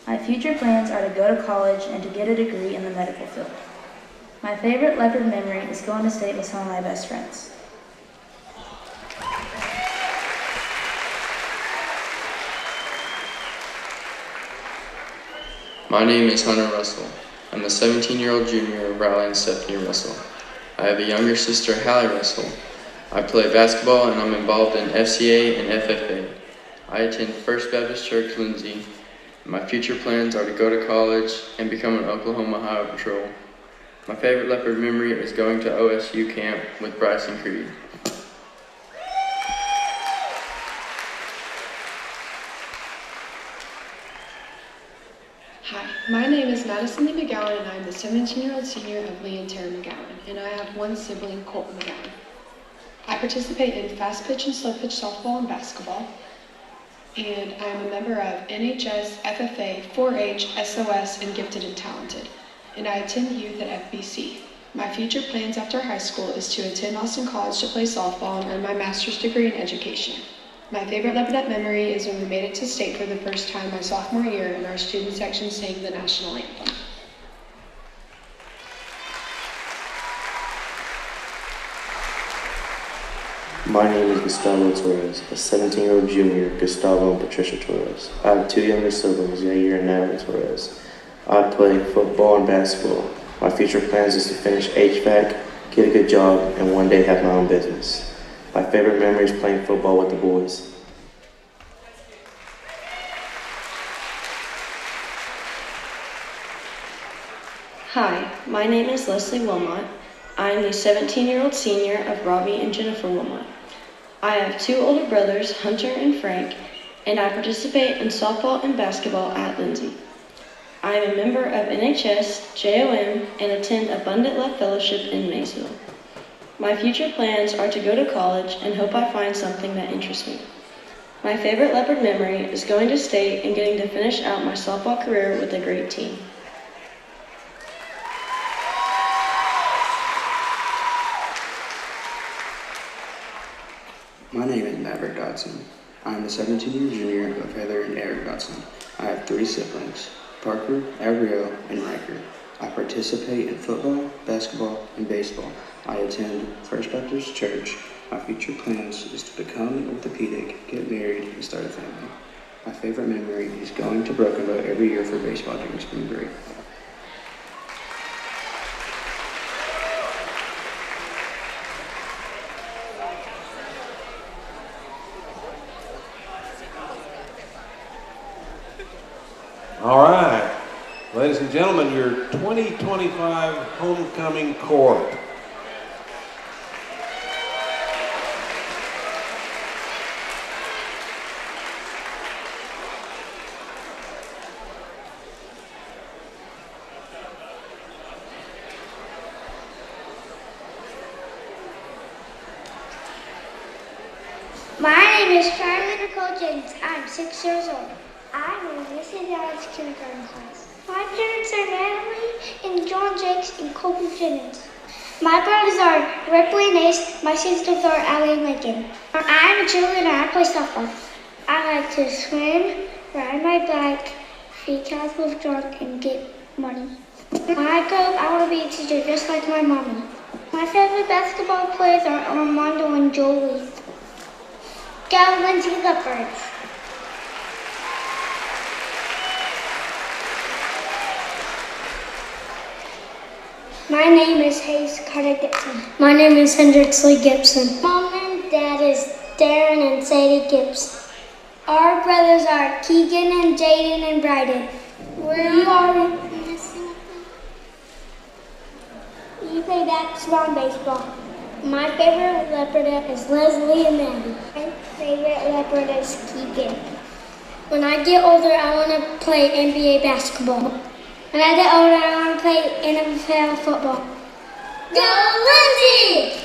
My future plans are to go to college and to get a degree in the medical field. My favorite Leopard memory is going to state with some of my best friends. My name is Hunter Russell. I'm the 17-year-old junior of Riley and Stephanie Russell. I have a younger sister, Hallie Russell. I play basketball and I'm involved in FCA and FFA. I attend First Baptist Church, Lindsay. My future plans are to go to college and become an Oklahoma Highway Patrol. My favorite Leopard memory is going to OSU camp with Bryce and Creed. Hi, my name is Madison Lee McGowan, and I'm the 17-year-old senior of Lee and Tara McGowan, and I have one sibling, Colton McGowan. I participate in fast pitch and slow pitch softball and basketball, and I am a member of NHS, FFA, 4-H, SOS, and Gifted and Talented, and I attend youth at FBC. My future plans after high school is to attend Austin College to play softball and earn my master's degree in education. My favorite Leopardette memory is when we made it to state for the first time my sophomore year and our student section sang the national anthem. My name is Gustavo Torres, a 17-year-old junior, Gustavo and Patricia Torres. I have two younger siblings, Yair and Natalie Torres. I play football and basketball. My future plans is to finish HVAC, get a good job, and one day have my own business. My favorite memory is playing football with the boys. Hi, my name is Leslie Wilmot. I am the 17-year-old senior of Robbie and Jennifer Wilmot. I have two older brothers, Hunter and Frank, and I participate in softball and basketball at Lindsay. I am a member of NHS, JOM, and attend Abundant Love Fellowship in Maysville. My future plans are to go to college and hope I find something that interests me. My favorite Leopard memory is going to state and getting to finish out my softball career with a great team. My name is Maverick Dodson. I am the 17-year junior of Heather and Eric Dodson. I have three siblings, Parker, Abriel, and Riker. I participate in football, basketball, and baseball. I attend First Baptist Church. My future plans is to become an orthopedic, get married, and start a family. My favorite memory is going to Broken Bow every year for baseball during spring break. All right, ladies and gentlemen, your 2025 homecoming court. My name is Charlie Nicole James. I'm 6 years old. I'm in Missy Dallas kindergarten class. My parents are Natalie and John Jakes and Colby Jennings. My brothers are Ripley and Ace. My sisters are Allie and Lincoln. I'm a cheerleader and I play softball. I like to swim, ride my bike, feed cows with drunk, and get money. When I grow up, I want to be a teacher just like my mommy. My favorite basketball players are Armando and Jolie. Go Lindsay Leopards! My name is Hayes Carter Gibson. My name is Hendrix Lee Gibson. Mom and Dad is Darren and Sadie Gibson. Our brothers are Keegan and Jaden and Bryden. We are missing. We play basketball and baseball. My favorite leopardess is Leslie and Maddie. My favorite leopard is Keegan. When I get older, I want to play NBA basketball. When I get older, I want to play NFL football. Go Lindsay!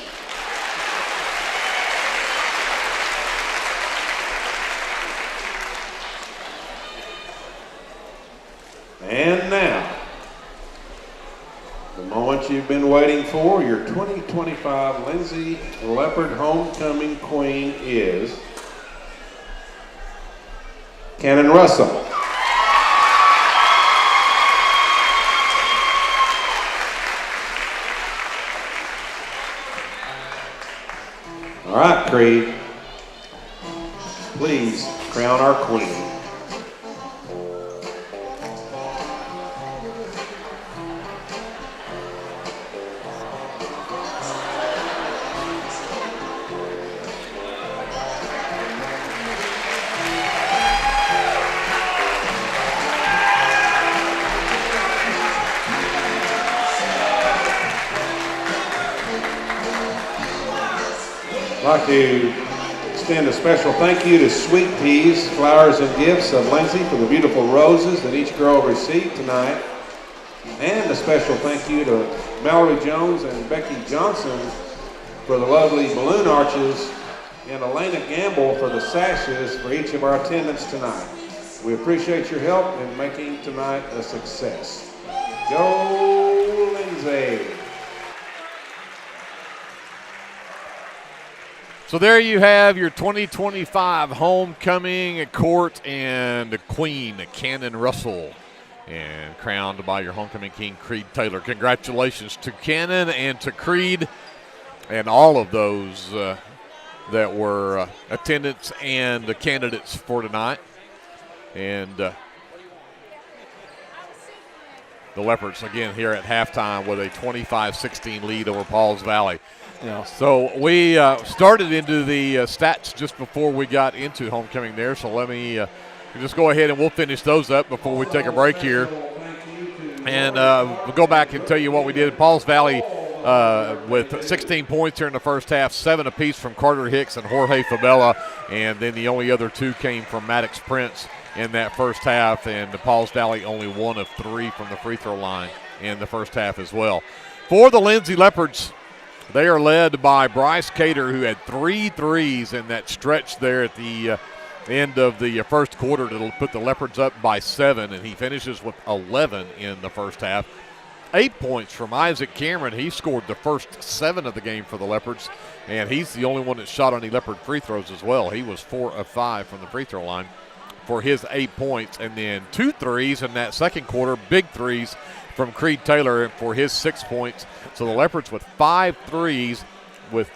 And now, the moment you've been waiting for, your 2025 Lindsay Leopard Homecoming Queen is Cannon Russell. All right, Creed, please crown our queen. I'd like to extend a special thank you to Sweet Peas, Flowers and Gifts of Lindsay for the beautiful roses that each girl received tonight. And a special thank you to Mallory Jones and Becky Johnson for the lovely balloon arches, and Elena Gamble for the sashes for each of our attendants tonight. We appreciate your help in making tonight a success. Go Lindsay! So there you have your 2025 homecoming court and the queen, Cannon Russell, and crowned by your homecoming king, Creed Taylor. Congratulations to Cannon and to Creed and all of those that were attendance and the candidates for tonight. And the Leopards, again, here at halftime with a 25-16 lead over Pauls Valley. Yeah. So we started into the stats just before we got into homecoming there, so let me just go ahead and we'll finish those up before we take a break here. And we'll go back and tell you what we did. Pauls Valley with 16 points here in the first half, 7 apiece from Carter Hicks and Jorge Fabella, and then the only other 2 came from Maddox Prince in that first half, and the Pauls Valley only 1 of 3 from the free throw line in the first half as well. For the Lindsay Leopards, they are led by Bryce Cater, who had 3 threes in that stretch there at the end of the first quarter to put the Leopards up by 7, and he finishes with 11 in the first half. 8 points from Isaac Cameron. He scored the first 7 of the game for the Leopards, and he's the only one that shot any Leopard free throws as well. He was 4 of 5 from the free throw line for his 8 points, and then 2 threes in that second quarter, big threes from Creed Taylor for his 6 points. So the Leopards with 5 threes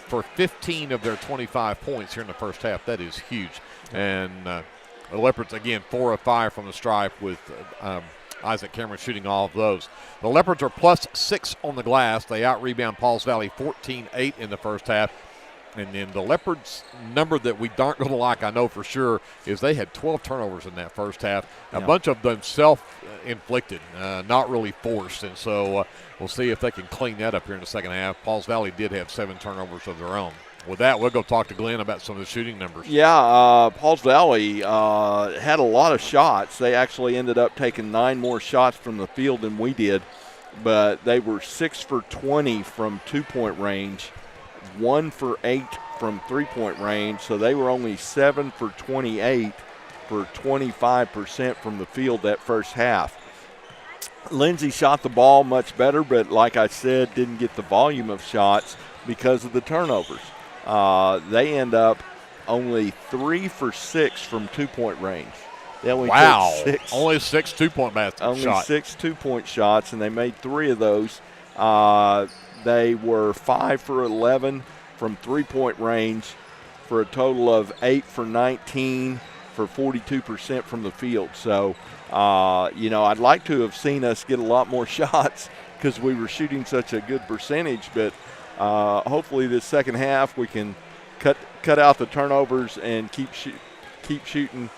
for 15 of their 25 points here in the first half. That is huge. And the Leopards, again, 4 of 5 from the stripe with Isaac Cameron shooting all of those. The Leopards are +6 on the glass. They out-rebound Pauls Valley 14-8 in the first half. And then the Leopards' number that we aren't going to like, I know for sure, is they had 12 turnovers in that first half. A bunch of them self-inflicted, not really forced. And so we'll see if they can clean that up here in the second half. Pauls Valley did have 7 turnovers of their own. With that, we'll go talk to Glenn about some of the shooting numbers. Yeah, Pauls Valley had a lot of shots. They actually ended up taking 9 more shots from the field than we did, but they were 6 for 20 from 2-point range, 1 for 8 from 3-point range, so they were only 7 for 28 for 25% from the field that first half. Lindsay shot the ball much better, but like I said, didn't get the volume of shots because of the turnovers. They end up only 3 for 6 from 2-point range. They only took 6. Only 6 2-point shots. Only 6 2-point shots, and they made 3 of those. They were 5 for 11 from 3-point range for a total of 8 for 19 for 42% from the field. So, I'd like to have seen us get a lot more shots because we were shooting such a good percentage, but hopefully this second half we can cut out the turnovers and keep shooting.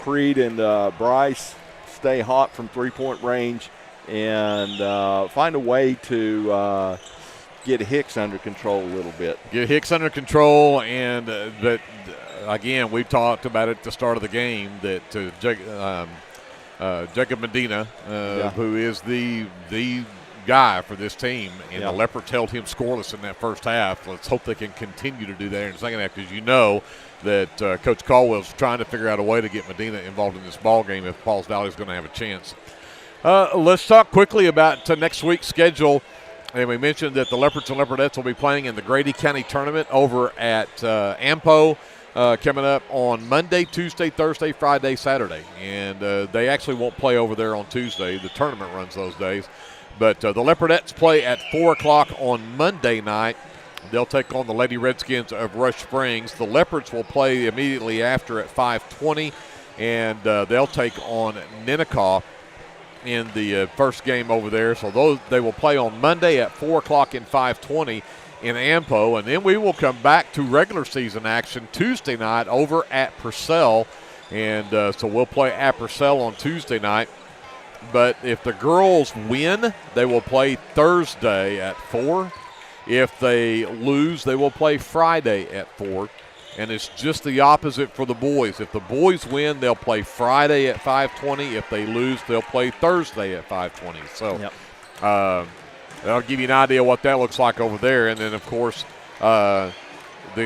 Creed and Bryce stay hot from 3-point range and find a way to get Hicks under control a little bit. Get Hicks under control, and that again, we talked about it at the start of the game that Jacob Medina, who is the guy for this team, and the Leopards held him scoreless in that first half. Let's hope they can continue to do that in the second half, because you know that Coach Caldwell's trying to figure out a way to get Medina involved in this ball game if Pauls Valley is going to have a chance. Let's talk quickly about next week's schedule. And we mentioned that the Leopards and Leopardettes will be playing in the Grady County Tournament over at Ampo coming up on Monday, Tuesday, Thursday, Friday, Saturday. And they actually won't play over there on Tuesday. The tournament runs those days. But the Leopardettes play at 4 o'clock on Monday night. They'll take on the Lady Redskins of Rush Springs. The Leopards will play immediately after at 5:20, and they'll take on Ninnekah in the first game over there. So they will play on Monday at 4 o'clock and 5:20 in Ampo, and then we will come back to regular season action Tuesday night over at Purcell, and so we'll play at Purcell on Tuesday night. But if the girls win, they will play Thursday at 4. If they lose, they will play Friday at 4. And it's just the opposite for the boys. If the boys win, they'll play Friday at 5:20. If they lose, they'll play Thursday at 5:20. So that'll give you an idea what that looks like over there. And then, of course, the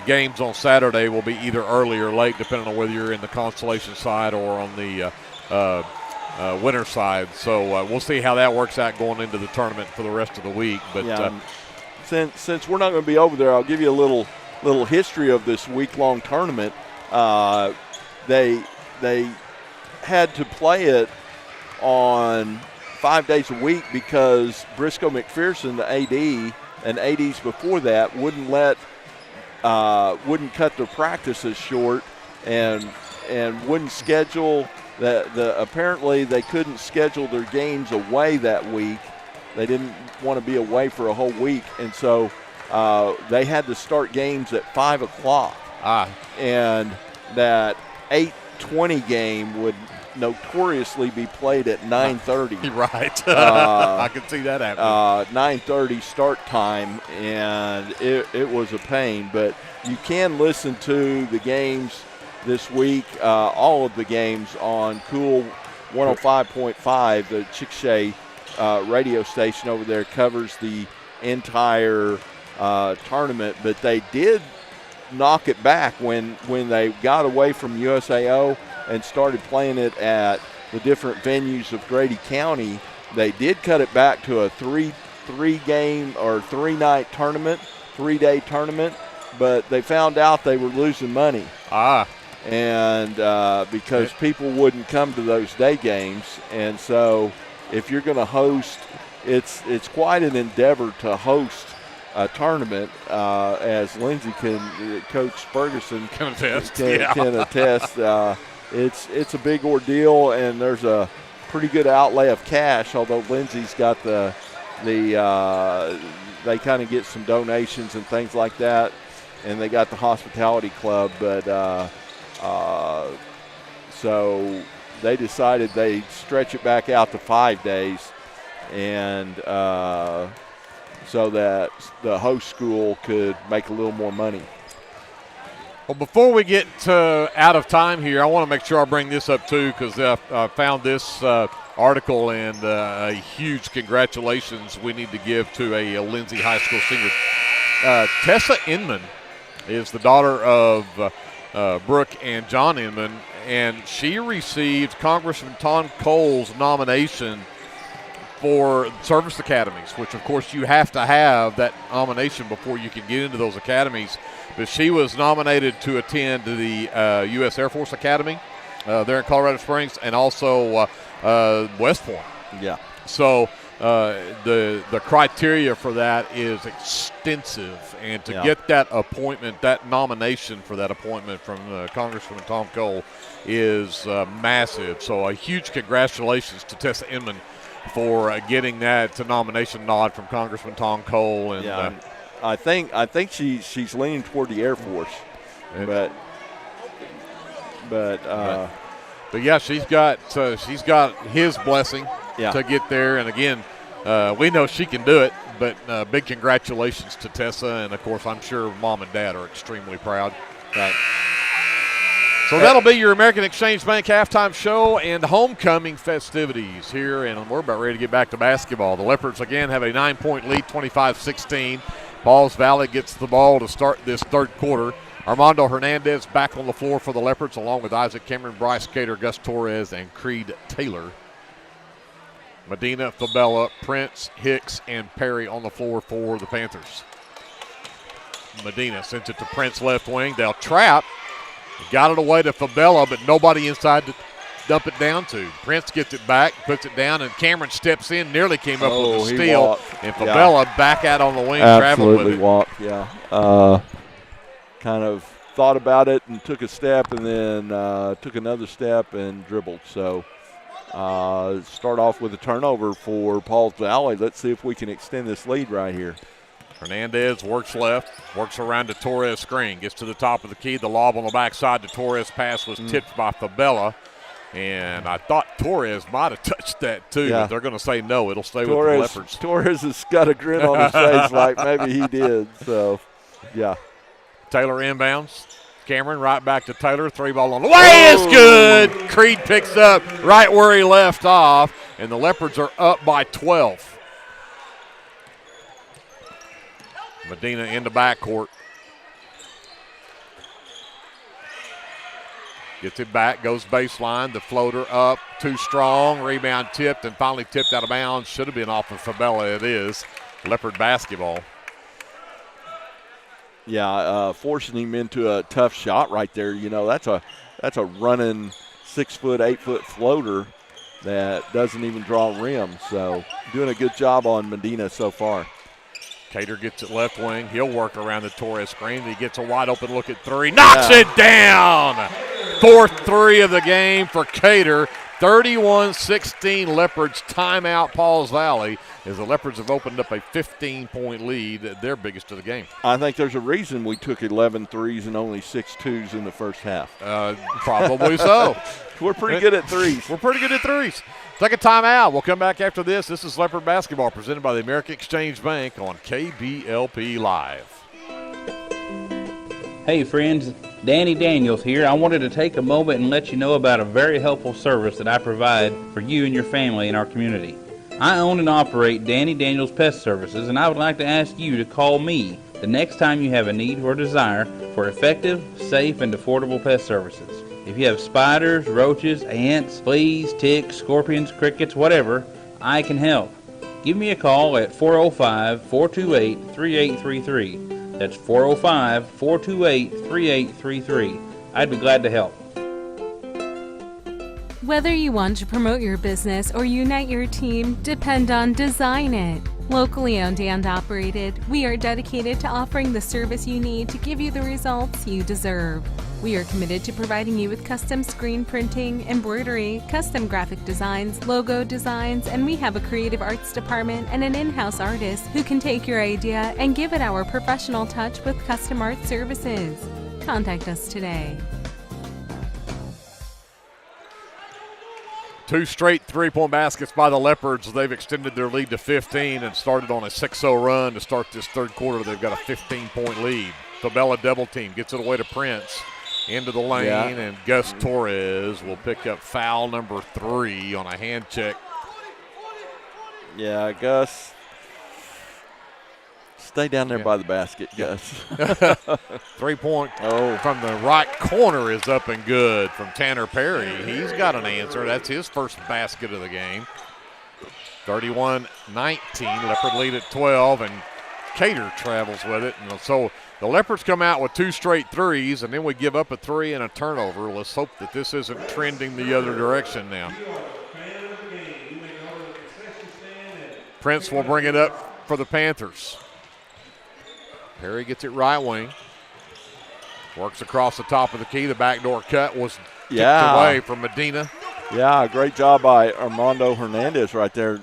games on Saturday will be either early or late, depending on whether you're in the Constellation side or on the winter side. So we'll see how that works out going into the tournament for the rest of the week. But since we're not going to be over there, I'll give you a little history of this week-long tournament. They had to play it on 5 days a week because Briscoe McPherson, the AD, and ADs before that wouldn't let cut their practices short and wouldn't schedule apparently they couldn't schedule their games away that week. They didn't want to be away for a whole week, and so they had to start games at 5 o'clock. And that 8:20 game would notoriously be played at 9:30. Right. I can see that happening. 9:30 start time, and it was a pain. But you can listen to the games this week, all of the games on Cool 105.5, the Chickasha radio station over there covers the entire tournament. But they did knock it back when they got away from USAO and started playing it at the different venues of Grady County. They did cut it back to a three-game or three-night tournament, 3-day tournament, but they found out they were losing money. And because people wouldn't come to those day games, and so if you're going to host, it's quite an endeavor to host a tournament, as Lindsay Coach Ferguson can attest. It's a big ordeal, and there's a pretty good outlay of cash. Although Lindsay's got they kind of get some donations and things like that, and they got the hospitality club. But so they decided they'd stretch it back out to 5 days, and so that the host school could make a little more money. Well, before we get out of time here, I want to make sure I bring this up too, because I found this article, and a huge congratulations we need to give to a Lindsay High School senior. Tessa Inman is the daughter of Brooke and John Inman, and she received Congressman Tom Cole's nomination for service academies, which of course you have to have that nomination before you can get into those academies. But she was nominated to attend the U.S. Air Force Academy there in Colorado Springs, and also West Point. Yeah. So the criteria for that is extensive, and to get that appointment, that nomination for that appointment from Congressman Tom Cole is massive. So a huge congratulations to Tessa Inman for getting that nomination nod from Congressman Tom Cole. And I think she's leaning toward the Air Force, but yeah, she's got his blessing to get there. And again, we know she can do it. But big congratulations to Tessa, and of course, I'm sure Mom and Dad are extremely proud. Right. So that'll be your American Exchange Bank halftime show and homecoming festivities here, and we're about ready to get back to basketball. The Leopards again have a 9-point lead, 25-16. Pauls Valley gets the ball to start this third quarter. Armando Hernandez back on the floor for the Leopards, along with Isaac Cameron, Bryce Cater, Gus Torres, and Creed Taylor. Medina, Fabella, Prince, Hicks, and Perry on the floor for the Panthers. Medina sends it to Prince left wing. They'll trap. Got it away to Fabella, but nobody inside to dump it down to. Prince gets it back, puts it down, and Cameron steps in, nearly came up with a steal. And Fabella back out on the wing, traveling with it. Walked, kind of thought about it and took a step, and then took another step and dribbled. So start off with a turnover for Pauls Valley. Let's see if we can extend this lead right here. Hernandez works left, works around to Torres screen, gets to the top of the key. The lob on the backside to Torres pass was tipped by Fabella. And I thought Torres might have touched that too, but they're going to say no. It'll stay with the Leopards. Torres has got a grin on his face like maybe he did. So, yeah. Taylor inbounds. Cameron right back to Taylor. 3-ball on the way is good. Creed picks up right where he left off, and the Leopards are up by 12. Medina in the backcourt. Gets it back, goes baseline. The floater up, too strong. Rebound tipped and finally tipped out of bounds. Should have been off of Fabella. It is Leopard basketball. Yeah, forcing him into a tough shot right there. You know, that's a running 6-foot, 8-foot floater that doesn't even draw rim. So doing a good job on Medina so far. Cater gets it left wing. He'll work around the Torres screen. He gets a wide open look at three. Knocks it down. Fourth three of the game for Cater. 31-16 Leopards. Timeout Pauls Valley as the Leopards have opened up a 15-point lead, their biggest of the game. I think there's a reason we took 11 threes and only 6 twos in the first half. Probably so. We're pretty good at threes. We're pretty good at threes. Take a timeout. We'll come back after this. This is Leopard Basketball presented by the American Exchange Bank on KBLP Live. Hey friends, Danny Daniels here. I wanted to take a moment and let you know about a very helpful service that I provide for you and your family in our community. I own and operate Danny Daniels Pest Services, and I would like to ask you to call me the next time you have a need or desire for effective, safe, and affordable pest services. If you have spiders, roaches, ants, fleas, ticks, scorpions, crickets, whatever, I can help. Give me a call at 405-428-3833. That's 405-428-3833. I'd be glad to help. Whether you want to promote your business or unite your team, depend on Design It. Locally owned and operated, we are dedicated to offering the service you need to give you the results you deserve. We are committed to providing you with custom screen printing, embroidery, custom graphic designs, logo designs, and we have a creative arts department and an in-house artist who can take your idea and give it our professional touch with custom art services. Contact us today. 2 straight three-point baskets by the Leopards. They've extended their lead to 15 and started on a 6-0 run to start this third quarter. They've got a 15-point lead. Fabella double team gets it away to Prince. Into the lane, and Gus Torres will pick up foul number 3 on a hand check. Yeah, Gus. Stay down there by the basket, Gus. 3-point from the right corner is up and good from Tanner Perry. He's got an answer. That's his first basket of the game. 31-19, Leopard lead at 12, and Cater travels with it. And so the Leopards come out with 2 straight threes, and then we give up a 3 and a turnover. Let's hope that this isn't trending the other direction now. Prince will bring it up for the Panthers. Perry gets it right wing. Works across the top of the key. The backdoor cut was tipped away from Medina. Yeah, great job by Armando Hernandez right there,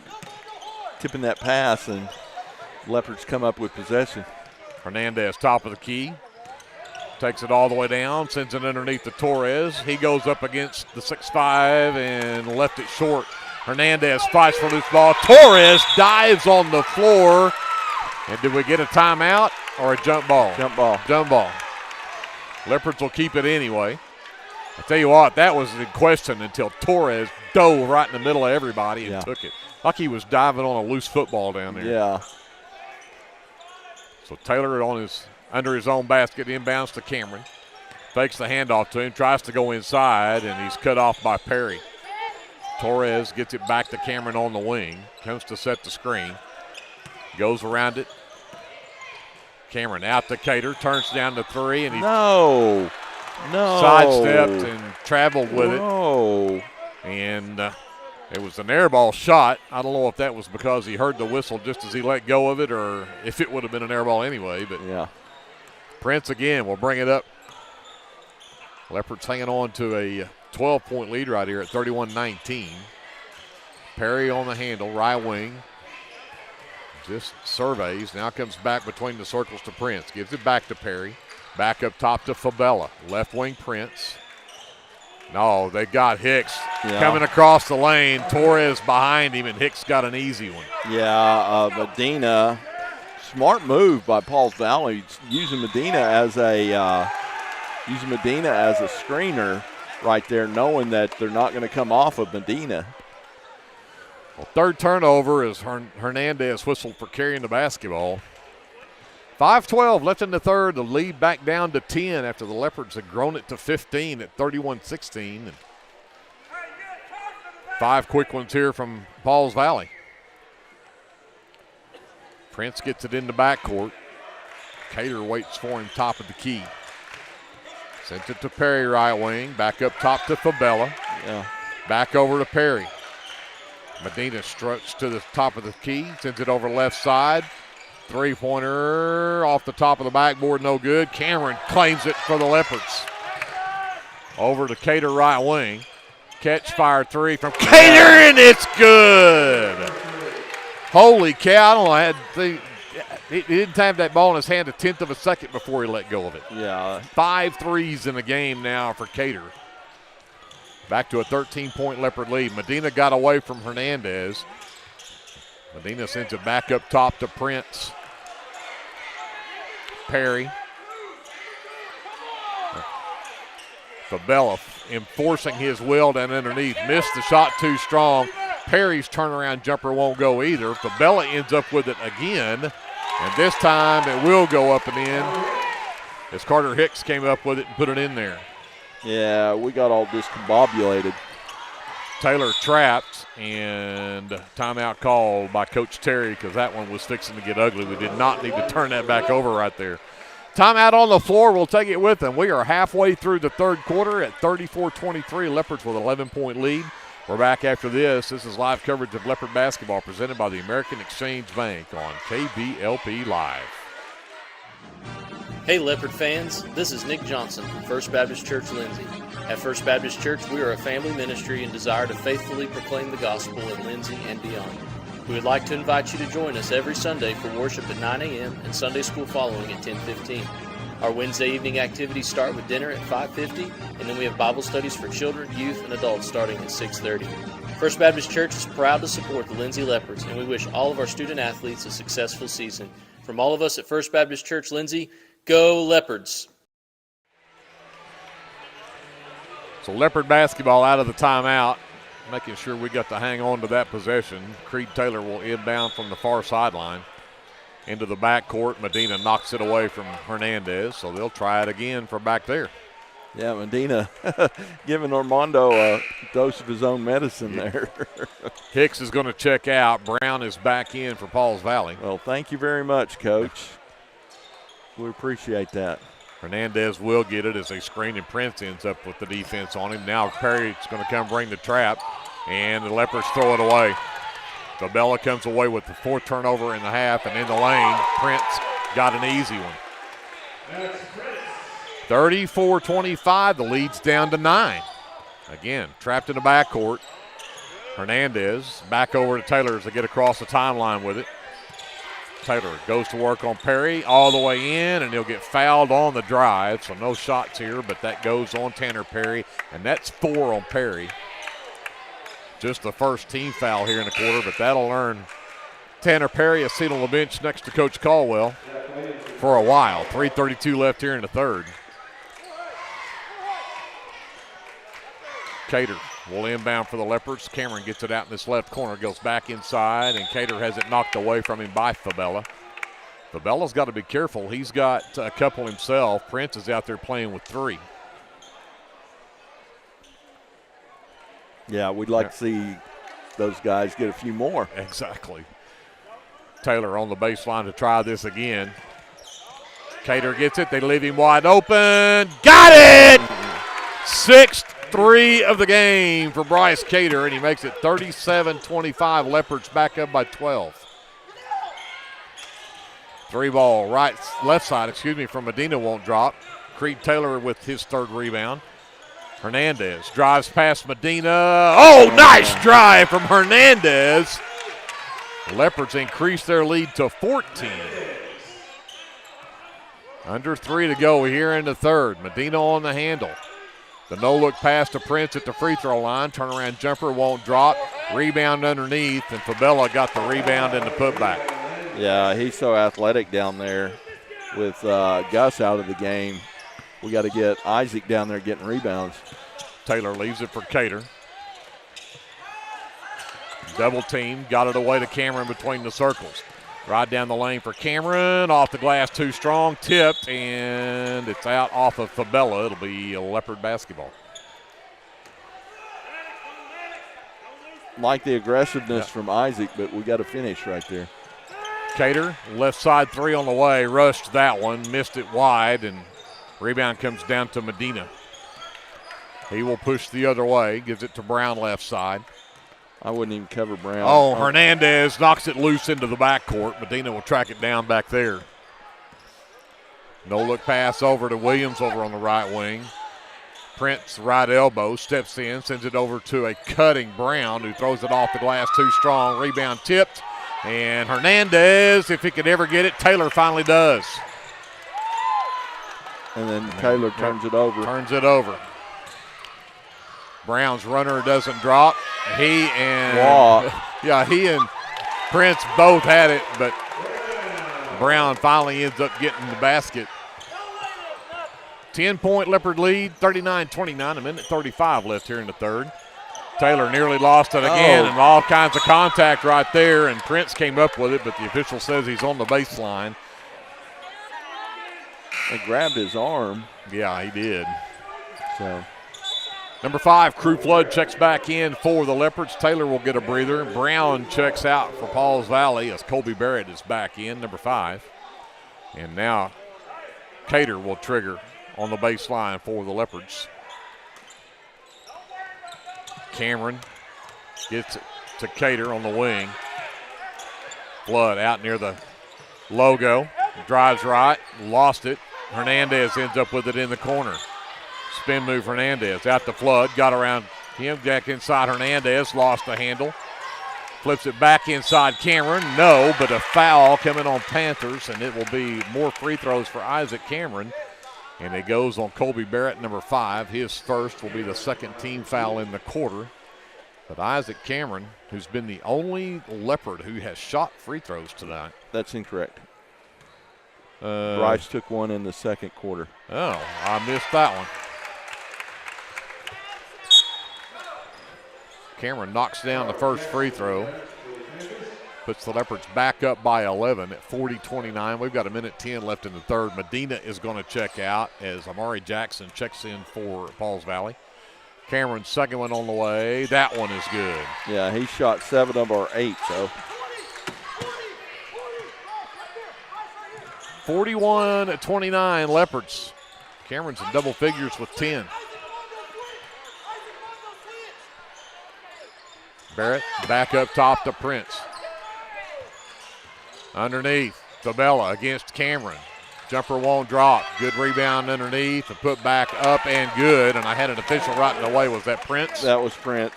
tipping that pass, and Leopards come up with possession. Hernandez, top of the key. Takes it all the way down, sends it underneath the Torres. He goes up against the 6'5" and left it short. Hernandez fights for loose ball. Torres dives on the floor. And did we get a timeout or a jump ball? Jump ball. Jump ball. Leopards will keep it anyway. I tell you what, that was in question until Torres dove right in the middle of everybody and took it. Like he was diving on a loose football down there. Yeah. So Taylor under his own basket, inbounds to Cameron. Fakes the handoff to him, tries to go inside, and he's cut off by Perry. Torres gets it back to Cameron on the wing. Comes to set the screen. Goes around it. Cameron out to Cater, turns down to 3, and he sidestepped and traveled with it. And it was an air ball shot. I don't know if that was because he heard the whistle just as he let go of it or if it would have been an air ball anyway. But Prince again will bring it up. Leopards hanging on to a 12-point lead right here at 31-19. Perry on the handle, right wing. Just surveys. Now comes back between the circles to Prince. Gives it back to Perry. Back up top to Fabella. Left wing Prince. No, they got Hicks coming across the lane. Torres behind him, and Hicks got an easy one. Yeah, Medina. Smart move by Pauls Valley, using Medina as a screener right there, knowing that they're not going to come off of Medina. Well, third turnover as Hernandez whistled for carrying the basketball. 5:12 left in the third. The lead back down to 10 after the Leopards had grown it to 15 at 31-16. And 5 quick ones here from Pauls Valley. Prince gets it in the backcourt. Cater waits for him top of the key. Sent it to Perry right wing. Back up top to Fabella. Back over to Perry. Medina struts to the top of the key. Sends it over left side. Three-pointer off the top of the backboard, no good. Cameron claims it for the Leopards. Over to Cater, right wing. Catch, fire three from Cater, and it's good. Holy cow, I don't know. He didn't have that ball in his hand a tenth of a second before he let go of it. Yeah. 5 threes in the game now for Cater. Back to a 13-point Leopard lead. Medina got away from Hernandez. Medina sends it back up top to Prince. Perry. Fabella enforcing his will down underneath. Missed the shot too strong. Perry's turnaround jumper won't go either. Fabella ends up with it again. And this time it will go up and in as Carter Hicks came up with it and put it in there. Yeah, we got all discombobulated. Taylor trapped, and timeout called by Coach Terry because that one was fixing to get ugly. We did not need to turn that back over right there. Timeout on the floor. We'll take it with them. We are halfway through the third quarter at 34-23. Leopards with an 11-point lead. We're back after this. This is live coverage of Leopard basketball presented by the American Exchange Bank on KBLP Live. Hey Leopard fans, this is Nick Johnson from First Baptist Church Lindsay. At First Baptist Church, we are a family ministry and desire to faithfully proclaim the gospel in Lindsay and beyond. We would like to invite you to join us every Sunday for worship at 9 a.m. and Sunday school following at 10:15. Our Wednesday evening activities start with dinner at 5:50, and then we have Bible studies for children, youth, and adults starting at 6:30. First Baptist Church is proud to support the Lindsay Leopards, and we wish all of our student athletes a successful season. From all of us at First Baptist Church Lindsay, go Leopards! So Leopard basketball out of the timeout, making sure we got to hang on to that possession. Creed Taylor will inbound from the far sideline into the backcourt. Medina knocks it away from Hernandez, so they'll try it again from back there. Yeah, Medina giving Armando a dose of his own medicine there. Hicks is going to check out. Brown is back in for Pauls Valley. Well, thank you very much, Coach. We appreciate that. Hernandez will get it as they screen, and Prince ends up with the defense on him. Now Perry's going to come bring the trap, and the Leopards throw it away. Fabella comes away with the fourth turnover in the half, and in the lane, Prince got an easy one. 34-25, the lead's down to 9. Again, trapped in the backcourt. Hernandez back over to Taylor as they get across the timeline with it. Taylor goes to work on Perry all the way in, and he'll get fouled on the drive, so no shots here, but that goes on Tanner Perry, and that's 4 on Perry. Just the first team foul here in the quarter, but that'll earn Tanner Perry a seat on the bench next to Coach Caldwell for a while. 3:32 left here in the third. Cater will inbound for the Leopards. Cameron gets it out in this left corner, goes back inside, and Cater has it knocked away from him by Fabella. Fabella's got to be careful. He's got a couple himself. Prince is out there playing with 3. Yeah, we'd like to see those guys get a few more. Exactly. Taylor on the baseline to try this again. Cater gets it. They leave him wide open. Got it! 6th 3 of the game for Bryce Cater, and he makes it 37-25. Leopards back up by 12. 3-ball left side, from Medina won't drop. Creed Taylor with his 3rd rebound. Hernandez drives past Medina. Oh, nice drive from Hernandez. The Leopards increase their lead to 14. Under 3 to go here in the third. Medina on the handle. The no-look pass to Prince at the free throw line. Turnaround jumper won't drop. Rebound underneath, and Fabella got the rebound and the putback. Yeah, he's so athletic down there with Gus out of the game. We got to get Isaac down there getting rebounds. Taylor leaves it for Cater. Double team, got it away to Cameron between the circles. Right down the lane for Cameron, off the glass too strong, tipped, and it's out off of Fabella. It'll be a Leopard basketball. Like the aggressiveness from Isaac, but we got to finish right there. Cater, left side 3 on the way, rushed that one, missed it wide, and rebound comes down to Medina. He will push the other way, gives it to Brown left side. I wouldn't even cover Brown. Oh, Hernandez knocks it loose into the backcourt. Medina will track it down back there. No-look pass over to Williams over on the right wing. Prince, right elbow, steps in, sends it over to a cutting Brown, who throws it off the glass too strong. Rebound tipped. And Hernandez, if he could ever get it, Taylor finally does. And then Taylor turns it over. Brown's runner doesn't drop. He and Prince both had it, but Brown finally ends up getting the basket. 10-point Leopard lead, 39-29, a minute 35 left here in the third. Taylor nearly lost it again, and all kinds of contact right there, and Prince came up with it, but the official says he's on the baseline. They grabbed his arm. Yeah, he did. So, number 5, Crew Flood checks back in for the Leopards. Taylor will get a breather. Brown checks out for Pauls Valley as Colby Barrett is back in, number 5. And now Cater will trigger on the baseline for the Leopards. Cameron gets it to Cater on the wing. Flood out near the logo. Drives right, lost it. Hernandez ends up with it in the corner. Spin move Hernandez out to Flood. Got around him, back inside Hernandez, lost the handle. Flips it back inside Cameron. No, but a foul coming on Panthers, and it will be more free throws for Isaac Cameron. And it goes on Colby Barrett, number 5. His first will be the second team foul in the quarter. But Isaac Cameron, who's been the only Leopard who has shot free throws tonight. That's incorrect. Bryce took one in the second quarter. Oh, I missed that one. Cameron knocks down the first free throw. Puts the Leopards back up by 11 at 40-29. We've got a minute 10 left in the third. Medina is going to check out as Amari Jackson checks in for Pauls Valley. Cameron's second one on the way. That one is good. Yeah, he shot 7 of our 8, so. 41-29 Leopards. Cameron's in double figures with 10. Barrett back up top to Prince. Underneath, Tabella against Cameron. Jumper won't drop. Good rebound underneath and put back up and good. And I had an official right in the way. Was that Prince? That was Prince.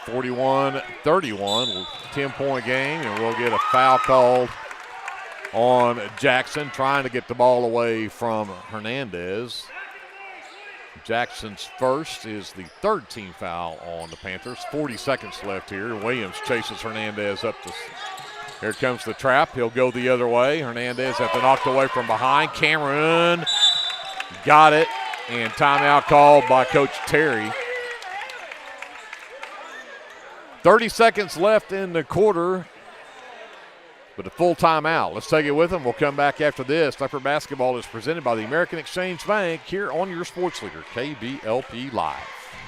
41-31, 10-point game, and we'll get a foul called on Jackson, trying to get the ball away from Hernandez. Jackson's first is the third team foul on the Panthers. 40 seconds left here. Williams chases Hernandez up the. Here comes the trap. He'll go the other way. Hernandez has to knocked away from behind. Cameron got it, and timeout called by Coach Terry. 30 seconds left in the quarter, but a full timeout. Let's take it with them. We'll come back after this. Leopard basketball is presented by the American Exchange Bank here on your sports leader, KBLP Live.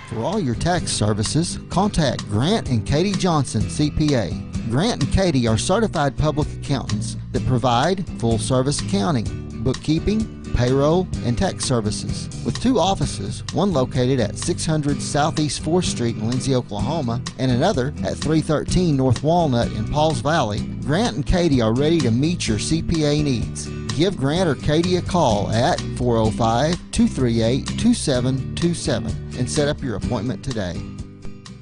For all your tax services, contact Grant and Katie Johnson, CPA. Grant and Katie are certified public accountants that provide full-service accounting, bookkeeping, payroll, and tax services. With 2 offices, one located at 600 Southeast 4th Street in Lindsay, Oklahoma, and another at 313 North Walnut in Pauls Valley, Grant and Katie are ready to meet your CPA needs. Give Grant or Katie a call at 405-238-2727 and set up your appointment today.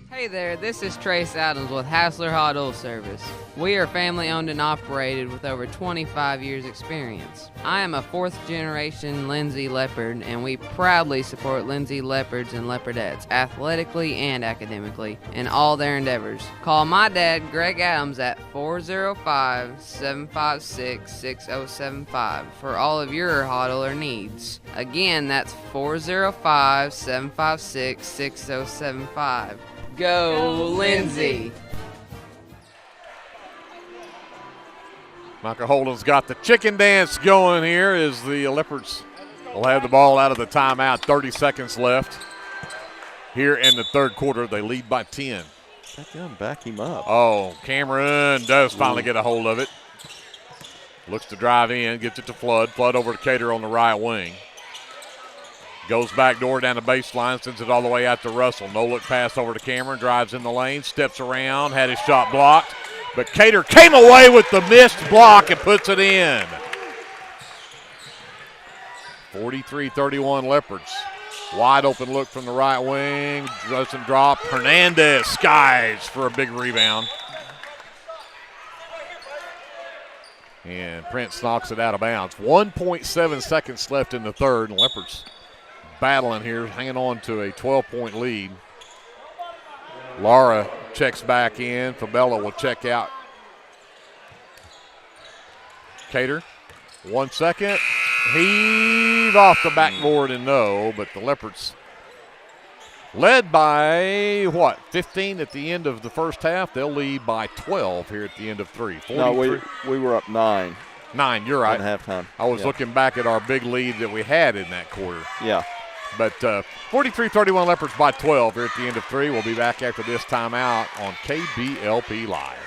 Hey there, this is Trace Adams with Hassler Hot Oil Service. We are family owned and operated with over 25 years experience. I am a 4th generation Lindsay Leopard, and we proudly support Lindsay Leopards and Leopardettes athletically and academically in all their endeavors. Call my dad, Greg Adams, at 405-756-6075 for all of your hot oiler needs. Again, that's 405-756-6075. Go, Lindsay! Michael Holden's got the chicken dance going here as the Leopards will have the ball out of the timeout. 30 seconds left here in the third quarter. They lead by 10. Back him up. Oh, Cameron does finally get a hold of it. Looks to drive in, gets it to Flood. Flood over to Cater on the right wing. Goes back door down the baseline, sends it all the way out to Russell. No look pass over to Cameron, drives in the lane, steps around, had his shot blocked. But Cater came away with the missed block and puts it in. 43-31 Leopards. Wide open look from the right wing. Doesn't drop. Hernandez skies for a big rebound. And Prince knocks it out of bounds. 1.7 seconds left in the third. And Leopards battling here, hanging on to a 12-point lead. Lara checks back in. Fabella will check out. Cater, 1 second. Heave off the backboard and no, but the Leopards led by, 15 at the end of the first half. They'll lead by 12 here at the end of three. No, we were up 9. 9, you're right. At halftime. I was looking back at our big lead that we had in that quarter. Yeah. But 43-31 Leopards by 12 here at the end of three. We'll be back after this timeout on KBLP Live.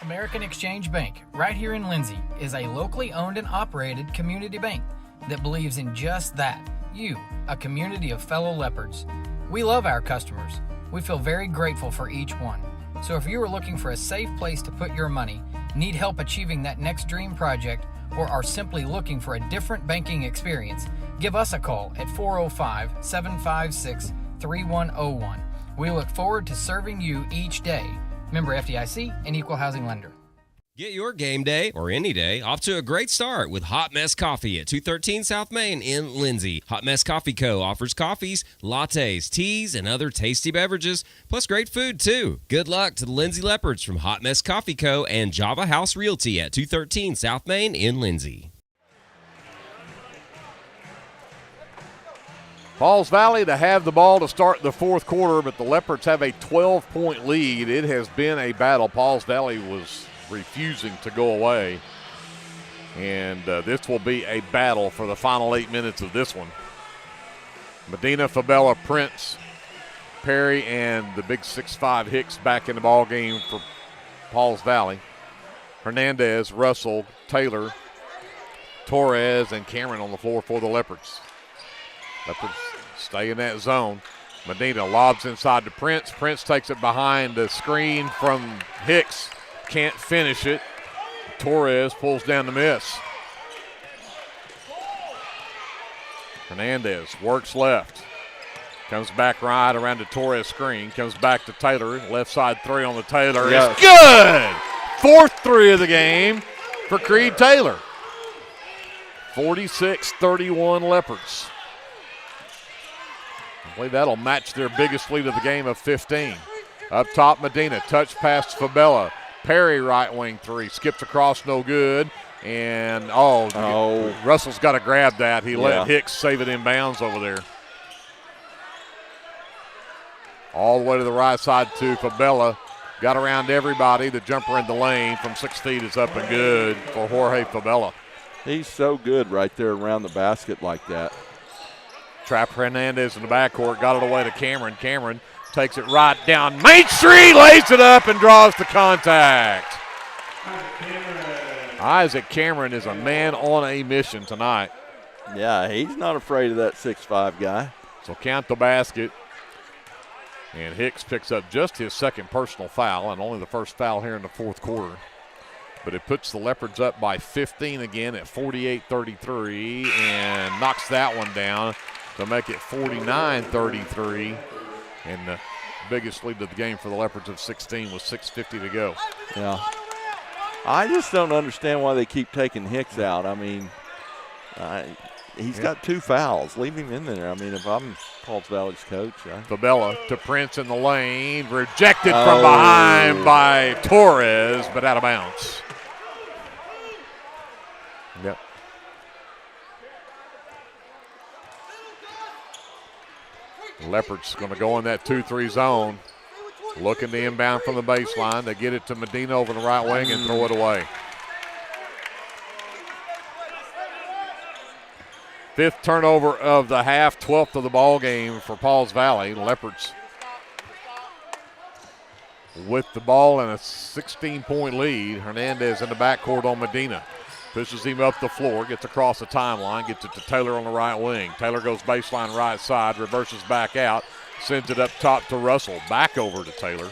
American Exchange Bank, right here in Lindsay, is a locally owned and operated community bank that believes in just that, you, a community of fellow Leopards. We love our customers. We feel very grateful for each one. So if you are looking for a safe place to put your money, need help achieving that next dream project, or are simply looking for a different banking experience, give us a call at 405-756-3101. We look forward to serving you each day. Member FDIC and Equal Housing Lender. Get your game day, or any day, off to a great start with Hot Mess Coffee at 213 South Main in Lindsay. Hot Mess Coffee Co. offers coffees, lattes, teas, and other tasty beverages, plus great food, too. Good luck to the Lindsay Leopards from Hot Mess Coffee Co. and Java House Realty at 213 South Main in Lindsay. Pauls Valley to have the ball to start the fourth quarter, but the Leopards have a 12-point lead. It has been a battle. Pauls Valley was refusing to go away, and this will be a battle for the final 8 minutes of this one. Medina, Fabella, Prince, Perry, and the big 6'5" Hicks back in the ball game for Pauls Valley. Hernandez, Russell, Taylor, Torres, and Cameron on the floor for the Leopards. Leopards stay in that zone. Medina lobs inside to Prince. Prince takes it behind the screen from Hicks. Can't finish it. Torres pulls down the miss. Hernandez works left. Comes back right around the Torres screen. Comes back to Taylor. Left side three on the Taylor. Yes. It's good! Fourth three of the game for Creed Taylor. 46-31 Leopards. I believe that'll match their biggest lead of the game of 15. Up top, Medina. Touch pass to Fabella. Perry right wing three. Skips across, no good. And, Russell's got to grab that. He let Hicks save it in bounds over there. All the way to the right side to Fabella. Got around everybody. The jumper in the lane from 6 feet is up and good for Jorge Fabella. He's so good right there around the basket like that. Trap Hernandez in the backcourt, got it away to Cameron. Cameron takes it right down Main Street, lays it up and draws the contact. Isaac Cameron is a man on a mission tonight. Yeah, he's not afraid of that 6'5" guy. So count the basket. And Hicks picks up just his second personal foul, and only the first foul here in the fourth quarter. But it puts the Leopards up by 15 again at 48-33 and knocks that one down to make it 49-33. And the biggest lead of the game for the Leopards of 16 with 6:50 to go. Yeah. I just don't understand why they keep taking Hicks out. I mean, he's got 2 fouls. Leave him in there. I mean, if I'm Pauls Valley's coach. Fabella to Prince in the lane. Rejected from behind by Torres, but out of bounds. Yep. Leopards going to go in that 2-3 zone. Looking to inbound from the baseline. They get it to Medina over the right wing and throw it away. 5th turnover of the half, 12th of the ball game for Pauls Valley. Leopards with the ball and a 16-point lead. Hernandez in the backcourt on Medina. Pushes him up the floor, gets across the timeline, gets it to Taylor on the right wing. Taylor goes baseline right side, reverses back out, sends it up top to Russell. Back over to Taylor.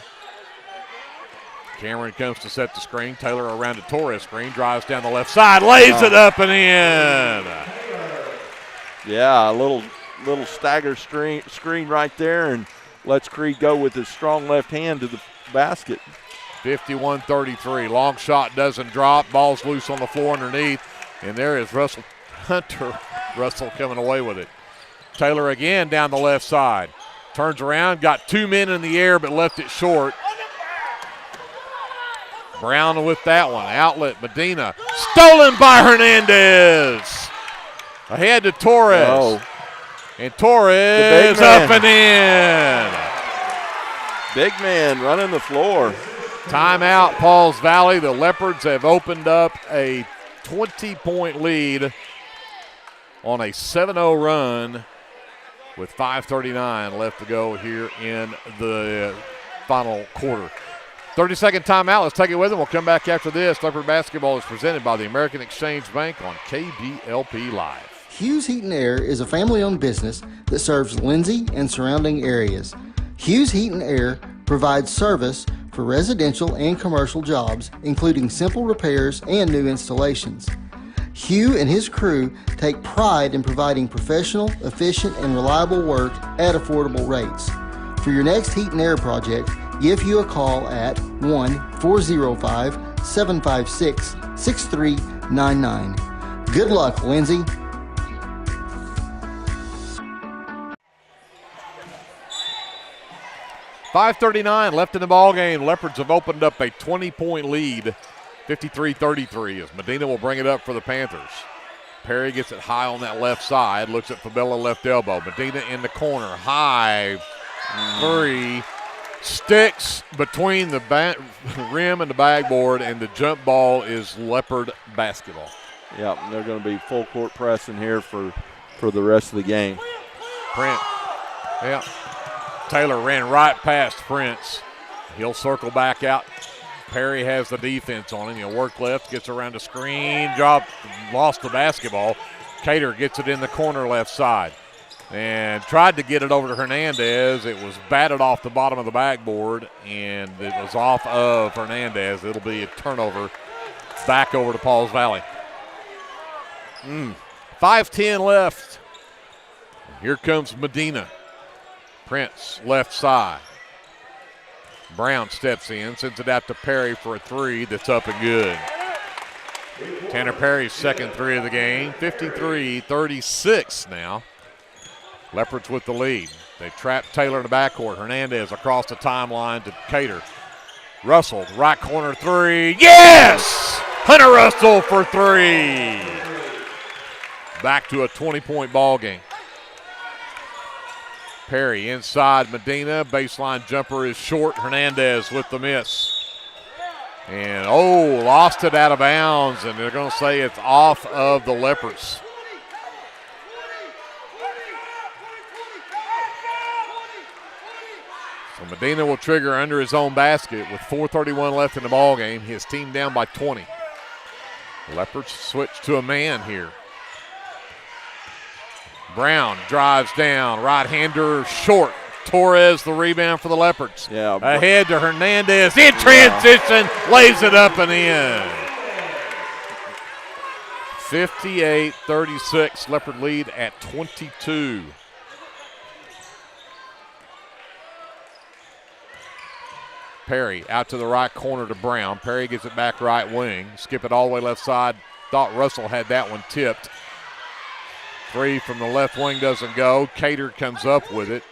Cameron comes to set the screen. Taylor around the Torres screen, drives down the left side, lays it up and in. Yeah, a little stagger screen right there, and lets Creed go with his strong left hand to the basket. 51-33. Long shot doesn't drop. Ball's loose on the floor underneath. And there is Russell coming away with it. Taylor again down the left side. Turns around, got 2 men in the air but left it short. Brown with that one. Outlet, Medina. Stolen by Hernandez. Ahead to Torres. Oh. And Torres up and in. Big man running the floor. Timeout, Pauls Valley. The Leopards have opened up a 20-point lead on a 7-0 run with 5:39 left to go here in the final quarter. 30-second timeout. Let's take it with them. We'll come back after this. Leopard basketball is presented by the American Exchange Bank on KBLP Live. Hughes Heat and Air is a family-owned business that serves Lindsay and surrounding areas. Hughes Heat and Air provides service for residential and commercial jobs, including simple repairs and new installations. Hugh and his crew take pride in providing professional, efficient, and reliable work at affordable rates. For your next heat and air project, give Hugh a call at 1-405-756-6399. Good luck, Lindsay. .539 left in the ball game. Leopards have opened up a 20-point lead, 53-33, as Medina will bring it up for the Panthers. Perry gets it high on that left side, looks at Fabella left elbow. Medina in the corner, high three, sticks between the rim and the backboard, and the jump ball is Leopard basketball. Yeah, they're going to be full court pressing here for the rest of the game. Print, yeah. Taylor ran right past Prince. He'll circle back out. Perry has the defense on him. He'll work left, gets around the screen, lost the basketball. Cater gets it in the corner left side and tried to get it over to Hernandez. It was batted off the bottom of the backboard, and it was off of Hernandez. It'll be a turnover back over to Pauls Valley. 5:10 left. Here comes Medina. Prince, left side. Brown steps in, sends it out to Perry for a three that's up and good. Tanner Perry's second three of the game, 53-36 now. Leopards with the lead. They trap Taylor in the backcourt. Hernandez across the timeline to Cater. Russell, right corner three. Yes! Hunter Russell for three. Back to a 20-point ball game. Perry inside Medina. Baseline jumper is short. Hernandez with the miss. And, lost it out of bounds, and they're going to say it's off of the Leopards. So Medina will trigger under his own basket with 4:31 left in the ball game. His team down by 20. The Leopards switch to a man here. Brown drives down, right-hander short. Torres the rebound for the Leopards. Yeah. Ahead to Hernandez in transition, lays it up and in. 58-36, Leopard lead at 22. Perry out to the right corner to Brown. Perry gets it back right wing. Skip it all the way left side. Thought Russell had that one tipped. Three from the left wing doesn't go. Cater comes up with it,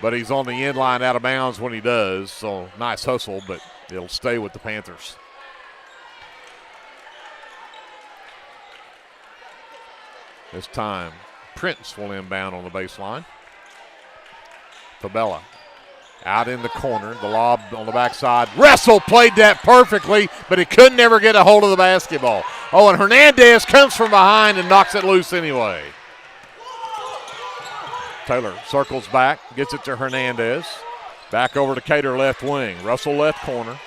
but he's on the end line out of bounds when he does. So nice hustle, but it'll stay with the Panthers. This time, Prince will inbound on the baseline. Fabella out in the corner. The lob on the backside. Russell played that perfectly, but he could never get a hold of the basketball. And Hernandez comes from behind and knocks it loose anyway. Taylor circles back, gets it to Hernandez. Back over to Cater left wing. Russell left corner.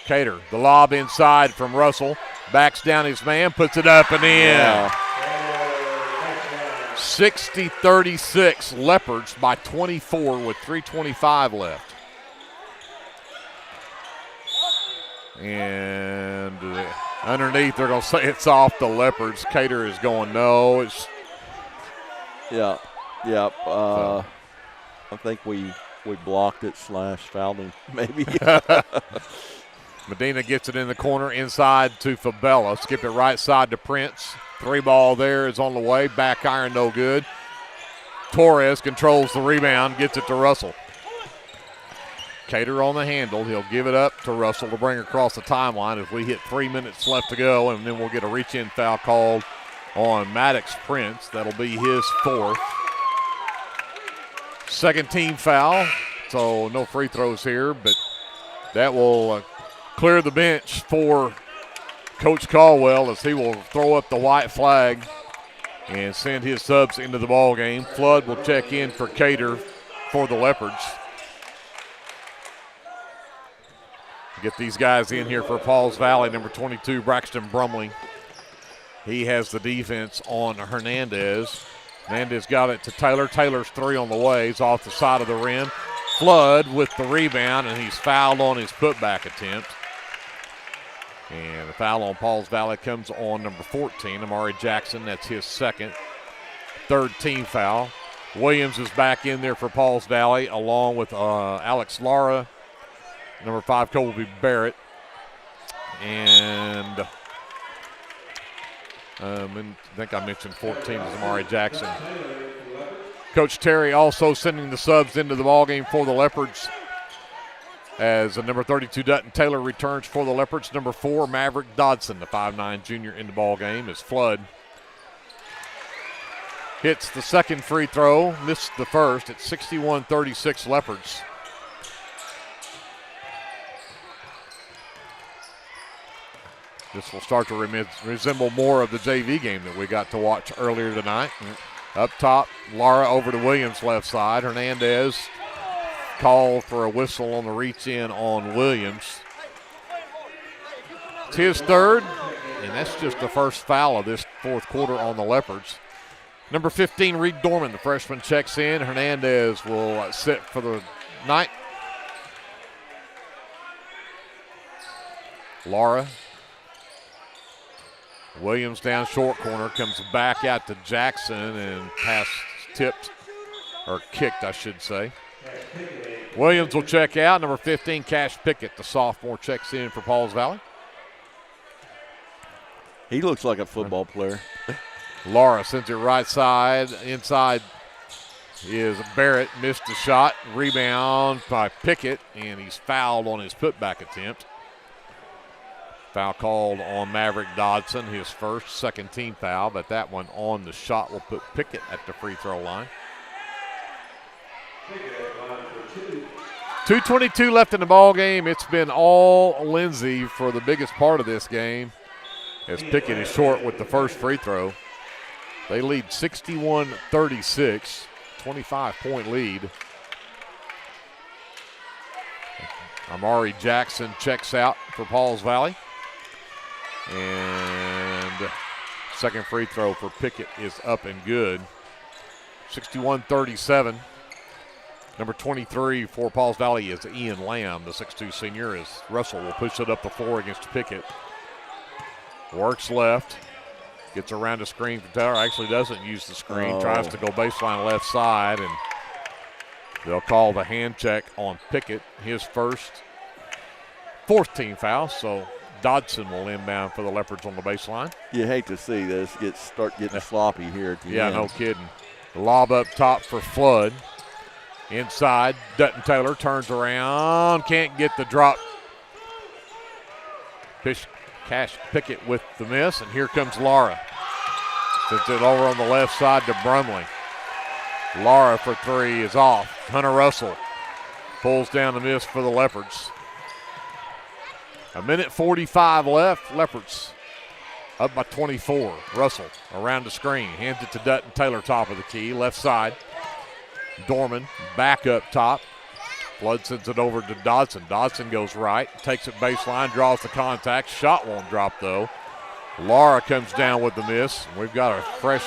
Cater, the lob inside from Russell. Backs down his man, puts it up and in. Yeah. 60-36, Leopards by 24 with 3:25 left. And underneath, they're going to say it's off the Leopards. Cater is going, no. It's Yeah. I think we blocked it / fouled him, maybe. Medina gets it in the corner inside to Fabella. Skip it right side to Prince. 3-ball there is on the way. Back iron, no good. Torres controls the rebound, gets it to Russell. Cater on the handle. He'll give it up to Russell to bring across the timeline as we hit 3 minutes left to go, and then we'll get a reach-in foul called on Maddox Prince. That'll be his 4th. Second team foul, so no free throws here, but that will clear the bench for Coach Caldwell as he will throw up the white flag and send his subs into the ball game. Flood will check in for Cater for the Leopards. Get these guys in here for Pauls Valley. Number 22, Braxton Brumley. He has the defense on Hernandez. Hernandez got it to Taylor. Taylor's 3 on the way. He's off the side of the rim. Flood with the rebound, and he's fouled on his putback attempt. And the foul on Pauls Valley comes on number 14, Amari Jackson. That's his 2nd. 3rd team foul. Williams is back in there for Pauls Valley along with Alex Lara, number 5, Colby Barrett. And I think I mentioned 14 is Amari Jackson. Coach Terry also sending the subs into the ballgame for the Leopards as number 32, Dutton Taylor, returns for the Leopards. Number 4, Maverick Dodson, the 5'9" junior, in the ballgame as Flood hits the second free throw, missed the first. It's 61-36 Leopards. This will start to resemble more of the JV game that we got to watch earlier tonight. Up top, Lara over to Williams left side. Hernandez called for a whistle on the reach-in on Williams. It's his 3rd, and that's just the first foul of this 4th quarter on the Leopards. Number 15, Reed Dorman, the freshman, checks in. Hernandez will sit for the night. Lara. Williams down short corner, comes back out to Jackson, and pass tipped, or kicked, I should say. Williams will check out. Number 15, Cash Pickett, the sophomore, checks in for Pauls Valley. He looks like a football player. Lara sends it right side. Inside is Barrett. Missed the shot. Rebound by Pickett, and he's fouled on his putback attempt. Foul called on Maverick Dodson, his 1st, 2nd team foul, but that one on the shot will put Pickett at the free throw line. 2:22 left in the ball game. It's been all Lindsay for the biggest part of this game as Pickett is short with the first free throw. They lead 61-36, 25-point lead. Amari Jackson checks out for Pauls Valley. And second free throw for Pickett is up and good. 61-37. Number 23 for Pauls Valley is Ian Lamb, the 6'2" senior, as Russell will push it up the floor against Pickett. Works left. Gets around the screen from Taylor. Actually doesn't use the screen. Tries to go baseline left side, and they'll call the hand check on Pickett, his 4th team foul. So Dodson will inbound for the Leopards on the baseline. You hate to see this start getting sloppy here at the end. Yeah, no kidding. Lob up top for Flood. Inside, Dutton Taylor turns around, can't get the drop. Cash Pickett with the miss, and here comes Lara. Sends it over on the left side to Brumley. Lara for 3 is off. Hunter Russell pulls down the miss for the Leopards. 1:45 left. Leopards up by 24. Russell around the screen. Hands it to Dutton Taylor, top of the key. Left side. Dorman back up top. Flood sends it over to Dodson. Dodson goes right, takes it baseline, draws the contact. Shot won't drop, though. Laura comes down with the miss. We've got a fresh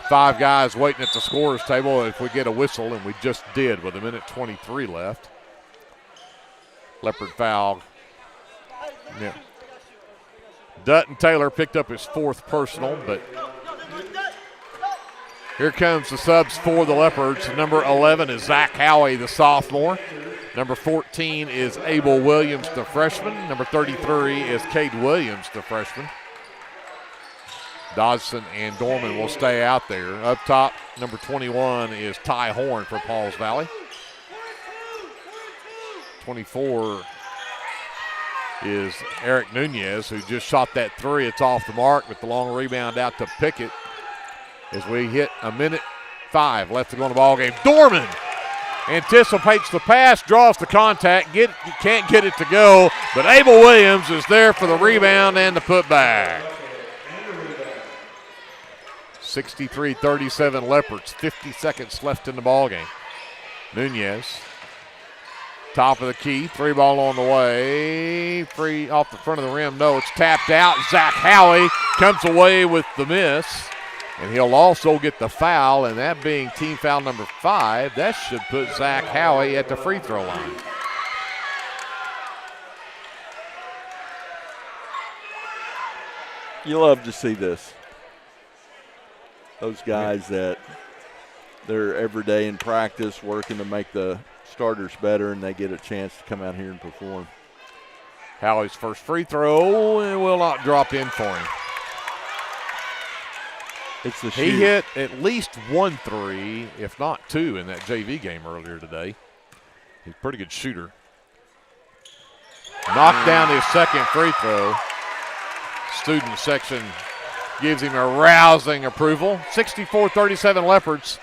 5 guys waiting at the scorer's table if we get a whistle, and we just did with 1:23 left. Leopard foul. Yeah. Dutton Taylor picked up his 4th personal, but here comes the subs for the Leopards. Number 11 is Zach Howie, the sophomore. Number 14 is Abel Williams, the freshman. Number 33 is Cade Williams, the freshman. Dodson and Dorman will stay out there. Up top, number 21 is Ty Horn for Pauls Valley. 24 is Eric Nunez, who just shot that 3. It's off the mark, with the long rebound out to Pickett as we hit 1:05 left to go in the ball game. Dorman anticipates the pass, draws the contact, can't get it to go, but Abel Williams is there for the rebound and the putback. 63-37 Leopards, 50 seconds left in the ballgame. Nunez, top of the key, 3 ball on the way. Free off the front of the rim. No, it's tapped out. Zach Howie comes away with the miss, and he'll also get the foul, and that being team foul number 5, that should put Zach Howie at the free throw line. You love to see this. Those guys that they're every day in practice working to make the starters better, and they get a chance to come out here and perform. Howie's first free throw, and will not drop in for him. It's the He hit at least 1 3, if not 2, in that JV game earlier today. He's a pretty good shooter. Knocked down his second free throw. Student section gives him a rousing approval. 64-37 Leopards.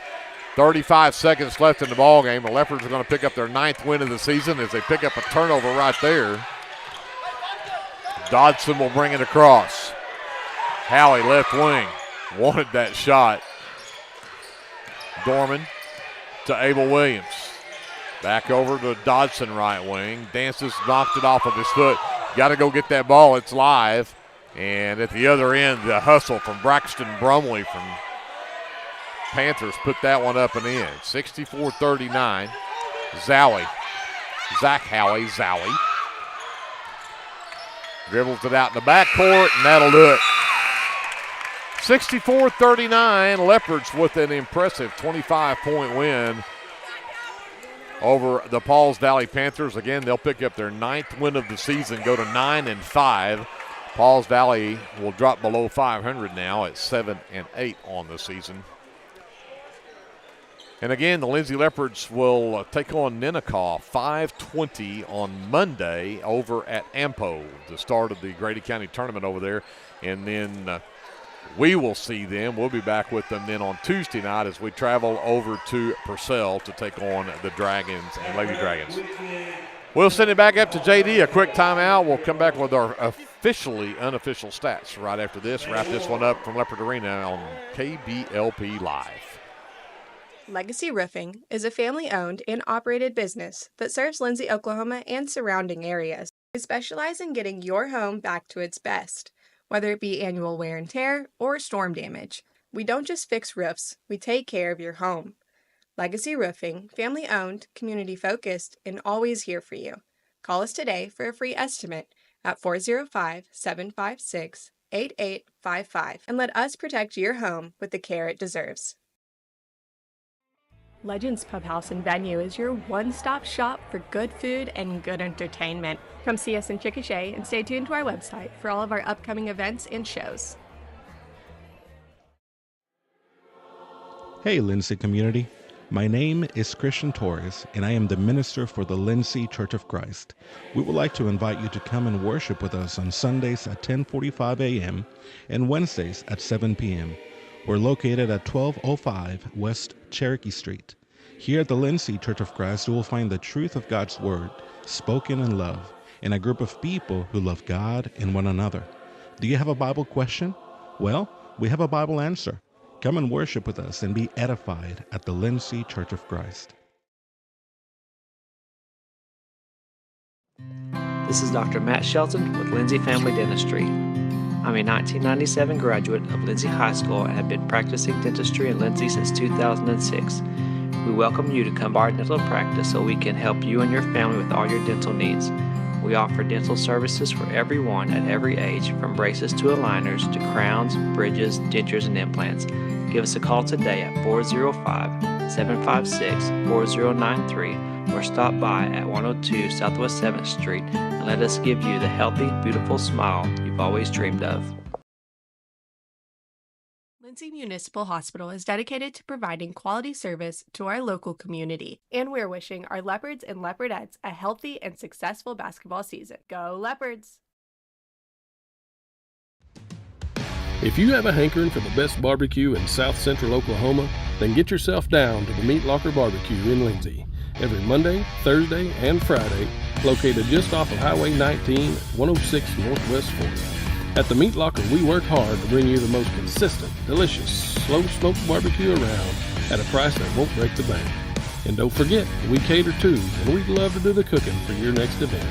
35 seconds left in the ballgame. The Leopards are going to pick up their 9th win of the season as they pick up a turnover right there. Dodson will bring it across. Howie, left wing, wanted that shot. Dorman to Abel Williams. Back over to Dodson, right wing. Dances, knocked it off of his foot. Got to go get that ball. It's live. And at the other end, the hustle from Braxton Brumley from Panthers put that one up and in. 64-39. Zowie. Zach Howie, Zowie. Dribbles it out in the backcourt, and that'll do it. 64-39, Leopards with an impressive 25-point win over the Pauls Valley Panthers. Again, they'll pick up their 9th win of the season, go to 9-5. Pauls Valley will drop below 500 now at 7-8 on the season. And again, the Lindsay Leopards will take on Nenakaw 5:20 on Monday over at Ampo, the start of the Grady County tournament over there. And then we will see them. We'll be back with them then on Tuesday night as we travel over to Purcell to take on the Dragons and Lady Dragons. We'll send it back up to JD. A quick timeout. We'll come back with our officially unofficial stats right after this. Wrap this one up from Leopard Arena on KBLP Live. Legacy Roofing is a family-owned and operated business that serves Lindsay, Oklahoma and surrounding areas. We specialize in getting your home back to its best, whether it be annual wear and tear or storm damage. We don't just fix roofs, we take care of your home. Legacy Roofing, family-owned, community-focused, and always here for you. Call us today for a free estimate at 405-756-8855 and let us protect your home with the care it deserves. Legends Pub House and Venue is your one-stop shop for good food and good entertainment. Come see us in Chickasha and stay tuned to our website for all of our upcoming events and shows. Hey Lindsay community, my name is Christian Torres and I am the minister for the Lindsay Church of Christ. We would like to invite you to come and worship with us on Sundays at 10:45 a.m. and Wednesdays at 7 p.m. We're located at 1205 West Cherokee Street. Here at the Lindsay Church of Christ, you will find the truth of God's Word, spoken in love, and a group of people who love God and one another. Do you have a Bible question? Well, we have a Bible answer. Come and worship with us and be edified at the Lindsay Church of Christ. This is Dr. Matt Shelton with Lindsay Family Dentistry. I'm a 1997 graduate of Lindsay High School and have been practicing dentistry in Lindsay since 2006. We welcome you to come to our dental practice so we can help you and your family with all your dental needs. We offer dental services for everyone at every age, from braces to aligners to crowns, bridges, dentures, and implants. Give us a call today at 405-756-4093 or stop by at 102 Southwest 7th Street and let us give you the healthy, beautiful smile you've always dreamed of. Lindsay Municipal Hospital is dedicated to providing quality service to our local community, and we're wishing our Leopards and Leopardettes a healthy and successful basketball season. Go Leopards! If you have a hankering for the best barbecue in South Central Oklahoma, then get yourself down to the Meat Locker Barbecue in Lindsay. Every Monday, Thursday, and Friday, located just off of Highway 19, 106 Northwest 40th. At the Meat Locker, we work hard to bring you the most consistent, delicious, slow-smoked barbecue around at a price that won't break the bank. And don't forget, we cater too, and we'd love to do the cooking for your next event.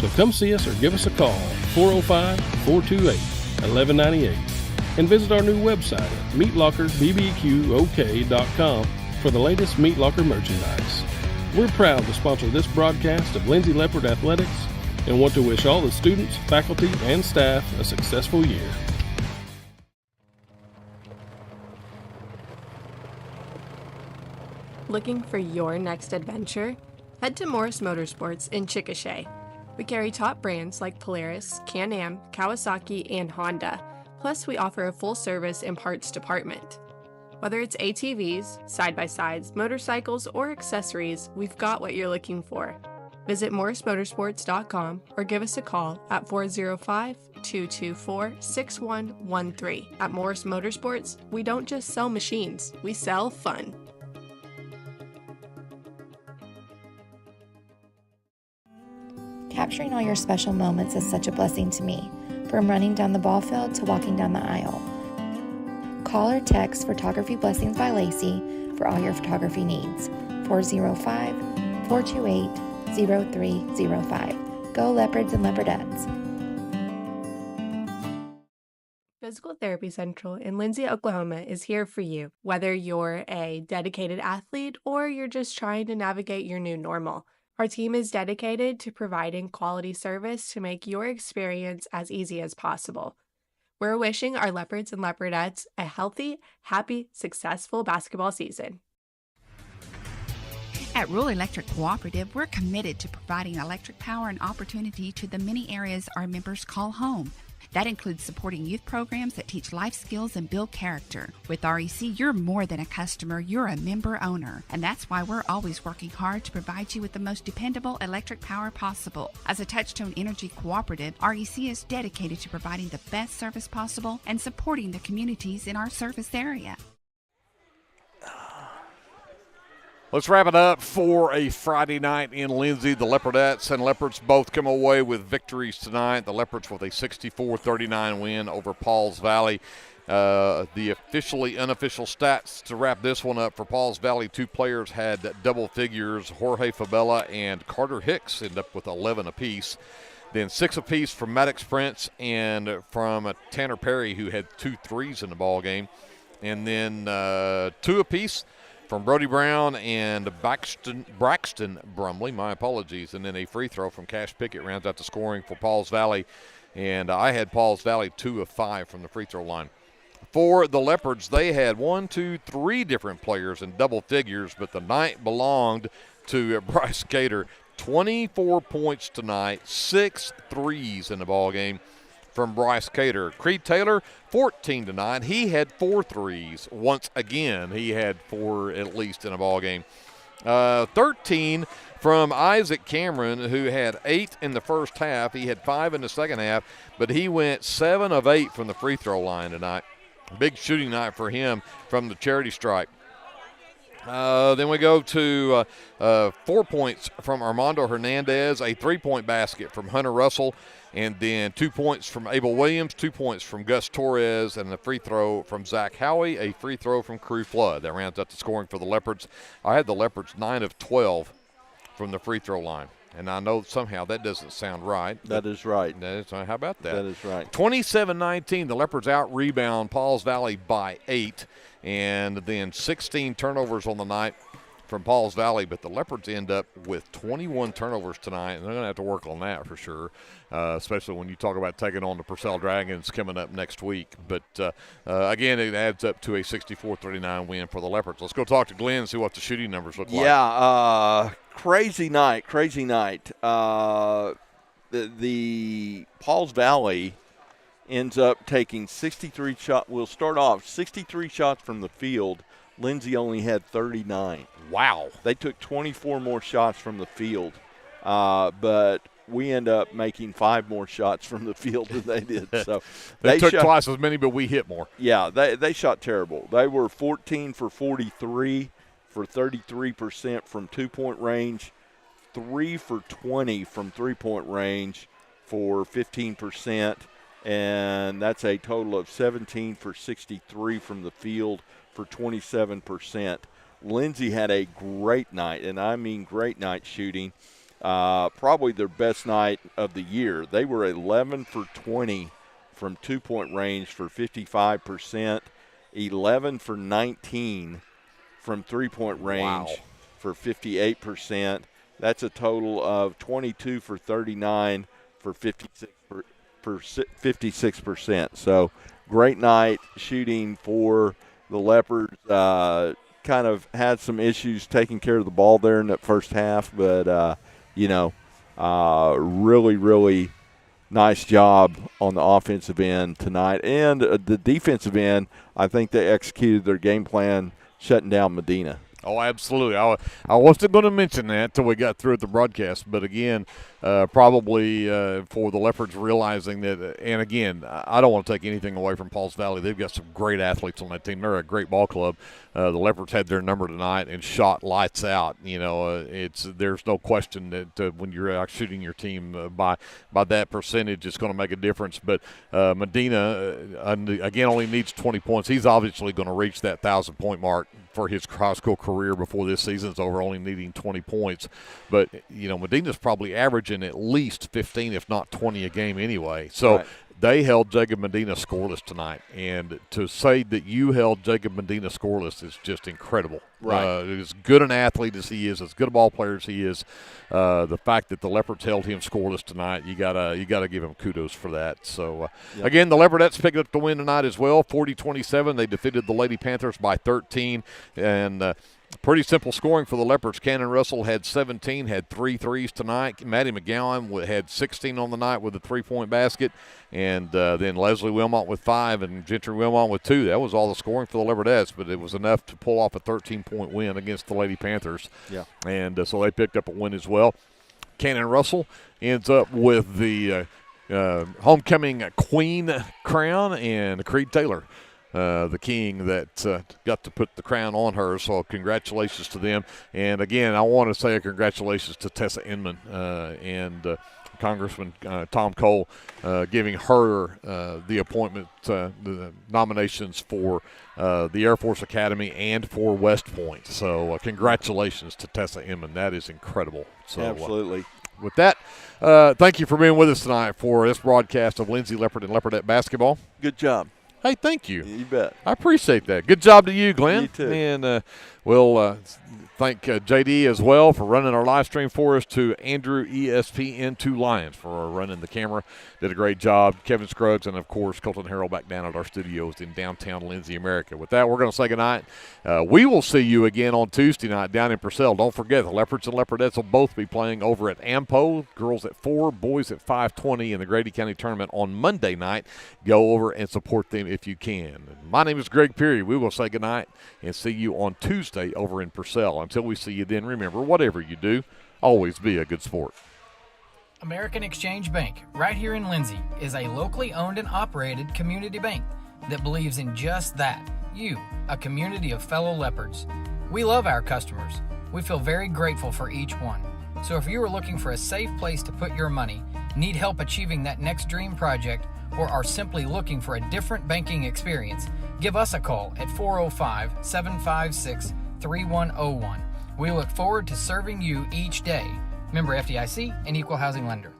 So come see us or give us a call, 405-428-1198, and visit our new website at meatlockerbbqok.com for the latest Meat Locker merchandise. We're proud to sponsor this broadcast of Lindsay Leopard Athletics and want to wish all the students, faculty, and staff a successful year. Looking for your next adventure? Head to Morris Motorsports in Chickasha. We carry top brands like Polaris, Can-Am, Kawasaki, and Honda. Plus, we offer a full-service and parts department. Whether it's ATVs, side-by-sides, motorcycles, or accessories, we've got what you're looking for. Visit morrismotorsports.com or give us a call at 405-224-6113. At Morris Motorsports, we don't just sell machines, we sell fun. Capturing all your special moments is such a blessing to me, from running down the ball field to walking down the aisle. Call or text Photography Blessings by Lacey for all your photography needs. 405-428-0305. Go Leopards and Leopardettes. Physical Therapy Central in Lindsay, Oklahoma is here for you, whether you're a dedicated athlete or you're just trying to navigate your new normal. Our team is dedicated to providing quality service to make your experience as easy as possible. We're wishing our Leopards and Leopardettes a healthy, happy, successful basketball season. At Rural Electric Cooperative, we're committed to providing electric power and opportunity to the many areas our members call home. That includes supporting youth programs that teach life skills and build character. With REC, you're more than a customer, you're a member owner. And that's why we're always working hard to provide you with the most dependable electric power possible. As a Touchstone Energy Cooperative, REC is dedicated to providing the best service possible and supporting the communities in our service area. Let's wrap it up for a Friday night in Lindsay. The Leopardettes and Leopards both come away with victories tonight. The Leopards with a 64-39 win over Pauls Valley. The officially unofficial stats to wrap this one up for Pauls Valley, two players had double figures. Jorge Fabella and Carter Hicks end up with 11 apiece. Then 6 apiece from Maddox Prince and from Tanner Perry, who had 2 threes in the ball game. And then 2 apiece from Brody Brown and Braxton Brumley, my apologies, and then a free throw from Cash Pickett rounds out the scoring for Pauls Valley, and I had Pauls Valley 2 of 5 from the free throw line. For the Leopards, they had 3 different players in double figures, but the night belonged to Bryce Cater. 24 points tonight, 6 threes in the ball game from Bryce Cater. Creed Taylor, 14 tonight. He had 4 threes. Once again, he had 4 at least in a ball game. 13 from Isaac Cameron, who had 8 in the first half. He had 5 in the second half, but he went 7 of 8 from the free throw line tonight. Big shooting night for him from the charity stripe. Then we go to 4 points from Armando Hernandez, a 3-point basket from Hunter Russell, and then 2 points from Abel Williams, 2 points from Gus Torres, and a free throw from Zach Howie, a free throw from Crew Flood. That rounds out the scoring for the Leopards. I had the Leopards 9 of 12 from the free throw line. And I know somehow that doesn't sound right. That is right. How about that? That is right. 27-19, the Leopards out-rebound Pauls Valley by 8. And then 16 turnovers on the night from Pauls Valley, but the Leopards end up with 21 turnovers tonight, and they're going to have to work on that for sure, especially when you talk about taking on the Purcell Dragons coming up next week. But, again, it adds up to a 64-39 win for the Leopards. Let's go talk to Glenn and see what the shooting numbers look like. Yeah, crazy night. The Pauls Valley ends up taking 63 shots. We'll start off 63 shots from the field. Lindsay only had 39. Wow. They took 24 more shots from the field, but we end up making 5 more shots from the field than they did. So they took twice as many, but we hit more. Yeah, they shot terrible. They were 14 for 43 for 33% from two-point range, 3 for 20 from three-point range for 15%, and that's a total of 17 for 63 from the field for 27%. Lindsay had a great night, and I mean great night shooting, probably their best night of the year. They were 11 for 20 from two-point range for 55%, 11 for 19 from three-point range for 58%. That's a total of 22 for 39 for 56%. So great night shooting for the Leopards. Kind of had some issues taking care of the ball there in that first half, but, really, really nice job on the offensive end tonight. And the defensive end, I think they executed their game plan shutting down Medina. Oh, absolutely. I wasn't going to mention that until we got through at the broadcast. But, again, probably for the Leopards realizing that, and, again, I don't want to take anything away from Pauls Valley. They've got some great athletes on that team. They're a great ball club. The Leopards had their number tonight and shot lights out. There's no question that when you're out shooting your team by that percentage, it's going to make a difference. But Medina, again, only needs 20 points. He's obviously going to reach that 1,000-point mark for his high school career before this season's over, only needing 20 points. But, Medina's probably averaging at least 15, if not 20 a game anyway. So they held Jacob Medina scoreless tonight. And to say that you held Jacob Medina scoreless is just incredible. Right. As good an athlete as he is, as good a ball player as he is, the fact that the Leopards held him scoreless tonight, you gotta give him kudos for that. So, again, the Leopardettes picked up the win tonight as well, 40-27. They defeated the Lady Panthers by 13. And pretty simple scoring for the Leopards. Cannon Russell had 17, had 3 threes tonight. Maddie McGowan had 16 on the night with a 3-point basket. And then Leslie Wilmot with 5 and Gentry Wilmot with 2. That was all the scoring for the Leopardettes, but it was enough to pull off a 13-point win against the Lady Panthers. Yeah. And so they picked up a win as well. Cannon Russell ends up with the homecoming queen crown, and Creed Taylor, the king that got to put the crown on her. So congratulations to them. And, again, I want to say a congratulations to Tessa Inman and Congressman Tom Cole giving her the appointment, the nominations for the Air Force Academy and for West Point. So congratulations to Tessa Inman. That is incredible. So, absolutely. With that, thank you for being with us tonight for this broadcast of Lindsay Leopard and Leopardette basketball. Good job. Hey, thank you. You bet. I appreciate that. Good job to you, Glenn. You too. And we'll thank JD as well for running our live stream for us, to Andrew ESPN2 Lions for running the camera. Did a great job. Kevin Scruggs, and, of course, Colton Harrell back down at our studios in downtown Lindsay, America. With that, we're going to say goodnight. We will see you again on Tuesday night down in Purcell. Don't forget, the Leopards and Leopardettes will both be playing over at Ampo. Girls at 4, boys at 5:20 in the Grady County Tournament on Monday night. Go over and support them if you can. My name is Greg Peary. We will say goodnight and see you on Tuesday over in Purcell. Until we see you then, remember, whatever you do, always be a good sport. American Exchange Bank, right here in Lindsay, is a locally owned and operated community bank that believes in just that, you, a community of fellow Leopards. We love our customers. We feel very grateful for each one. So if you are looking for a safe place to put your money, need help achieving that next dream project, or are simply looking for a different banking experience, give us a call at 405-756-3101. We look forward to serving you each day. Member FDIC, an equal housing lender.